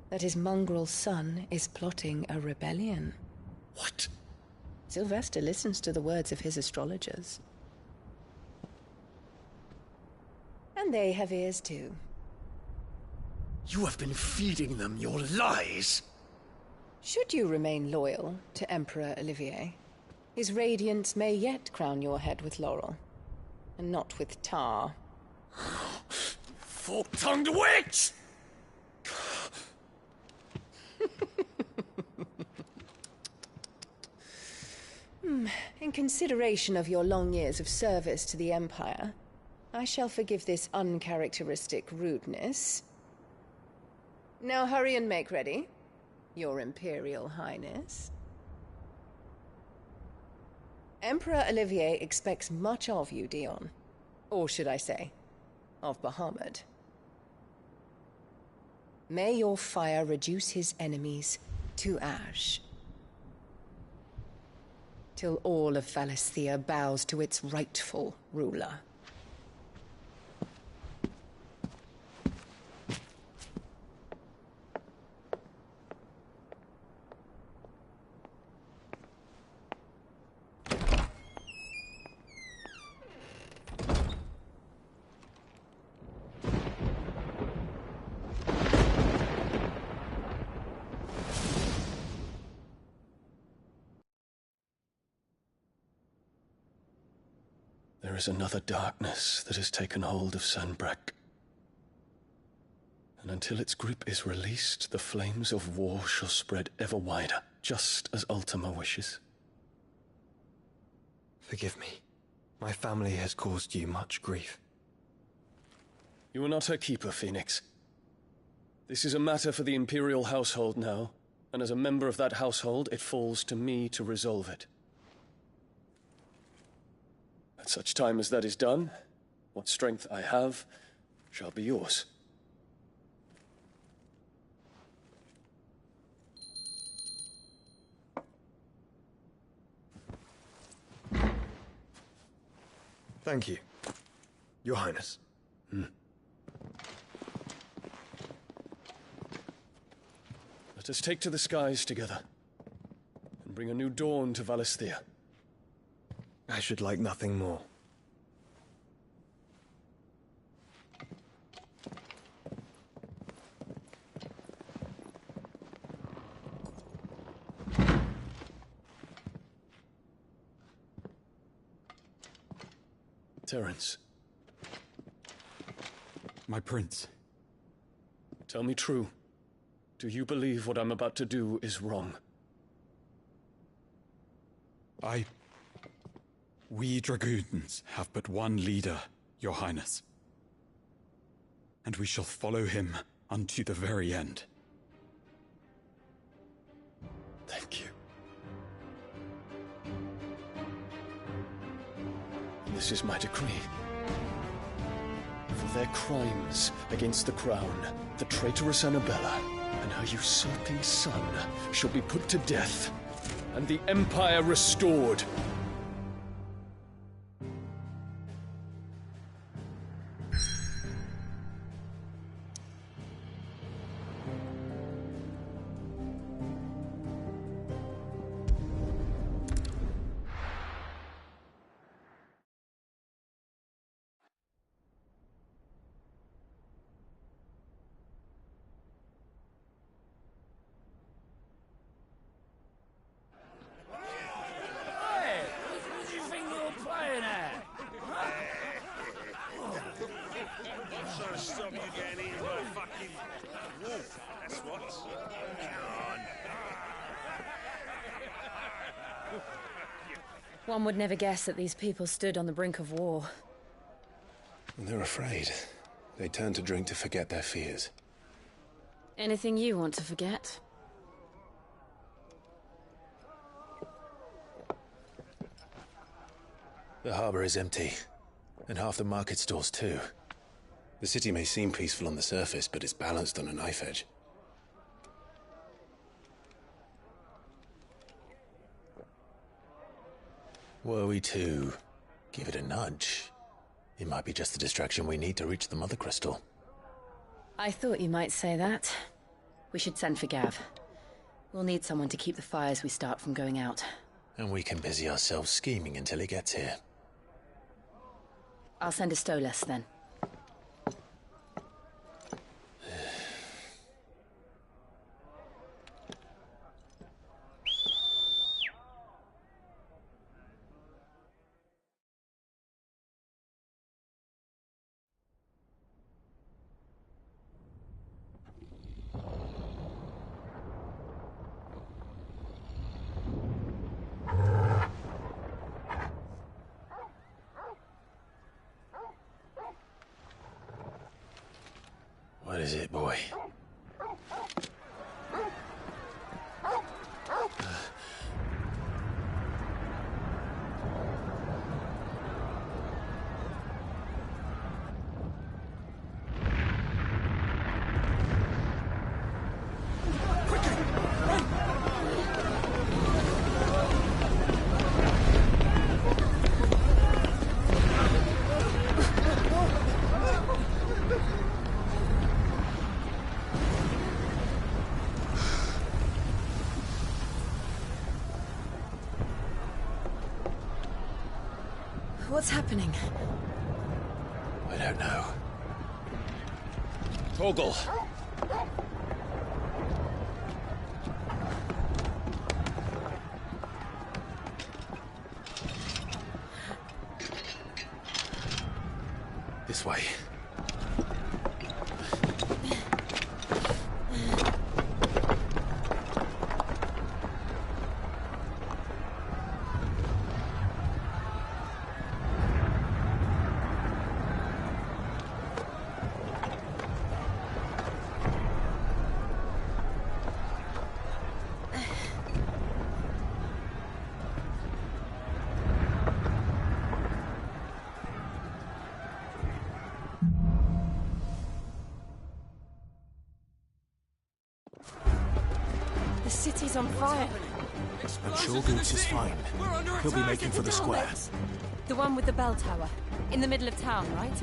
that his mongrel son is plotting a rebellion. What? Sylvester listens to the words of his astrologers. And they have ears too. You have been feeding them your lies! Should you remain loyal to Emperor Olivier, his radiance may yet crown your head with laurel, and not with tar. Fork-tongued witch! In consideration of your long years of service to the Empire, I shall forgive this uncharacteristic rudeness. Now hurry and make ready, Your Imperial Highness. Emperor Olivier expects much of you, Dion. Or should I say, of Bahamut. May your fire reduce his enemies to ash, till all of Valisthea bows to its rightful ruler. There is another darkness that has taken hold of Sanbreque. And until its grip is released, the flames of war shall spread ever wider, just as Ultima wishes. Forgive me. My family has caused you much grief. You are not her keeper, Phoenix. This is a matter for the Imperial household now, and as a member of that household, it falls to me to resolve it. At such time as that is done, what strength I have shall be yours. Thank you, Your Highness. Let us take to the skies together, and bring a new dawn to Valisthea. I should like nothing more. Terence. My prince. Tell me true. Do you believe what I'm about to do is wrong? We dragoons have but one leader, Your Highness. And we shall follow him unto the very end. Thank you. This is my decree. For their crimes against the crown, the traitorous Annabella and her usurping son shall be put to death, and the Empire restored. One would never guess that these people stood on the brink of war. They're afraid. They turn to drink to forget their fears. Anything you want to forget? The harbor is empty, and half the market stalls too. The city may seem peaceful on the surface, but it's balanced on a knife edge. Were we to give it a nudge, It might be just the distraction we need to reach the Mother Crystal. I thought you might say that. We should send for Gav. We'll need someone to keep the fires we start from going out. And we can busy ourselves scheming until he gets here. I'll send a Stolas then. What is it, boy? What's happening? I don't know. Torgal! This way. The city's on fire. I'm sure Goots is fine. He'll be making for the square. The one with the bell tower. In the middle of town, right?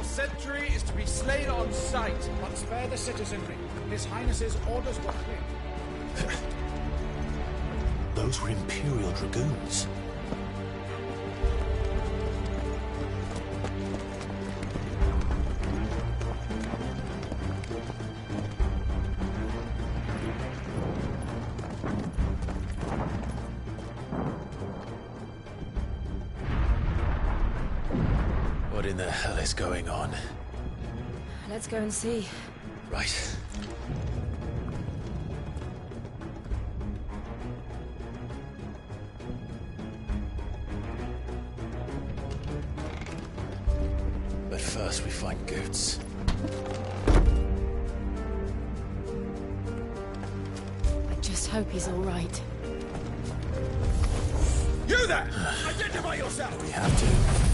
Sentry is to be slain on sight. But spare the citizenry. His Highness's orders were clear. Those were Imperial Dragoons. What in the hell is going on? Let's go and see. Right. But first we find Goots. I just hope he's all right. You there! Identify yourself! We have to.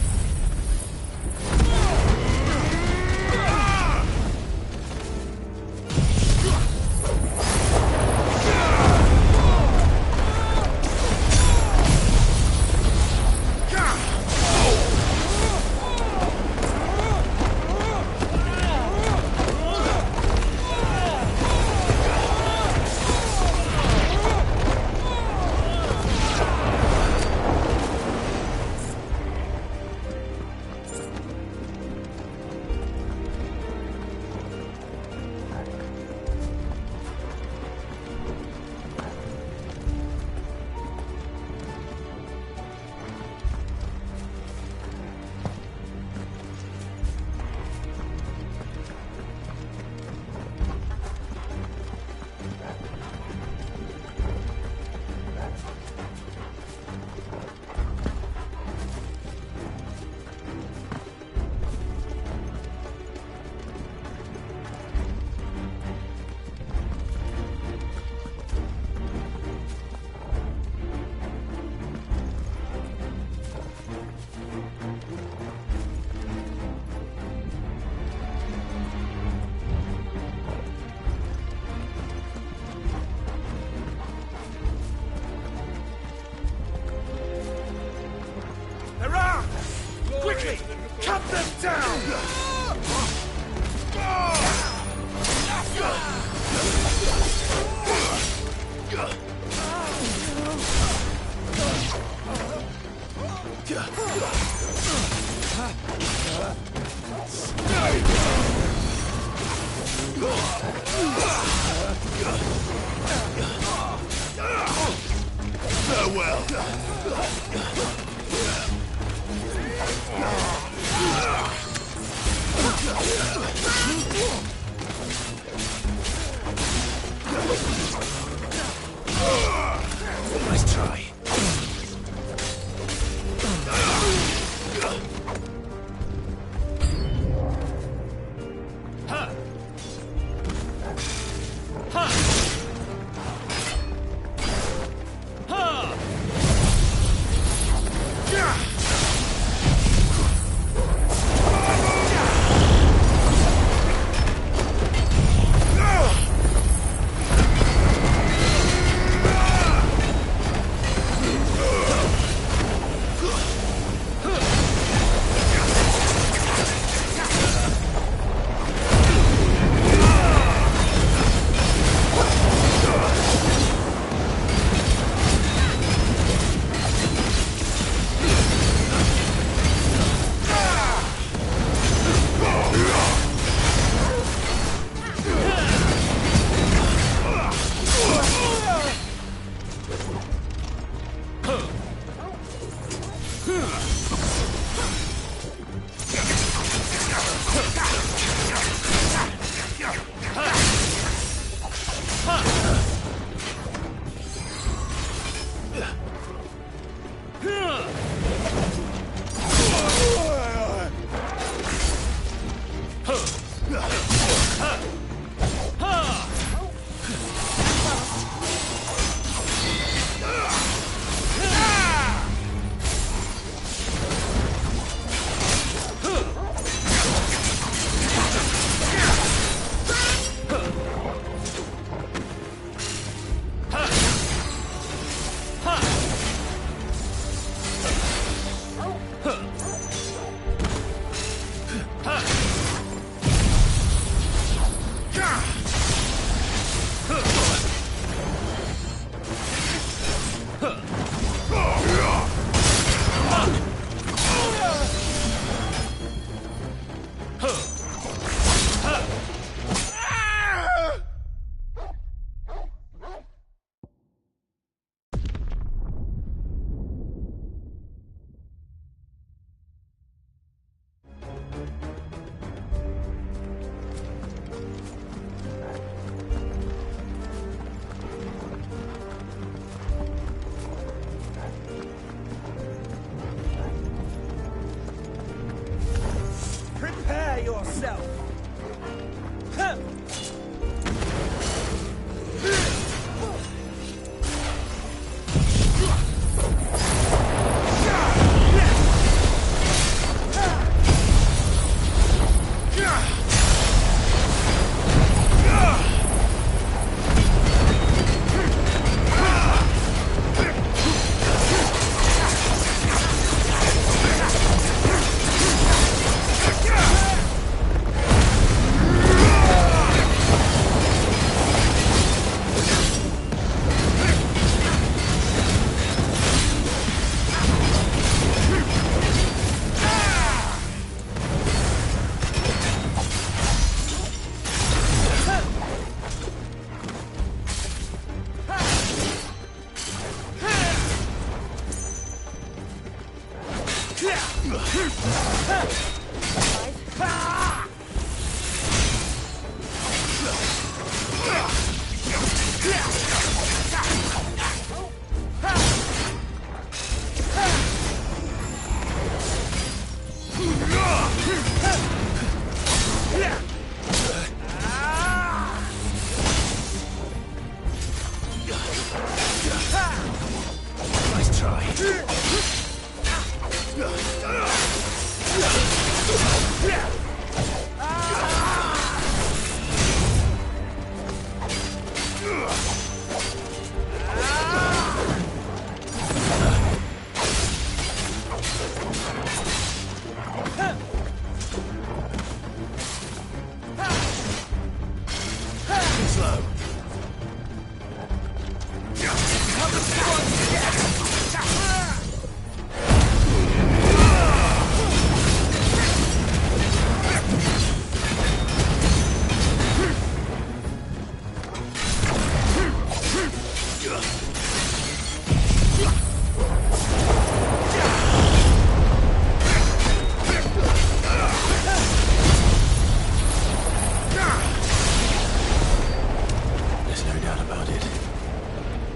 about it.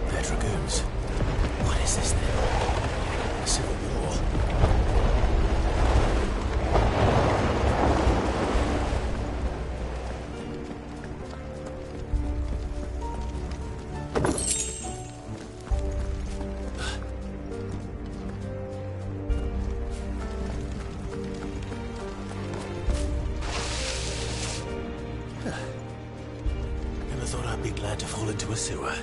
They're dragoons. What is this then? A civil war? Never thought I'd be glad to fall into a sewer.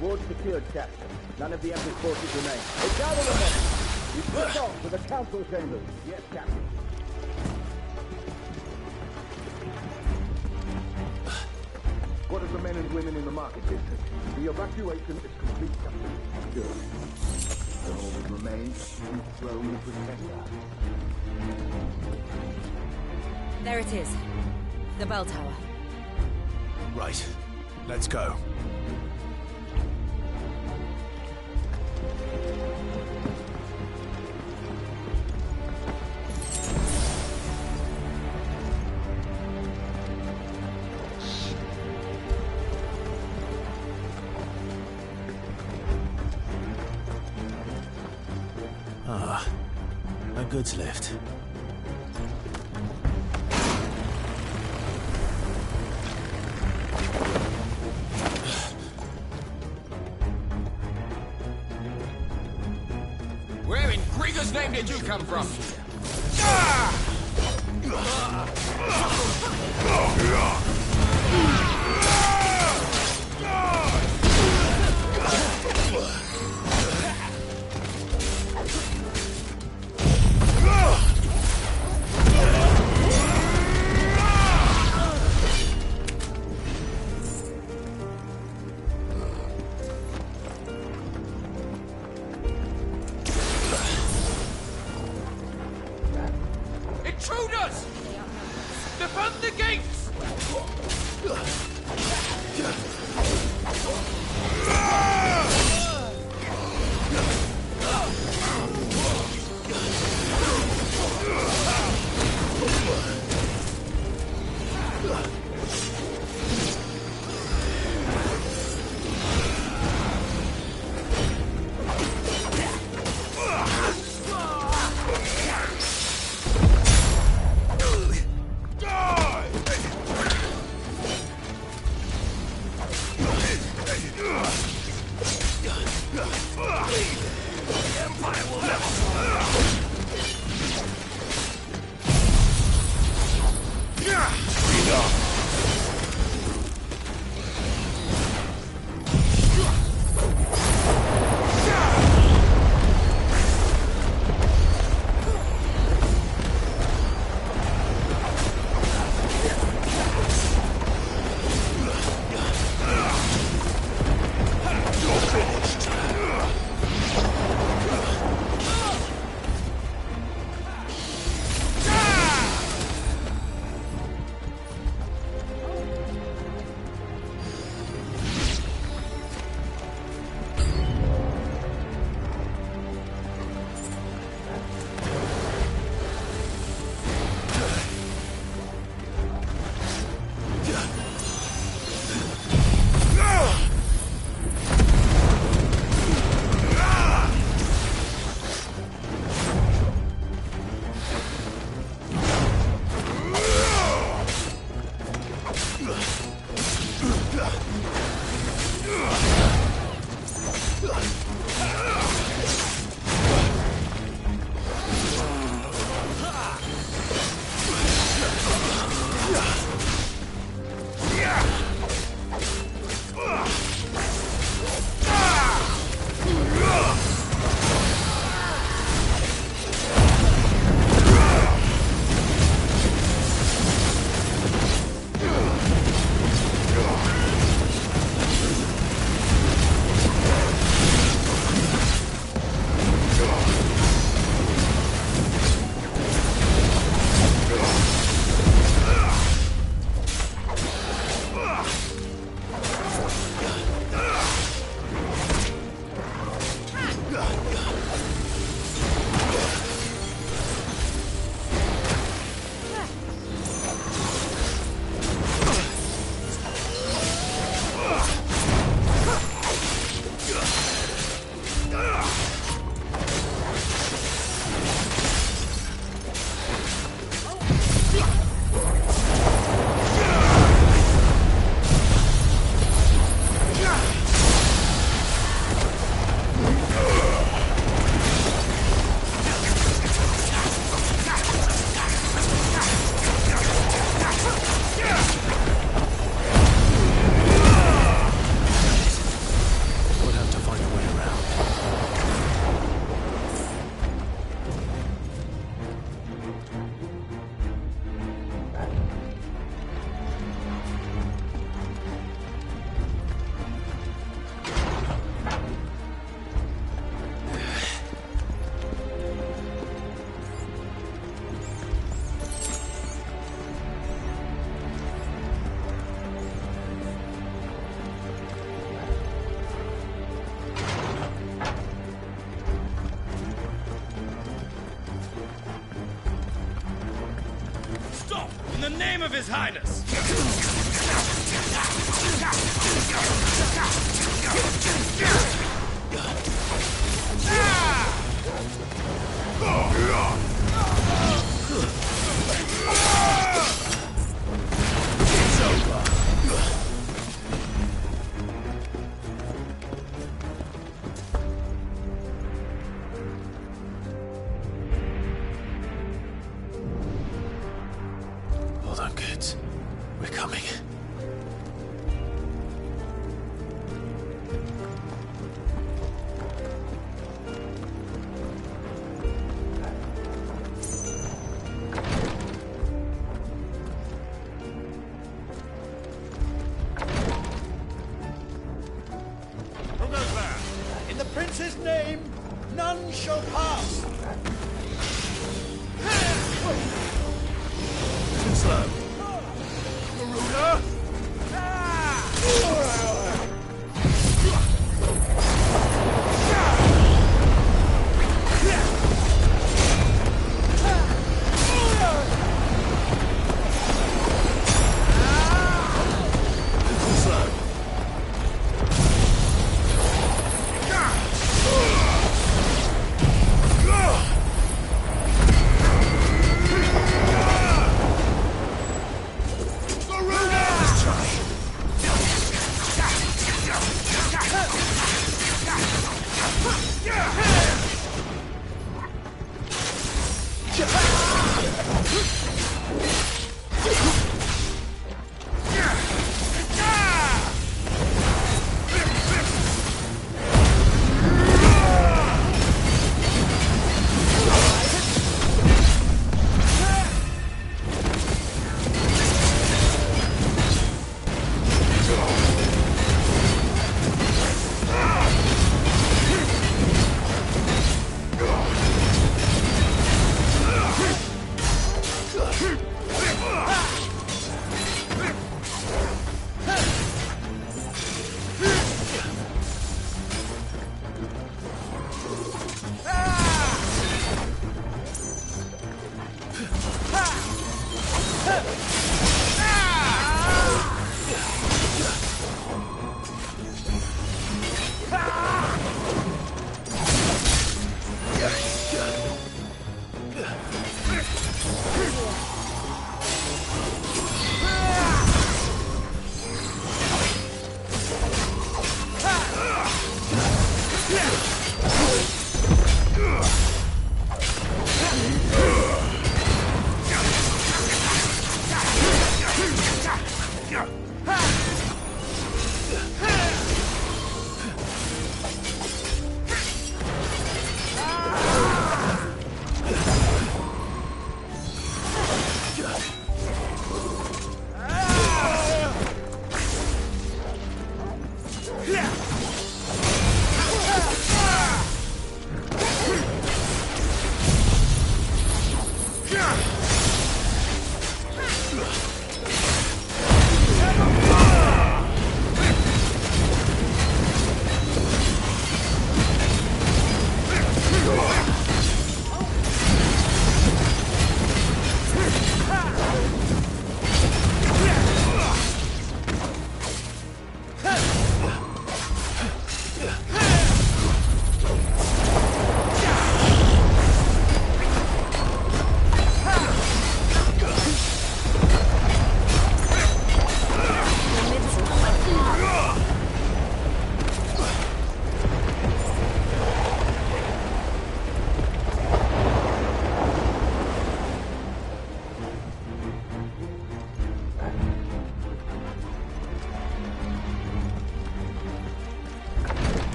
Ward secured, Captain. None of the Emperor's forces remain. It's out of the men! We push on to the council chambers. Yes, Captain. What of the men and women in the market district? The evacuation is complete, Captain. Good. Then all that remains, you throne the protector. There it is. The bell tower. Right. Let's go. Ah, a goods lift. Where in Grieger's name did you come from? Intruders! Defend the gates! name of His Highness! It's over. Hold on, kids. We're coming. Who goes there? In the prince's name, none shall pass. Too slow. Garuda! Too slow. Garuda!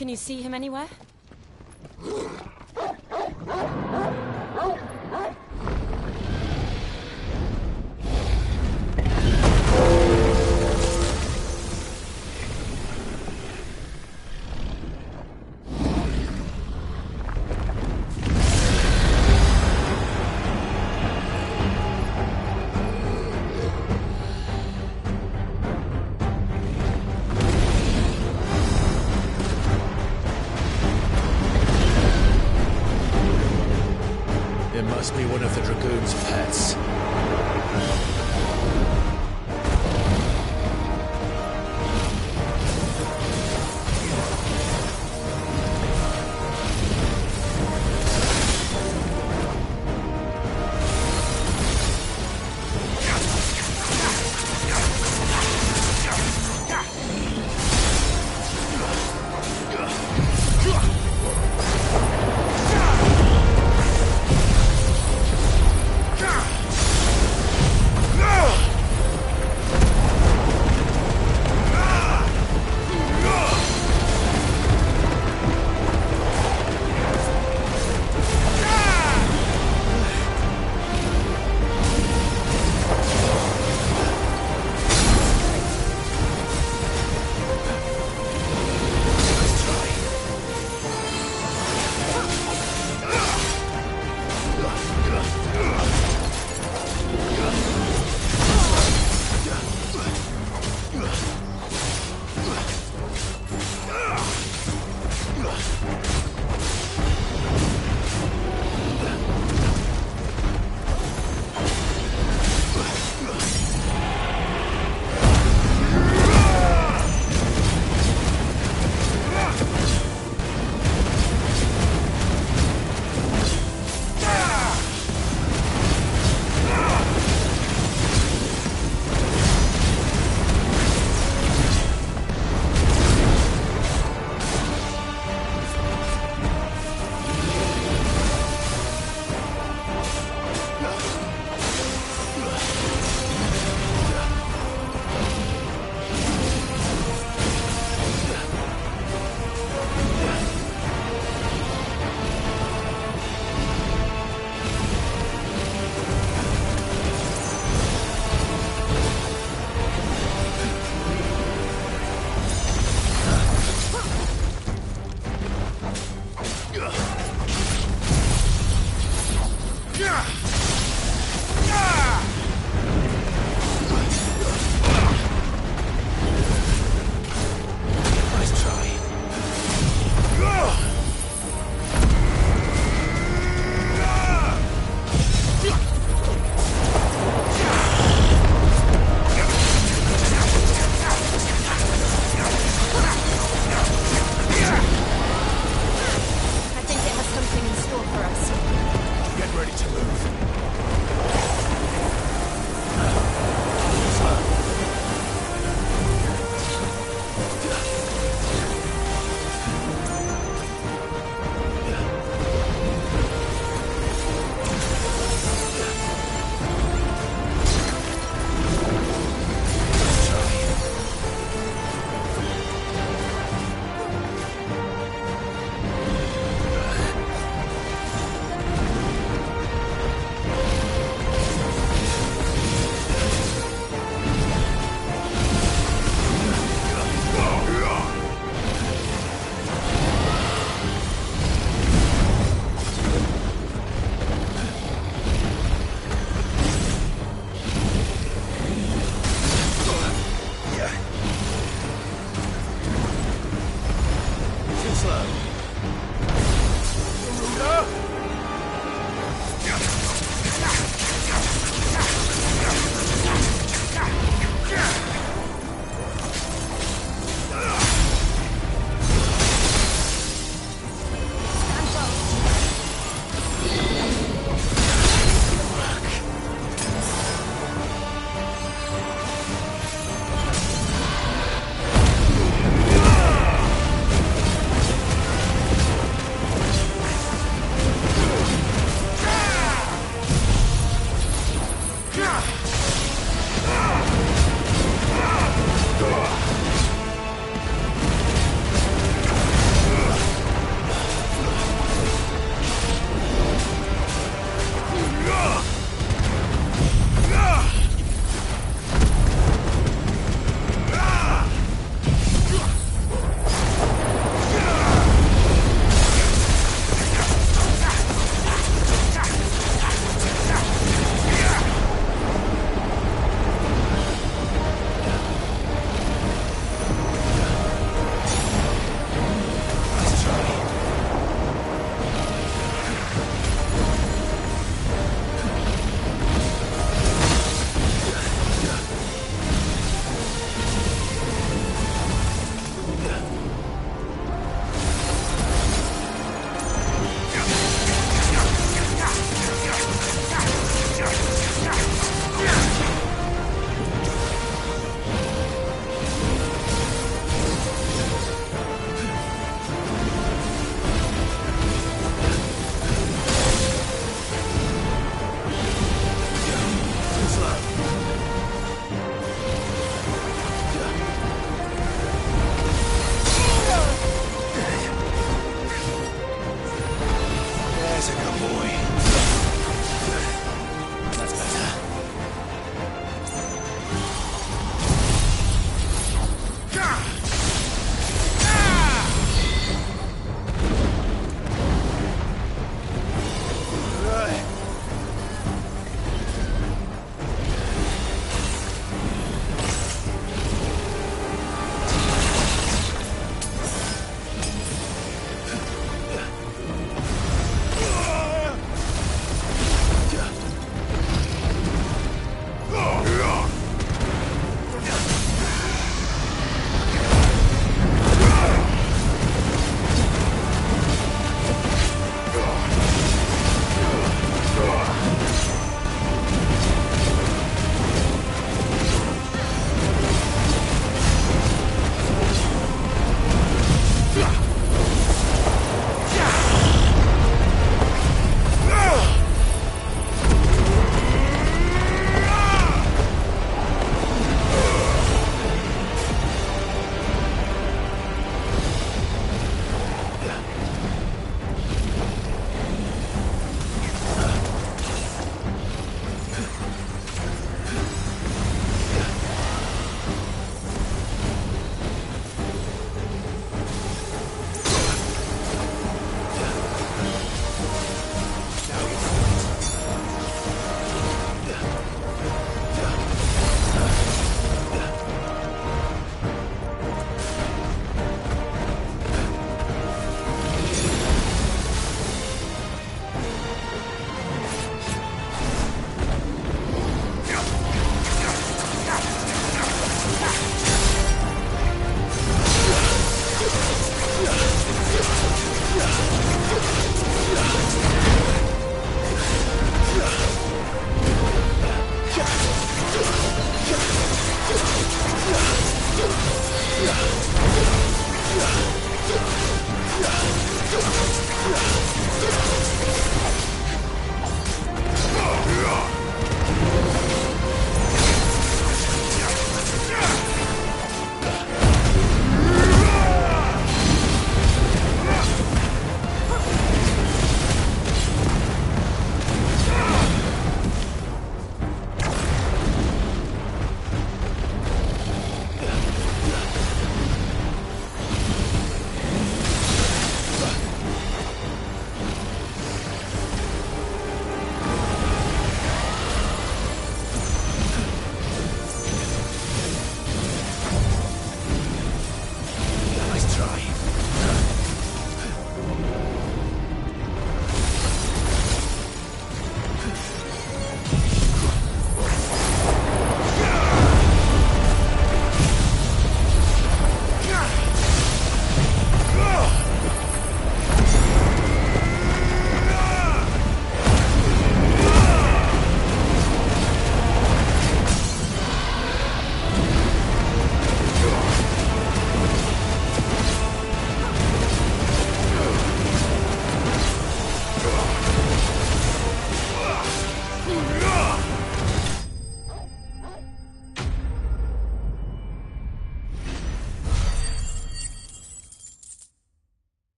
Can you see him anywhere? It must be one of the Dragoon's pets.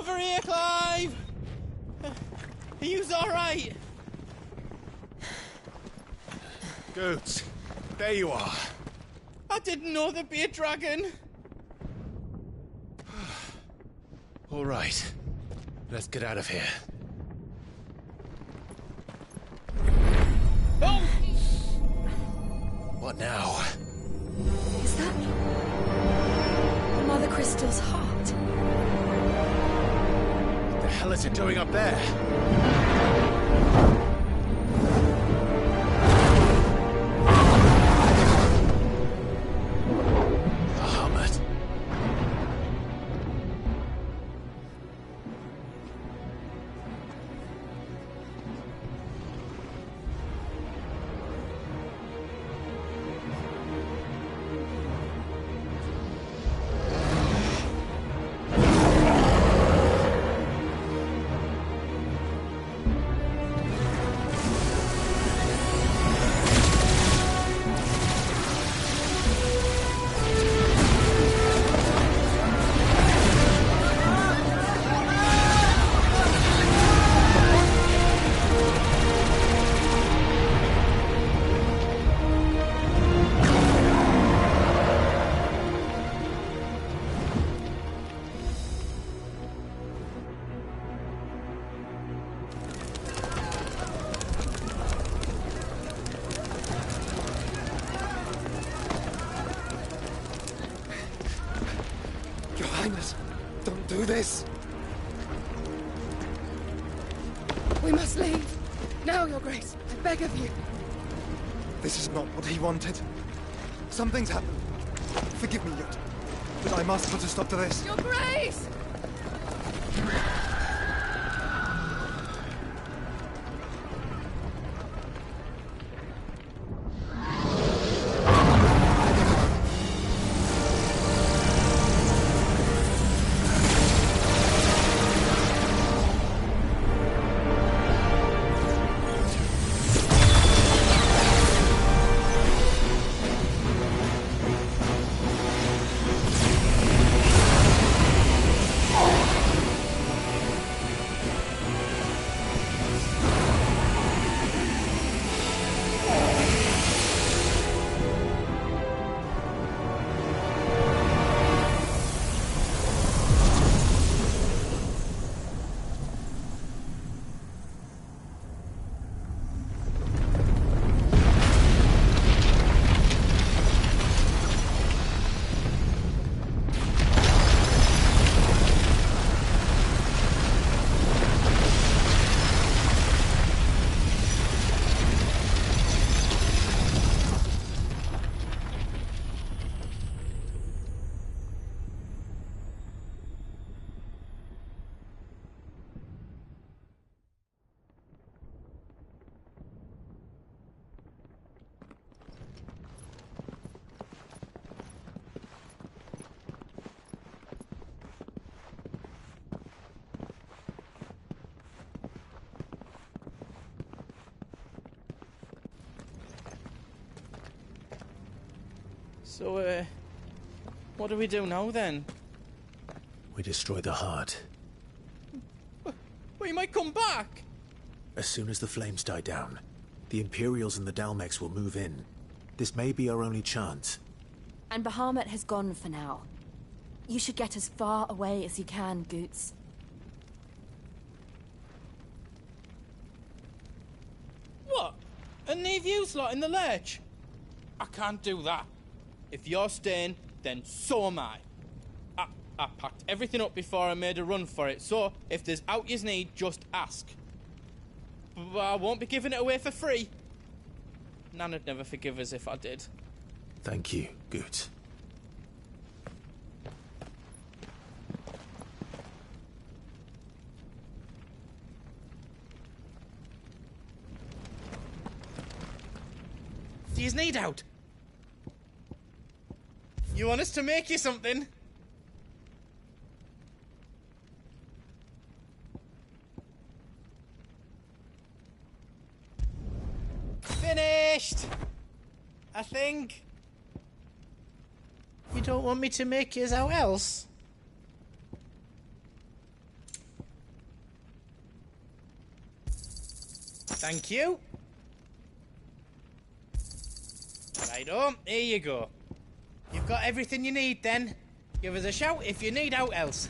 over here, Clive! Are you alright? Goods, there you are. I didn't know there'd be a dragon. All right, let's get out of here. Oh! What now? Is that Mother Crystal's heart? What the hell is it doing up there? Bahamut. Your Highness, don't do this. We must leave. Now, Your Grace. I beg of you. This is not what he wanted. Something's happened. Forgive me, Yut, but I must put a stop to this. Your Grace! So, what do we do now, then? We destroy the heart. Well, you might come back! As soon as the flames die down, the Imperials and the Dalmex will move in. This may be our only chance. And Bahamut has gone for now. You should get as far away as you can, Goots. What? And leave you lot in the lurch? I can't do that. If you're staying, then so am I. I packed everything up before I made a run for it, so if there's out yous need, just ask. But I won't be giving it away for free. Nana'd never forgive us if I did. Thank you, Goots. Do yous need out? You want us to make you something? Finished! I think. You don't want me to make yous out else? Thank you. Right on, here you go. You've got everything you need then. Give us a shout if you need out else.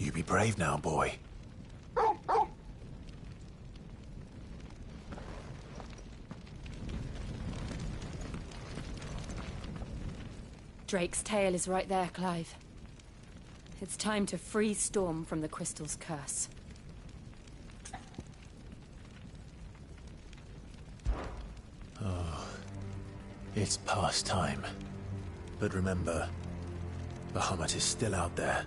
You be brave now, boy. Drake's tail is right there, Clive. It's time to free Storm from the Crystal's curse. Oh, it's past time. But remember, Bahamut is still out there.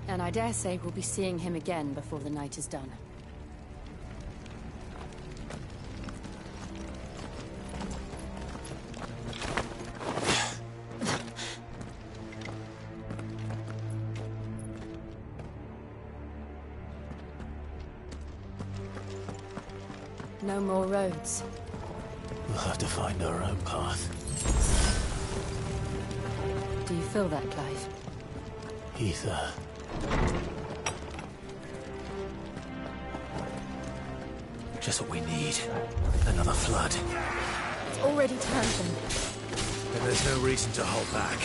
And I dare say we'll be seeing him again before the night is done. No more roads. We'll have to find our own path. Do you feel that, Clive? Ether. Just what we need. Another flood. It's already turned them. Then there's no reason to hold back.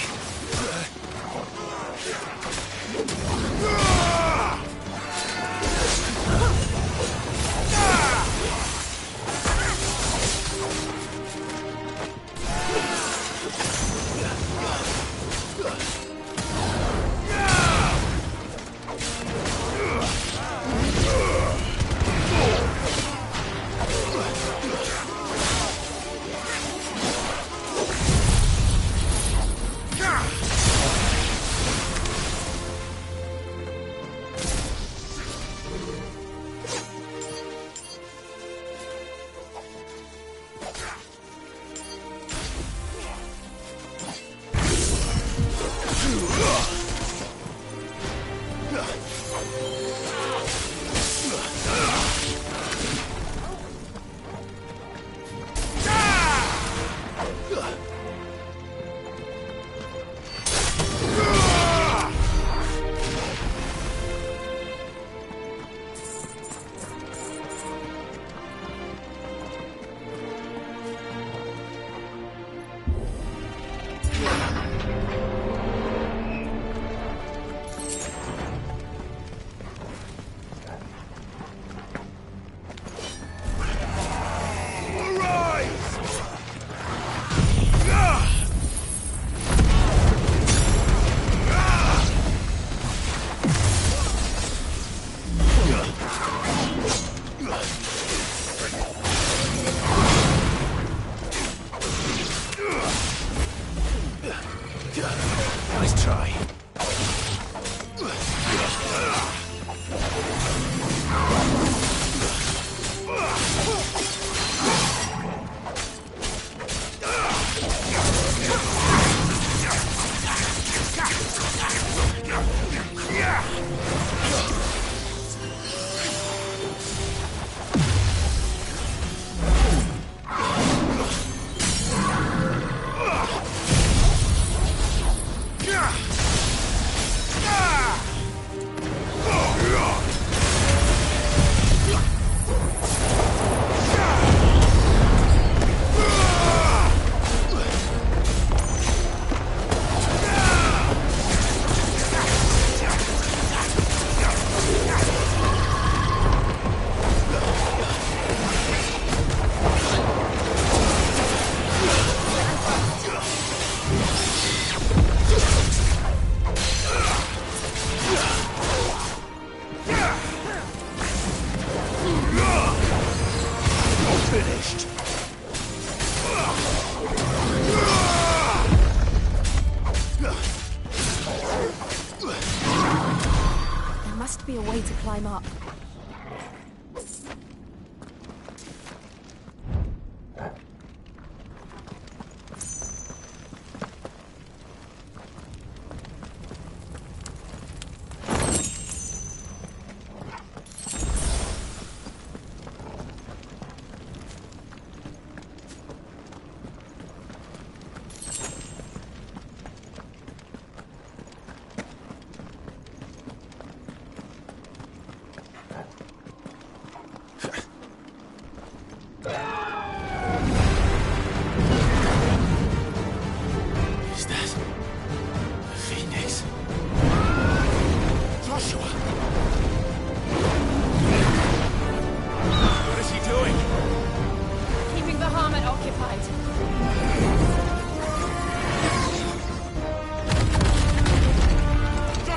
Nice try. Finished. There must be a way to climb up.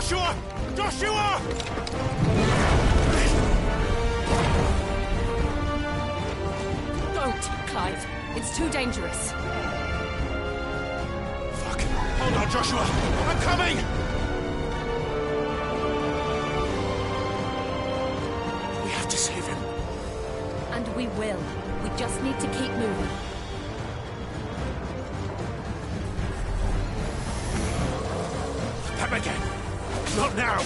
Joshua! Joshua! Don't, Clive. It's too dangerous. Fuck. Hold on, Joshua. I'm coming! We have to save him. And we will. We just need to keep moving. Them again. Not now.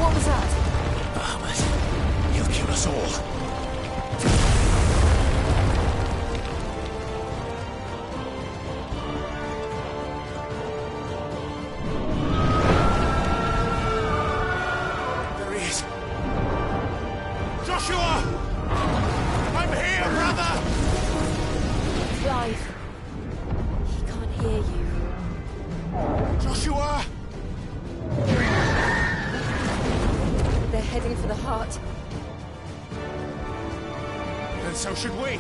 What was that? Bahamut. He'll kill us all. There he is. Joshua! I'm here, brother! Clive. He can't hear you. Joshua! They're heading for the heart. And so should we.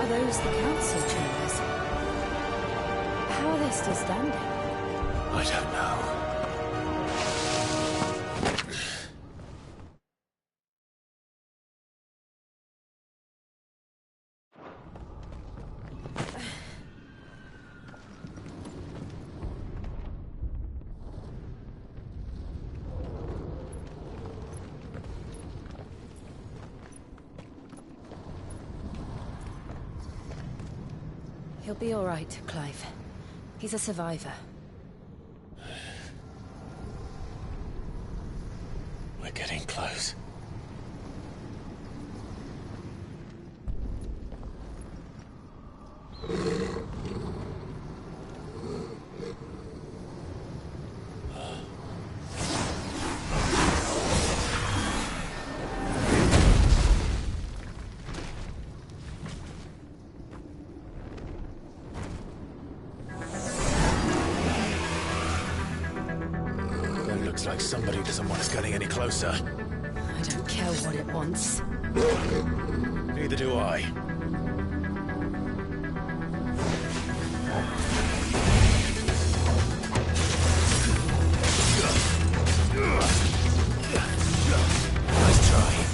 Those the council chambers. How are they still standing? I don't know. He'll be all right, Clive. He's a survivor. We're getting close. Looks like somebody doesn't want us getting any closer. I don't care what it wants. Neither do I. Nice try.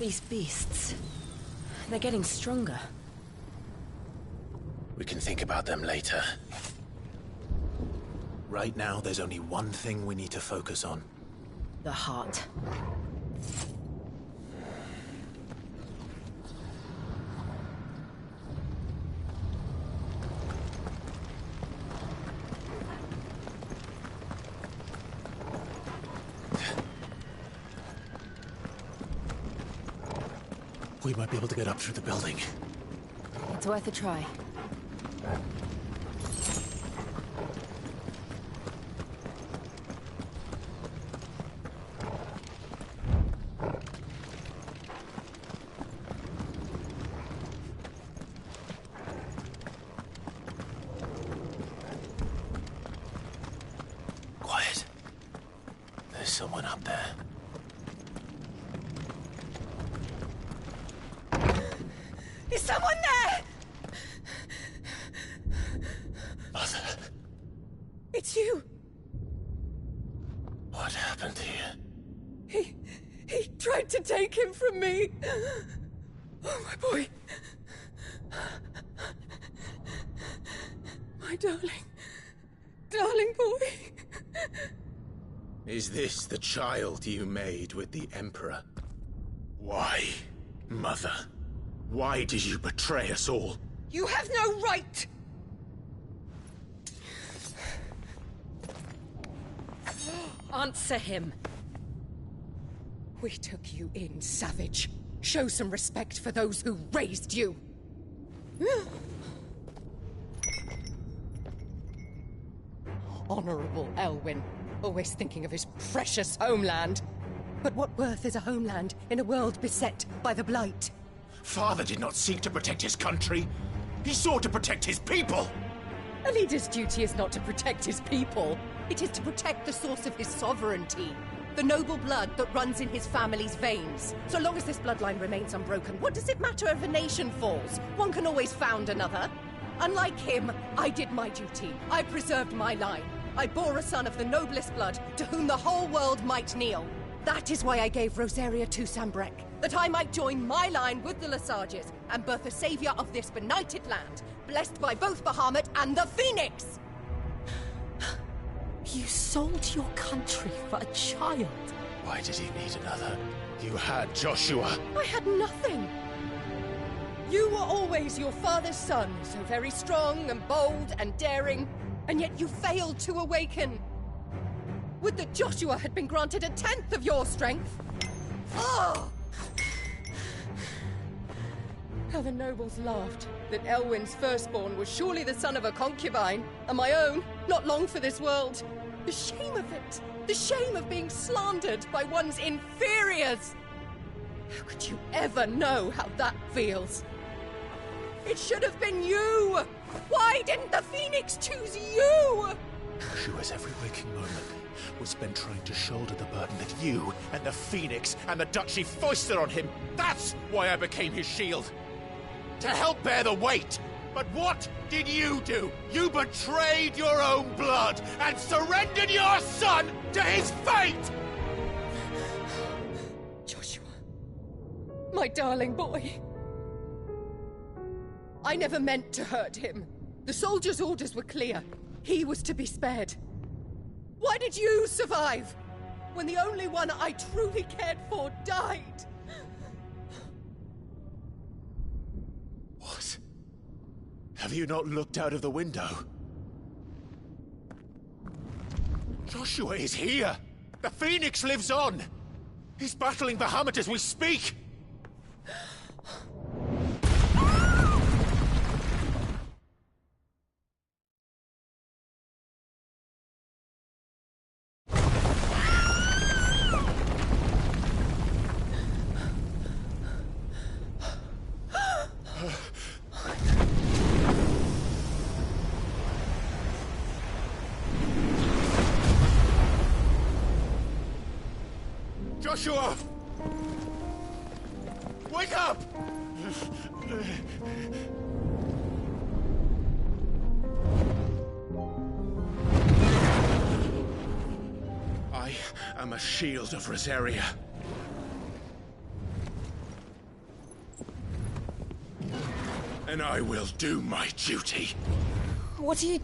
These beasts... they're getting stronger. We can think about them later. Right now, there's only one thing we need to focus on. The heart. We might be able to get up through the building. It's worth a try. Quiet. There's someone up there. Is someone there? Mother. It's you. What happened here? He tried to take him from me. Oh, my boy. My darling boy. Is this the child you made with the Emperor? Why, Mother? Why did you betray us all? You have no right! Answer him. We took you in, savage. Show some respect for those who raised you. Honorable Elwyn, always thinking of his precious homeland. But what worth is a homeland in a world beset by the Blight? Father did not seek to protect his country. He sought to protect his people. A leader's duty is not to protect his people. It is to protect the source of his sovereignty. The noble blood that runs in his family's veins. So long as this bloodline remains unbroken, what does it matter if a nation falls? One can always found another. Unlike him, I did my duty. I preserved my line. I bore a son of the noblest blood, to whom the whole world might kneel. That is why I gave Rosaria to Sambrek, that I might join my line with the Lesages and birth a savior of this benighted land, blessed by both Bahamut and the Phoenix! You sold your country for a child. Why did he need another? You had Joshua. I had nothing. You were always your father's son, so very strong and bold and daring, and yet you failed to awaken. Would that Joshua had been granted 1/10 of your strength? Oh! How the nobles laughed that Elwyn's firstborn was surely the son of a concubine, and my own, not long for this world. The shame of it! The shame of being slandered by one's inferiors! How could you ever know how that feels? It should have been you! Why didn't the Phoenix choose you? Joshua's every waking moment was spent trying to shoulder the burden that you and the Phoenix and the Duchy foisted on him. That's why I became his shield. To help bear the weight. But what did you do? You betrayed your own blood and surrendered your son to his fate! Joshua. My darling boy. I never meant to hurt him. The soldiers' orders were clear. He was to be spared. Why did you survive? When the only one I truly cared for died? What? Have you not looked out of the window? Joshua is here! The Phoenix lives on! He's battling Bahamut as we speak! Joshua! Wake up! I am a shield of Rosaria. and I will do my duty. What are you...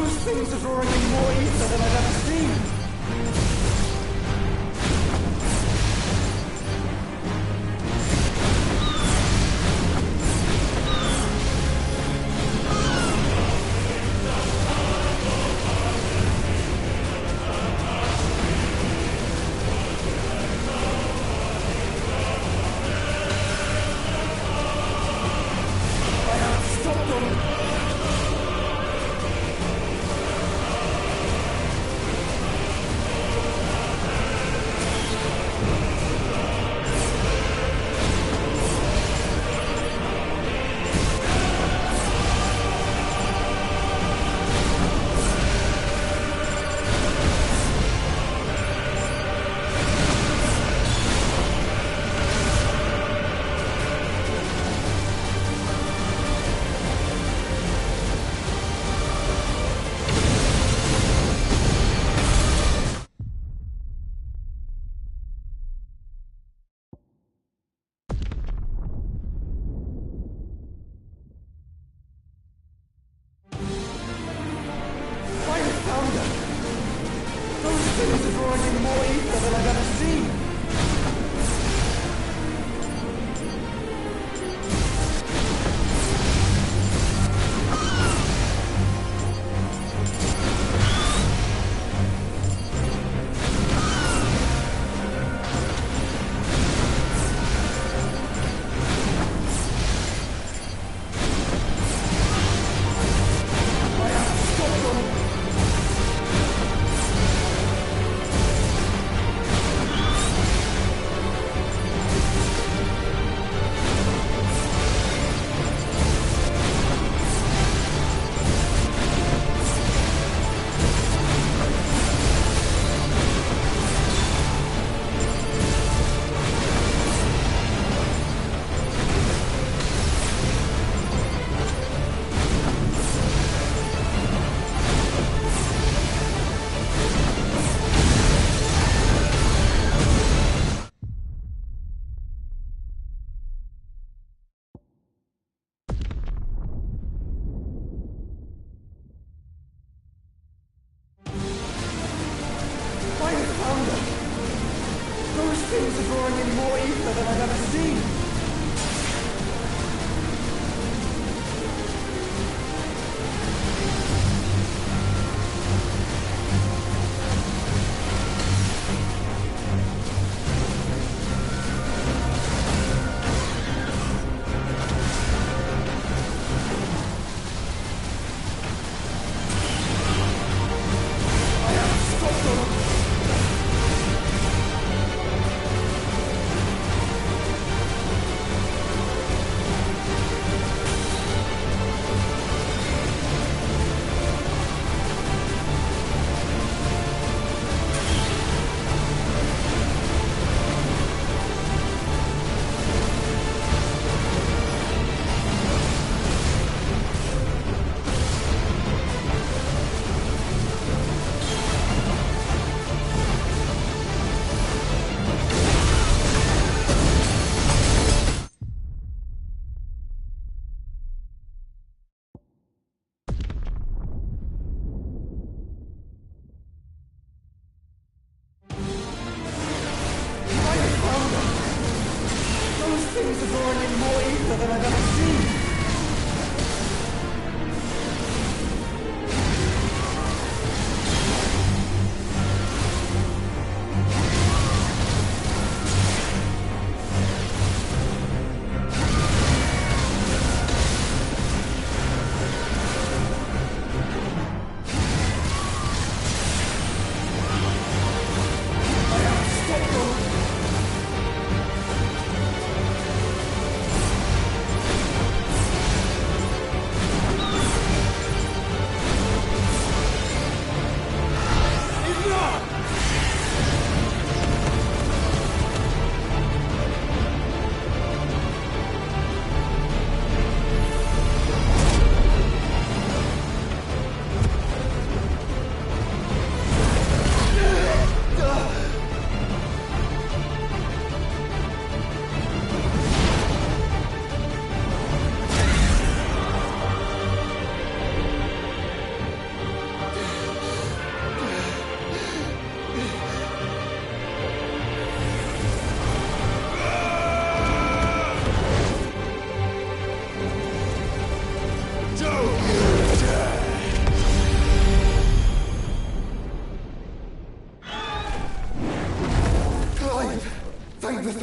Those things are drawing in more ether than I've ever seen. Things are drawing in more ether than I've ever seen.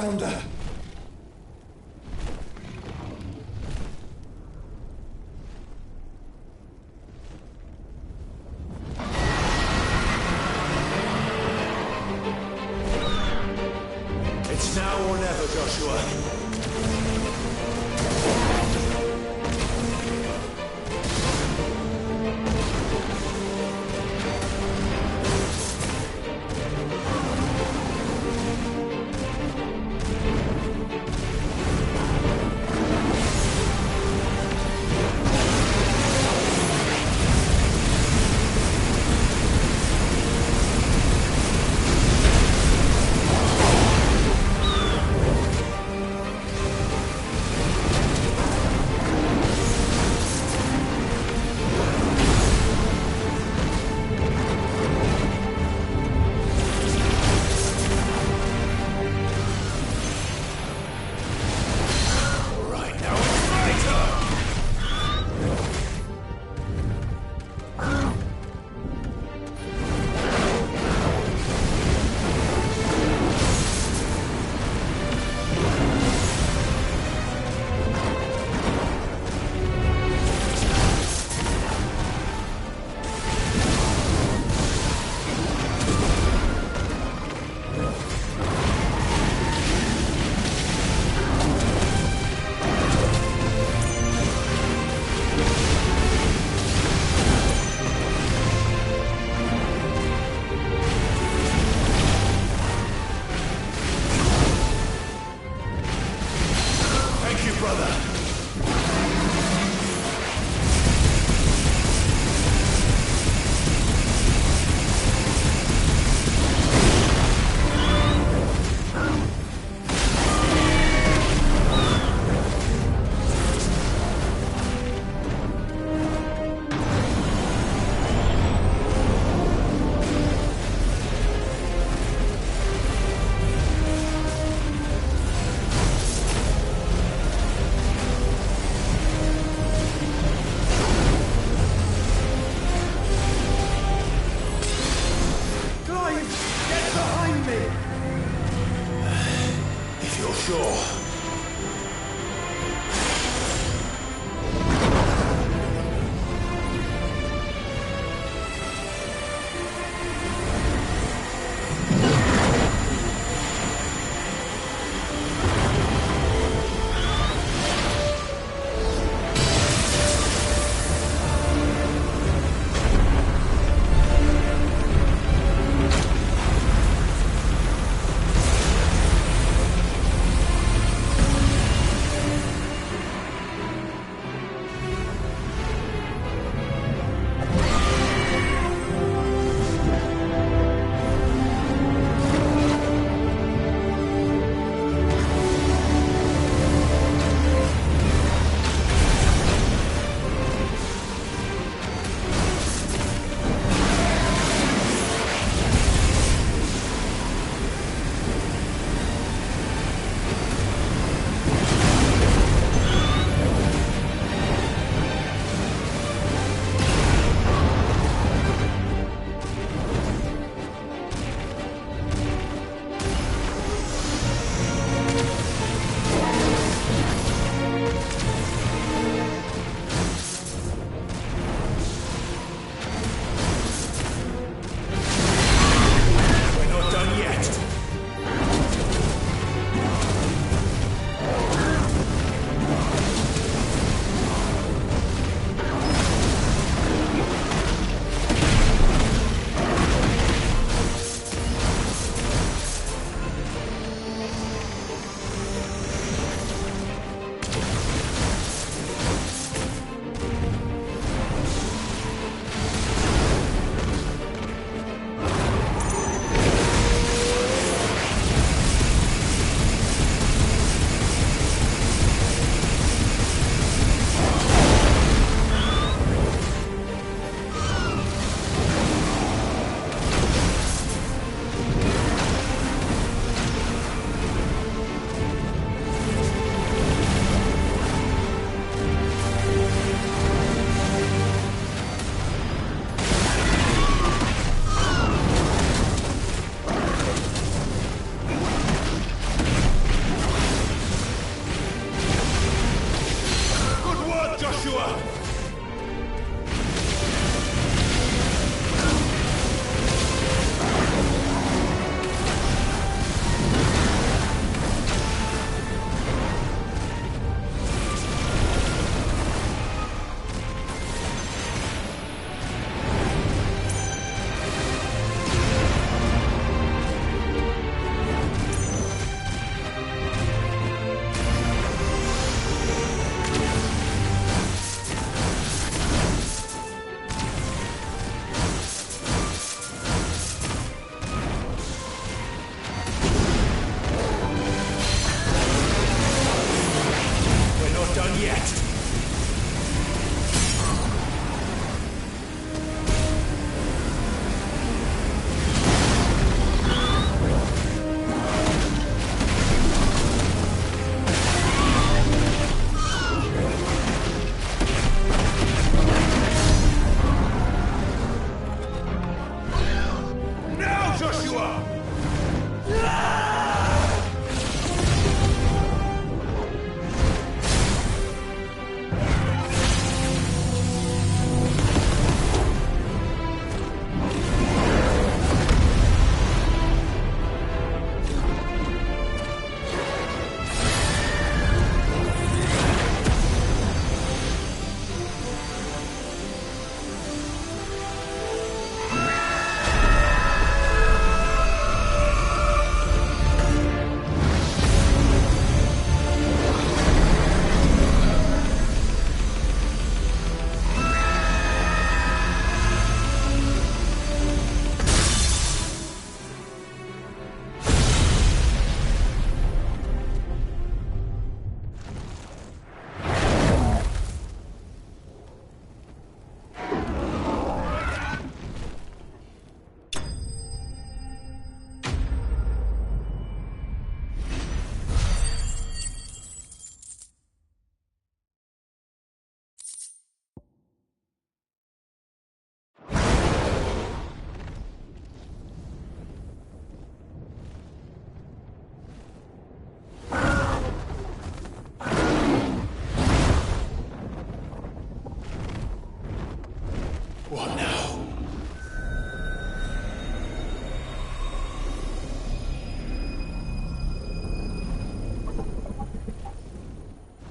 founder. It's now or never, Joshua.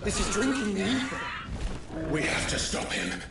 This is drinking me. We have to stop him.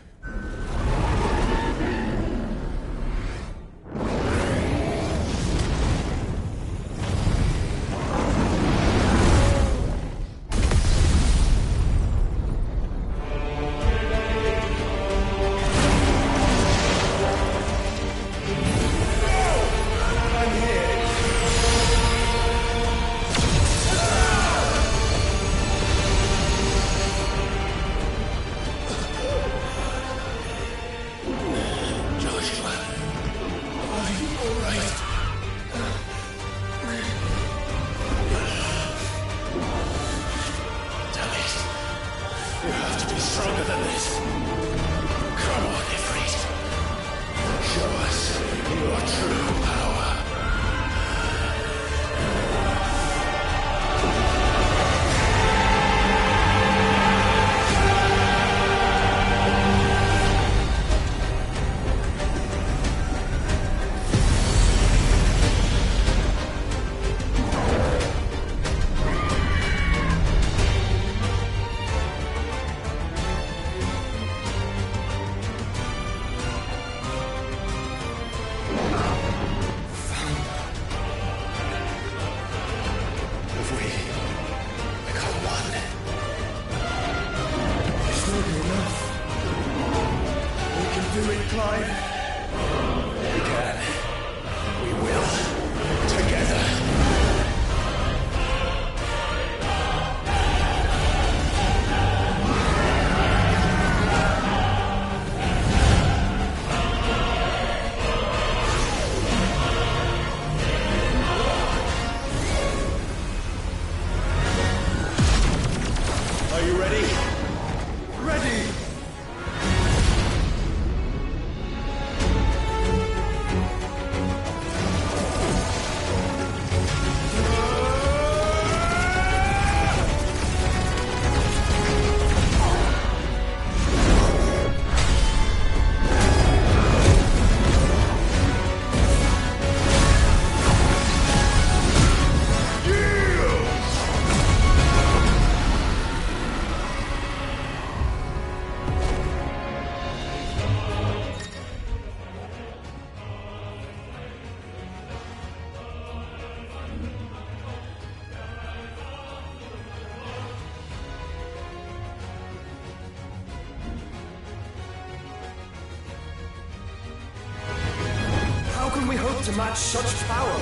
We hope to match such power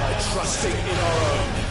by trusting in our own.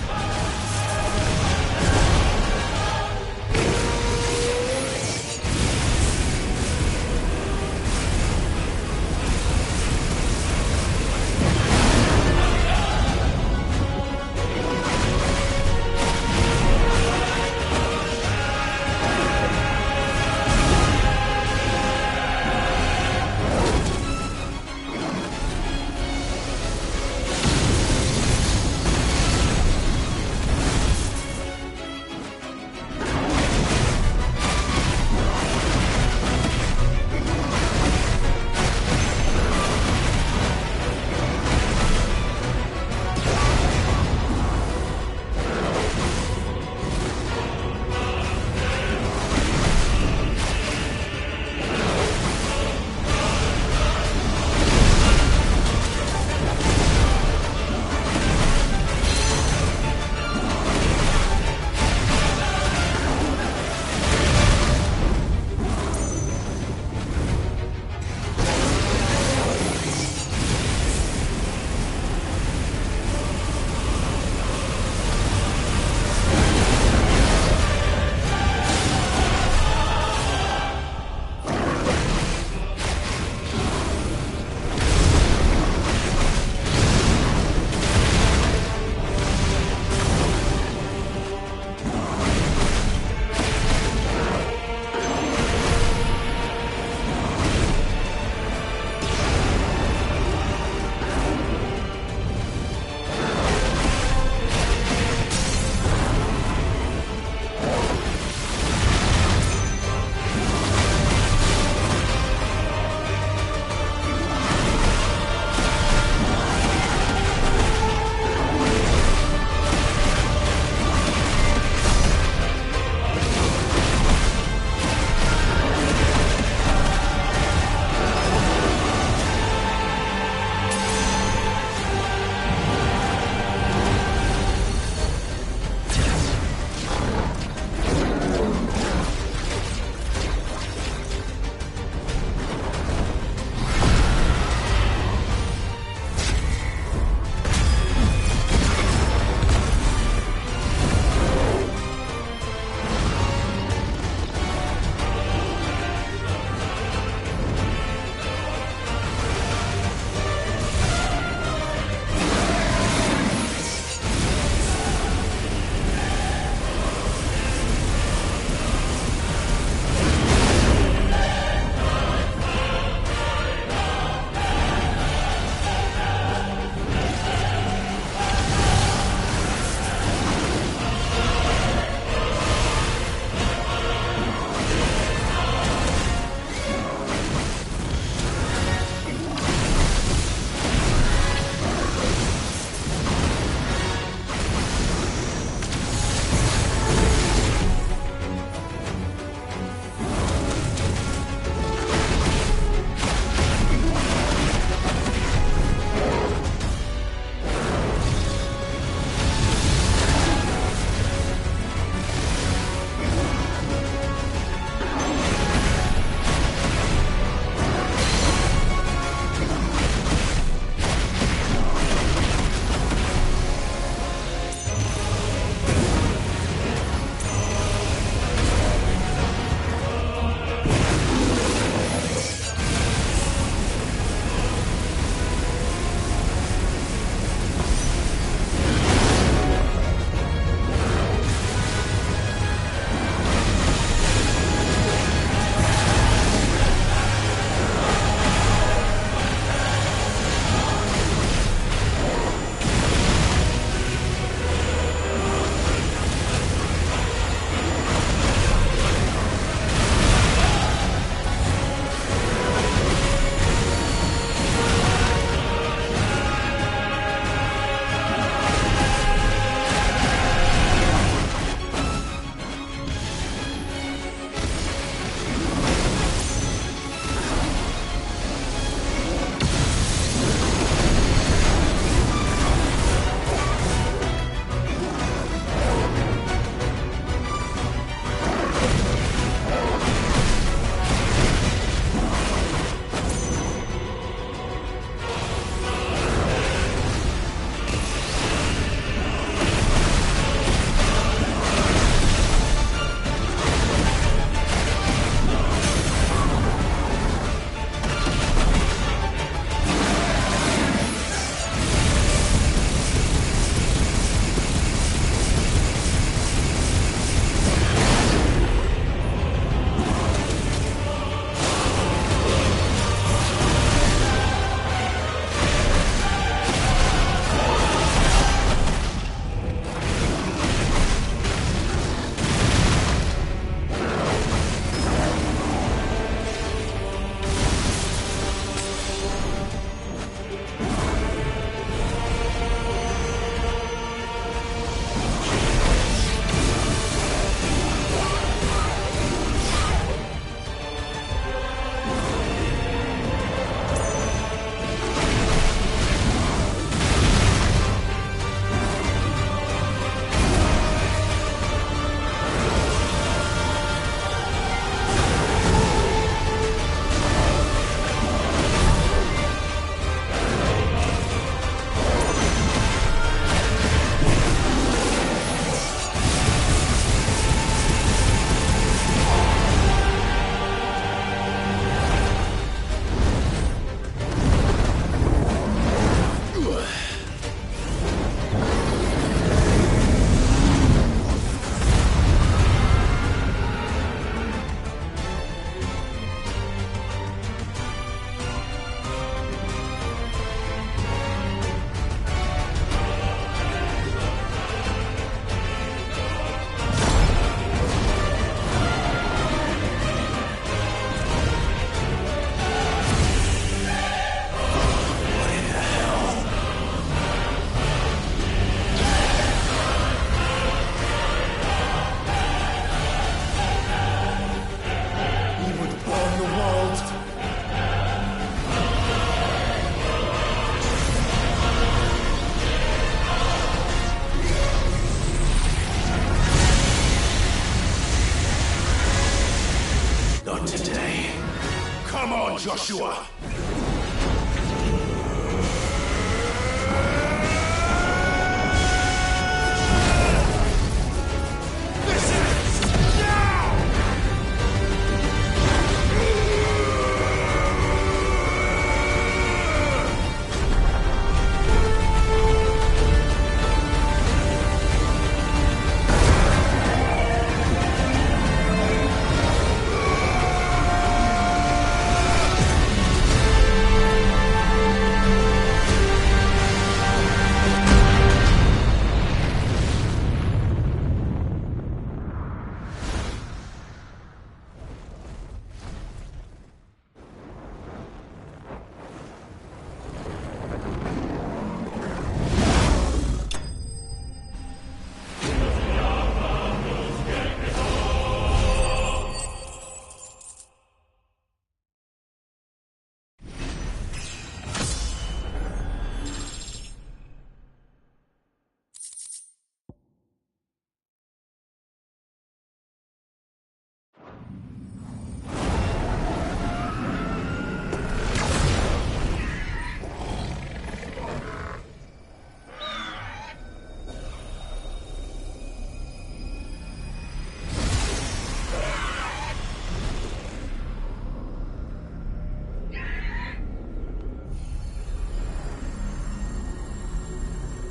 Joshua!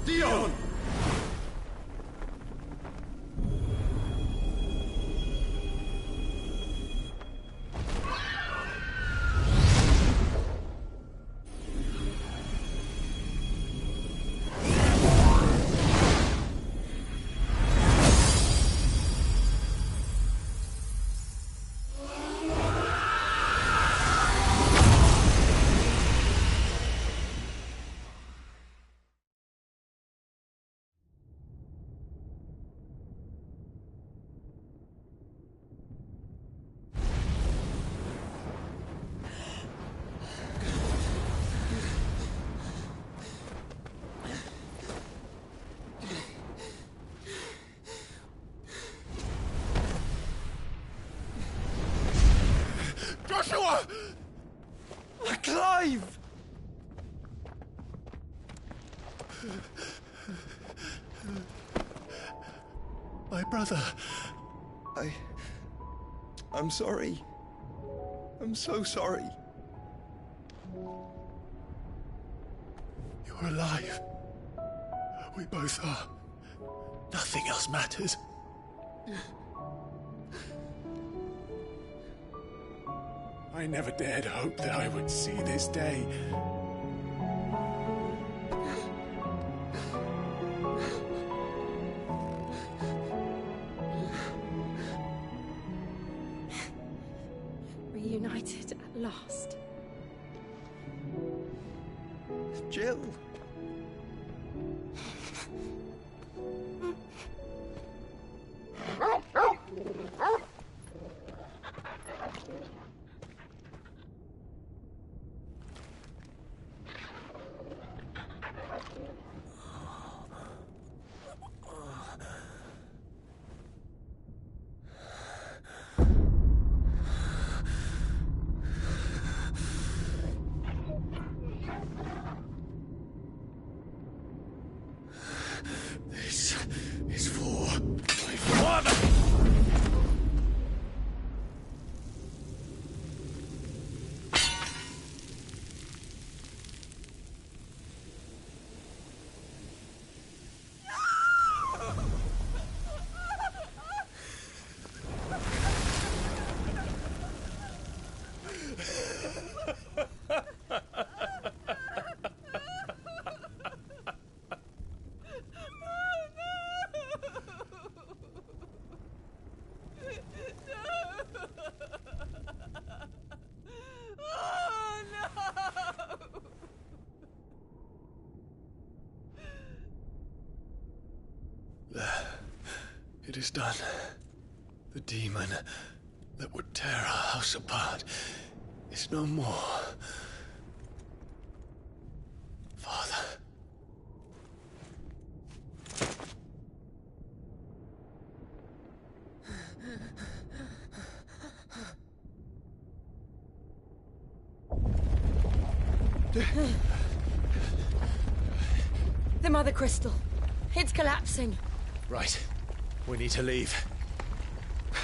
Dion! Joshua! Clive! My brother. I'm sorry. I'm so sorry. You're alive. We both are. Nothing else matters. I never dared hope that I would see this day. Reunited at last. Jill. This is for my father! It is done. The demon that would tear our house apart is no more. Father. The Mother Crystal. It's collapsing. Right. We need to leave.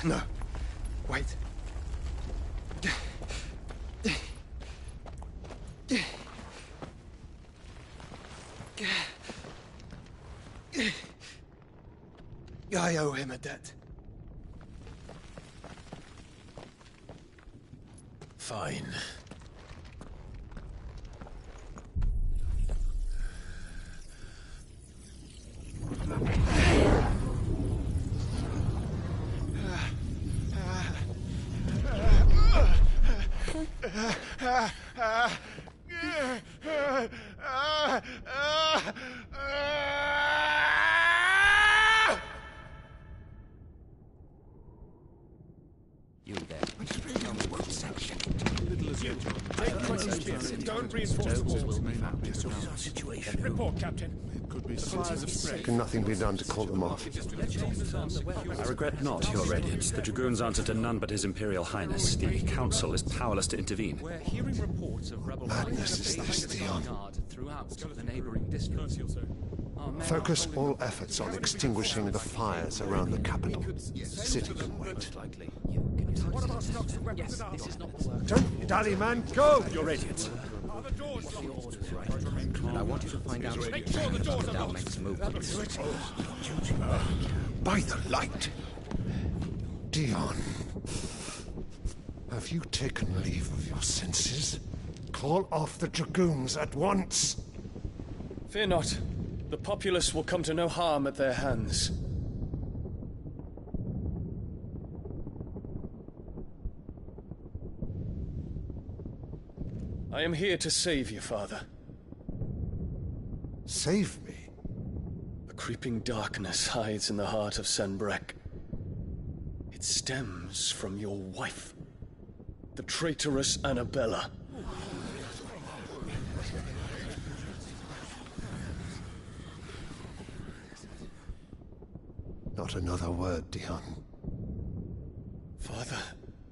No. Wait. I owe him a debt. Fine. You there. Don't reinforce the walls. Situation. Report, Captain. Could be supplies of bread. Can nothing be done to call them off? I regret not, Your Radiance. The Dragoons answer to none but His Imperial Highness. The Council is powerless to intervene. We're hearing reports of rebel Madness is this, Dion. throughout the neighboring districts. Focus all efforts on extinguishing the fires around the capital. The city can wait. What about stocks of weapons? Yes, this is not the work. Don't dally, man. Go! Your Radiance. Your orders, right? And I want you to find out Make sure the doors are locked. makes movements. By the light. Dion. Have you taken leave of your senses? Call off the Dragoons at once. Fear not. The populace will come to no harm at their hands. I am here to save you, Father. Save me? A creeping darkness hides in the heart of Sanbreque. It stems from your wife, the traitorous Annabella. Not another word, Dion. Father,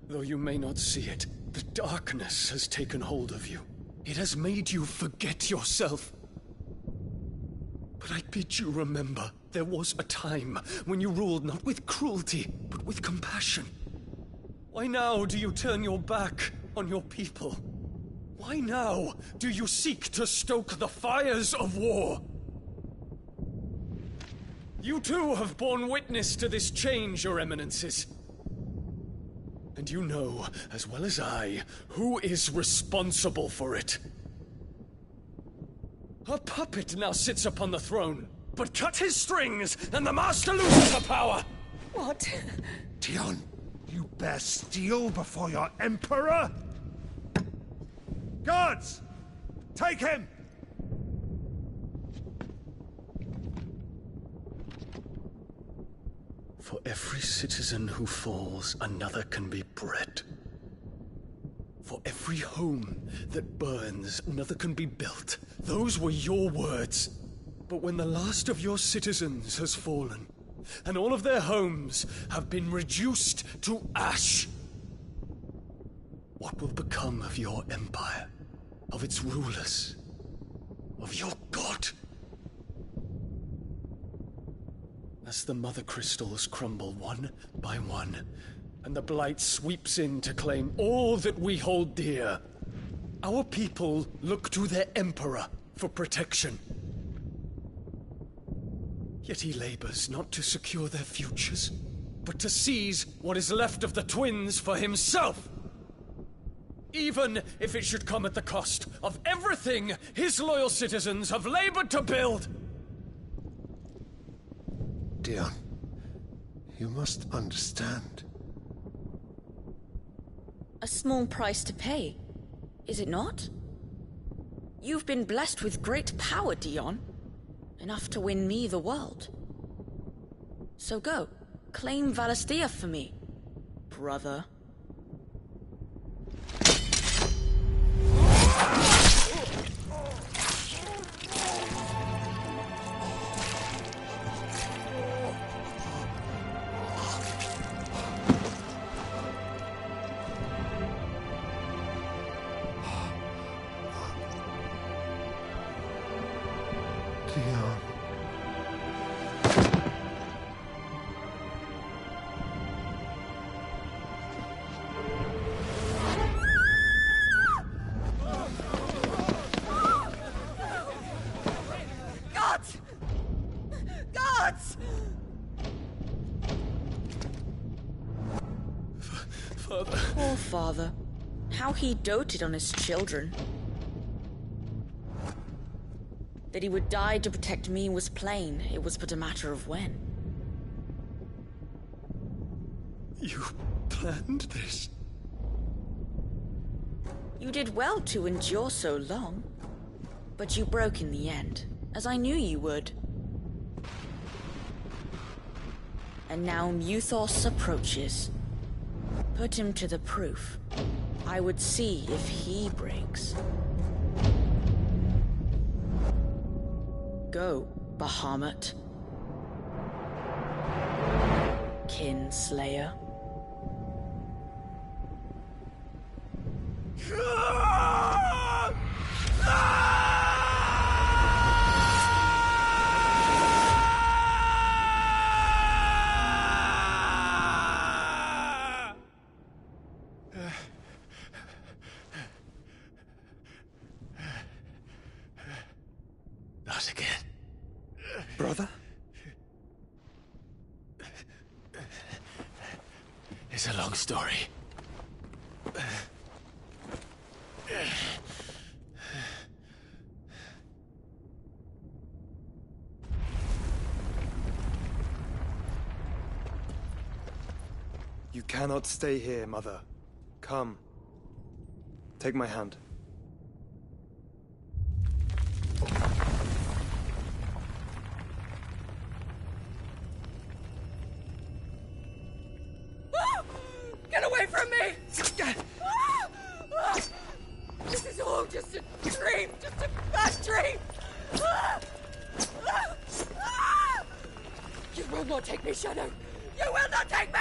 though you may not see it, the darkness has taken hold of you. It has made you forget yourself. But I bid you remember, there was a time when you ruled not with cruelty, but with compassion. Why now do you turn your back on your people? Why now do you seek to stoke the fires of war? You too have borne witness to this change, Your Eminences. And you know, as well as I, who is responsible for it. A puppet now sits upon the throne, but cut his strings, and the master loses the power! What? Dion, you bear steel before your Emperor? Guards! Take him! For every citizen who falls, another can be bred. For every home that burns, another can be built. Those were your words. But when the last of your citizens has fallen, and all of their homes have been reduced to ash, what will become of your empire, of its rulers, of your god? As the Mother Crystals crumble one by one, and the Blight sweeps in to claim all that we hold dear, our people look to their Emperor for protection. Yet he labors not to secure their futures, but to seize what is left of the twins for himself! Even if it should come at the cost of everything his loyal citizens have labored to build! Dion, you must understand. A small price to pay, is it not? You've been blessed with great power, Dion. Enough to win me the world. So go, claim Valisthea for me, brother. Dion. Gods! Gods! Father. Poor father. How he doted on his children. That he would die to protect me was plain. It was but a matter of when. You planned this? You did well to endure so long. But you broke in the end, as I knew you would. And now Muthos approaches. Put him to the proof. I would see if he breaks. Go, Bahamut. Kinslayer. Not again. Brother? It's a long story. You cannot stay here, Mother. Come. Take my hand. Get away from me! This is all just a dream, just a bad dream! You will not take me, Shadow! You will not take me!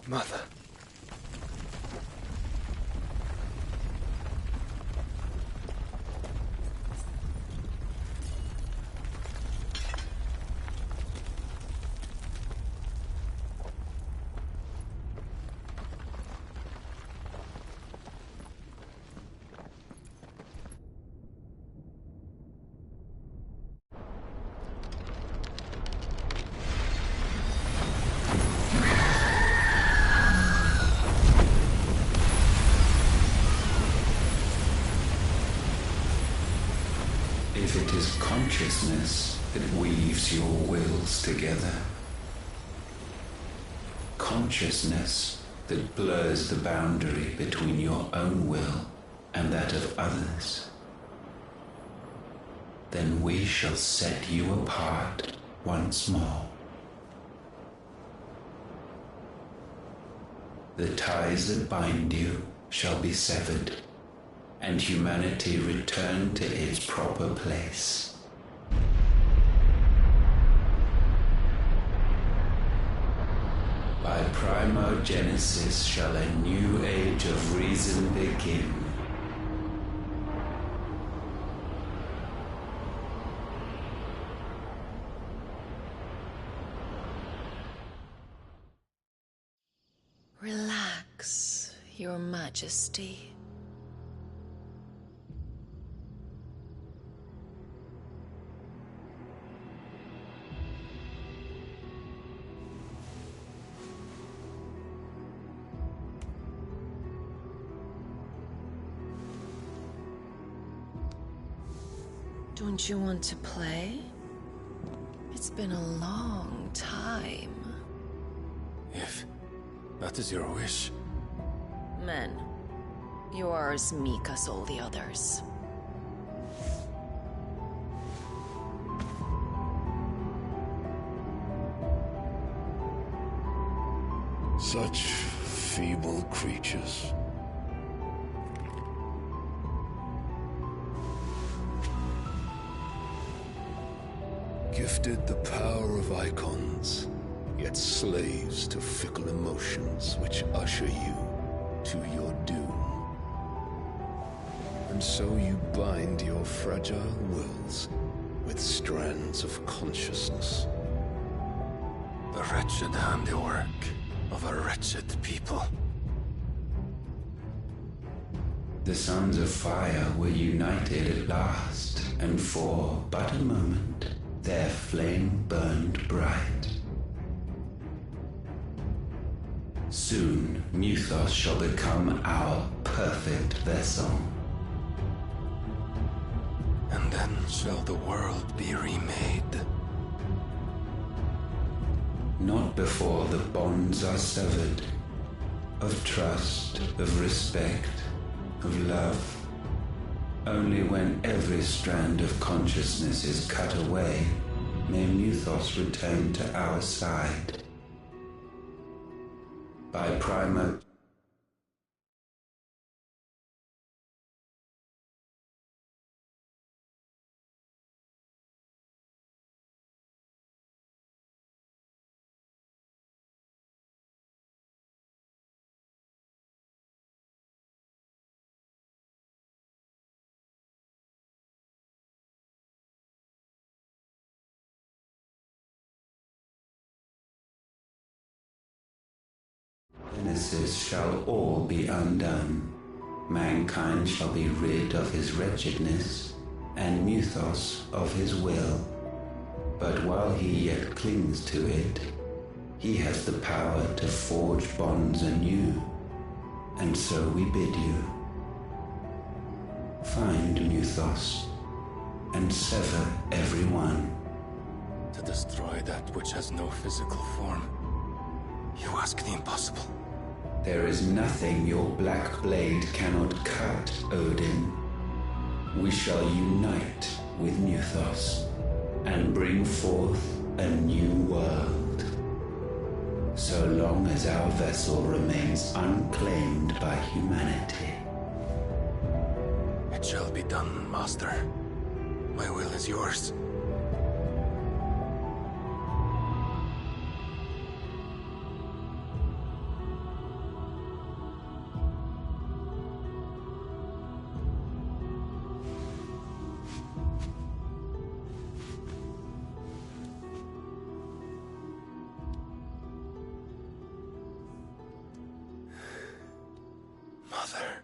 Mother. If it is consciousness that weaves your wills together, consciousness that blurs the boundary between your own will and that of others, then we shall set you apart once more. The ties that bind you shall be severed, and humanity return to its proper place. By primogenesis shall a new age of reason begin. Relax, Your Majesty. Don't you want to play? It's been a long time. That is your wish. Men, you are as meek as all the others. Such feeble creatures. Gifted the power of icons, yet slaves to fickle emotions which usher you to your doom. And so you bind your fragile wills with strands of consciousness. The wretched handiwork of a wretched people. The Sons of Fire were united at last, and for but a moment, their flame burned bright. Soon, Muthos shall become our perfect vessel. And then shall the world be remade. Not before the bonds are severed, of trust, of respect, of love. Only when every strand of consciousness is cut away, may Muthos return to our side. By primal... Genesis shall all be undone. Mankind shall be rid of his wretchedness, and Muthos of his will. But while he yet clings to it, he has the power to forge bonds anew. And so we bid you. Find Muthos, and sever every one. To destroy that which has no physical form. You ask the impossible. There is nothing your black blade cannot cut, Odin. We shall unite with Muthos and bring forth a new world. So long as our vessel remains unclaimed by humanity. It shall be done, Master. My will is yours. Mother.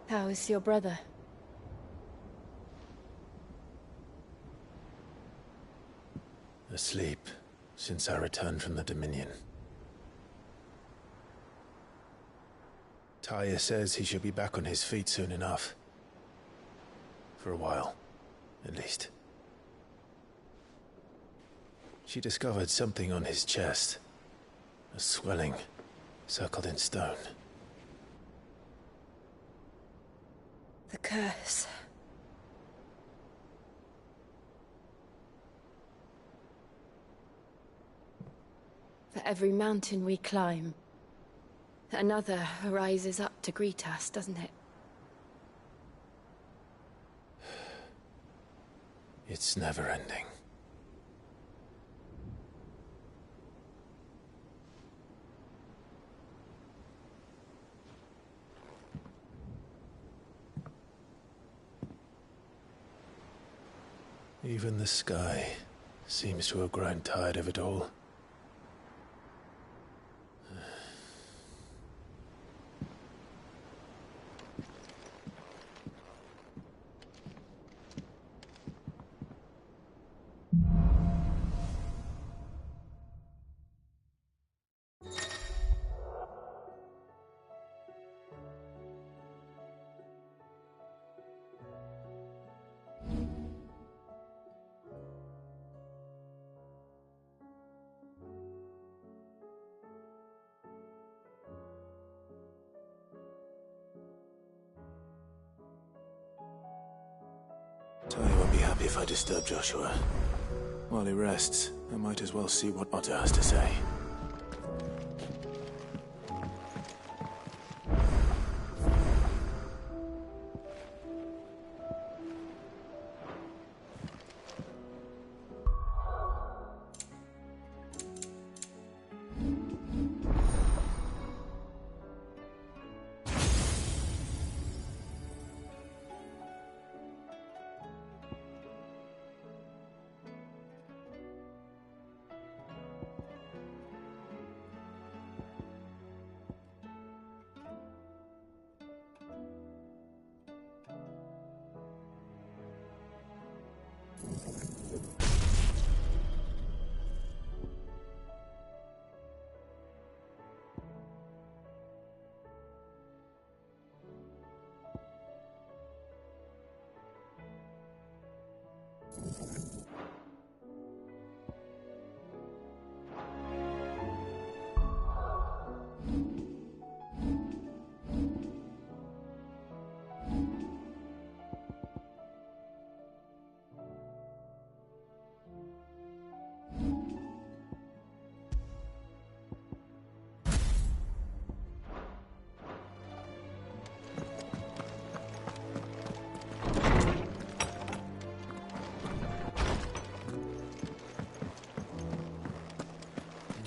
How is your brother? Asleep since I returned from the Dominion. Taya says he should be back on his feet soon enough. For a while, at least. She discovered something on his chest. A swelling, circled in stone. The curse. For every mountain we climb, another rises up to greet us, doesn't it? It's never ending. Even the sky seems to have grown tired of it all. Ty won't be happy if I disturb Joshua. While he rests, I might as well see what Otto has to say.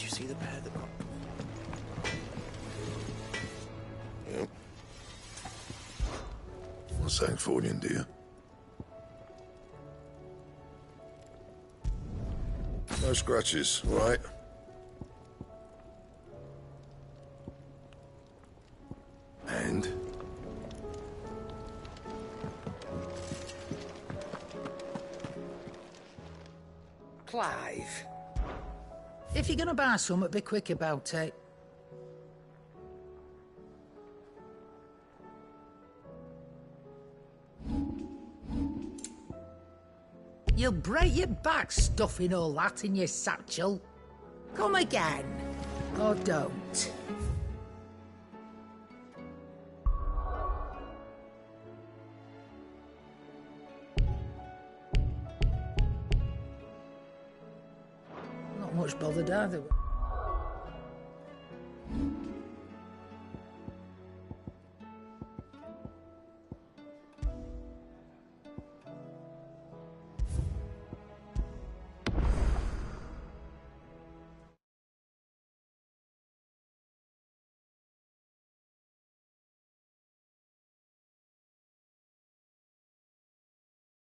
See the pair that got... Yep. What's that for you, dear? No scratches, right? And? Clive. If you're gonna buy something, be quick about it. You'll break your back stuffing all that in your satchel. Come again. Or don't. Not much bothered either.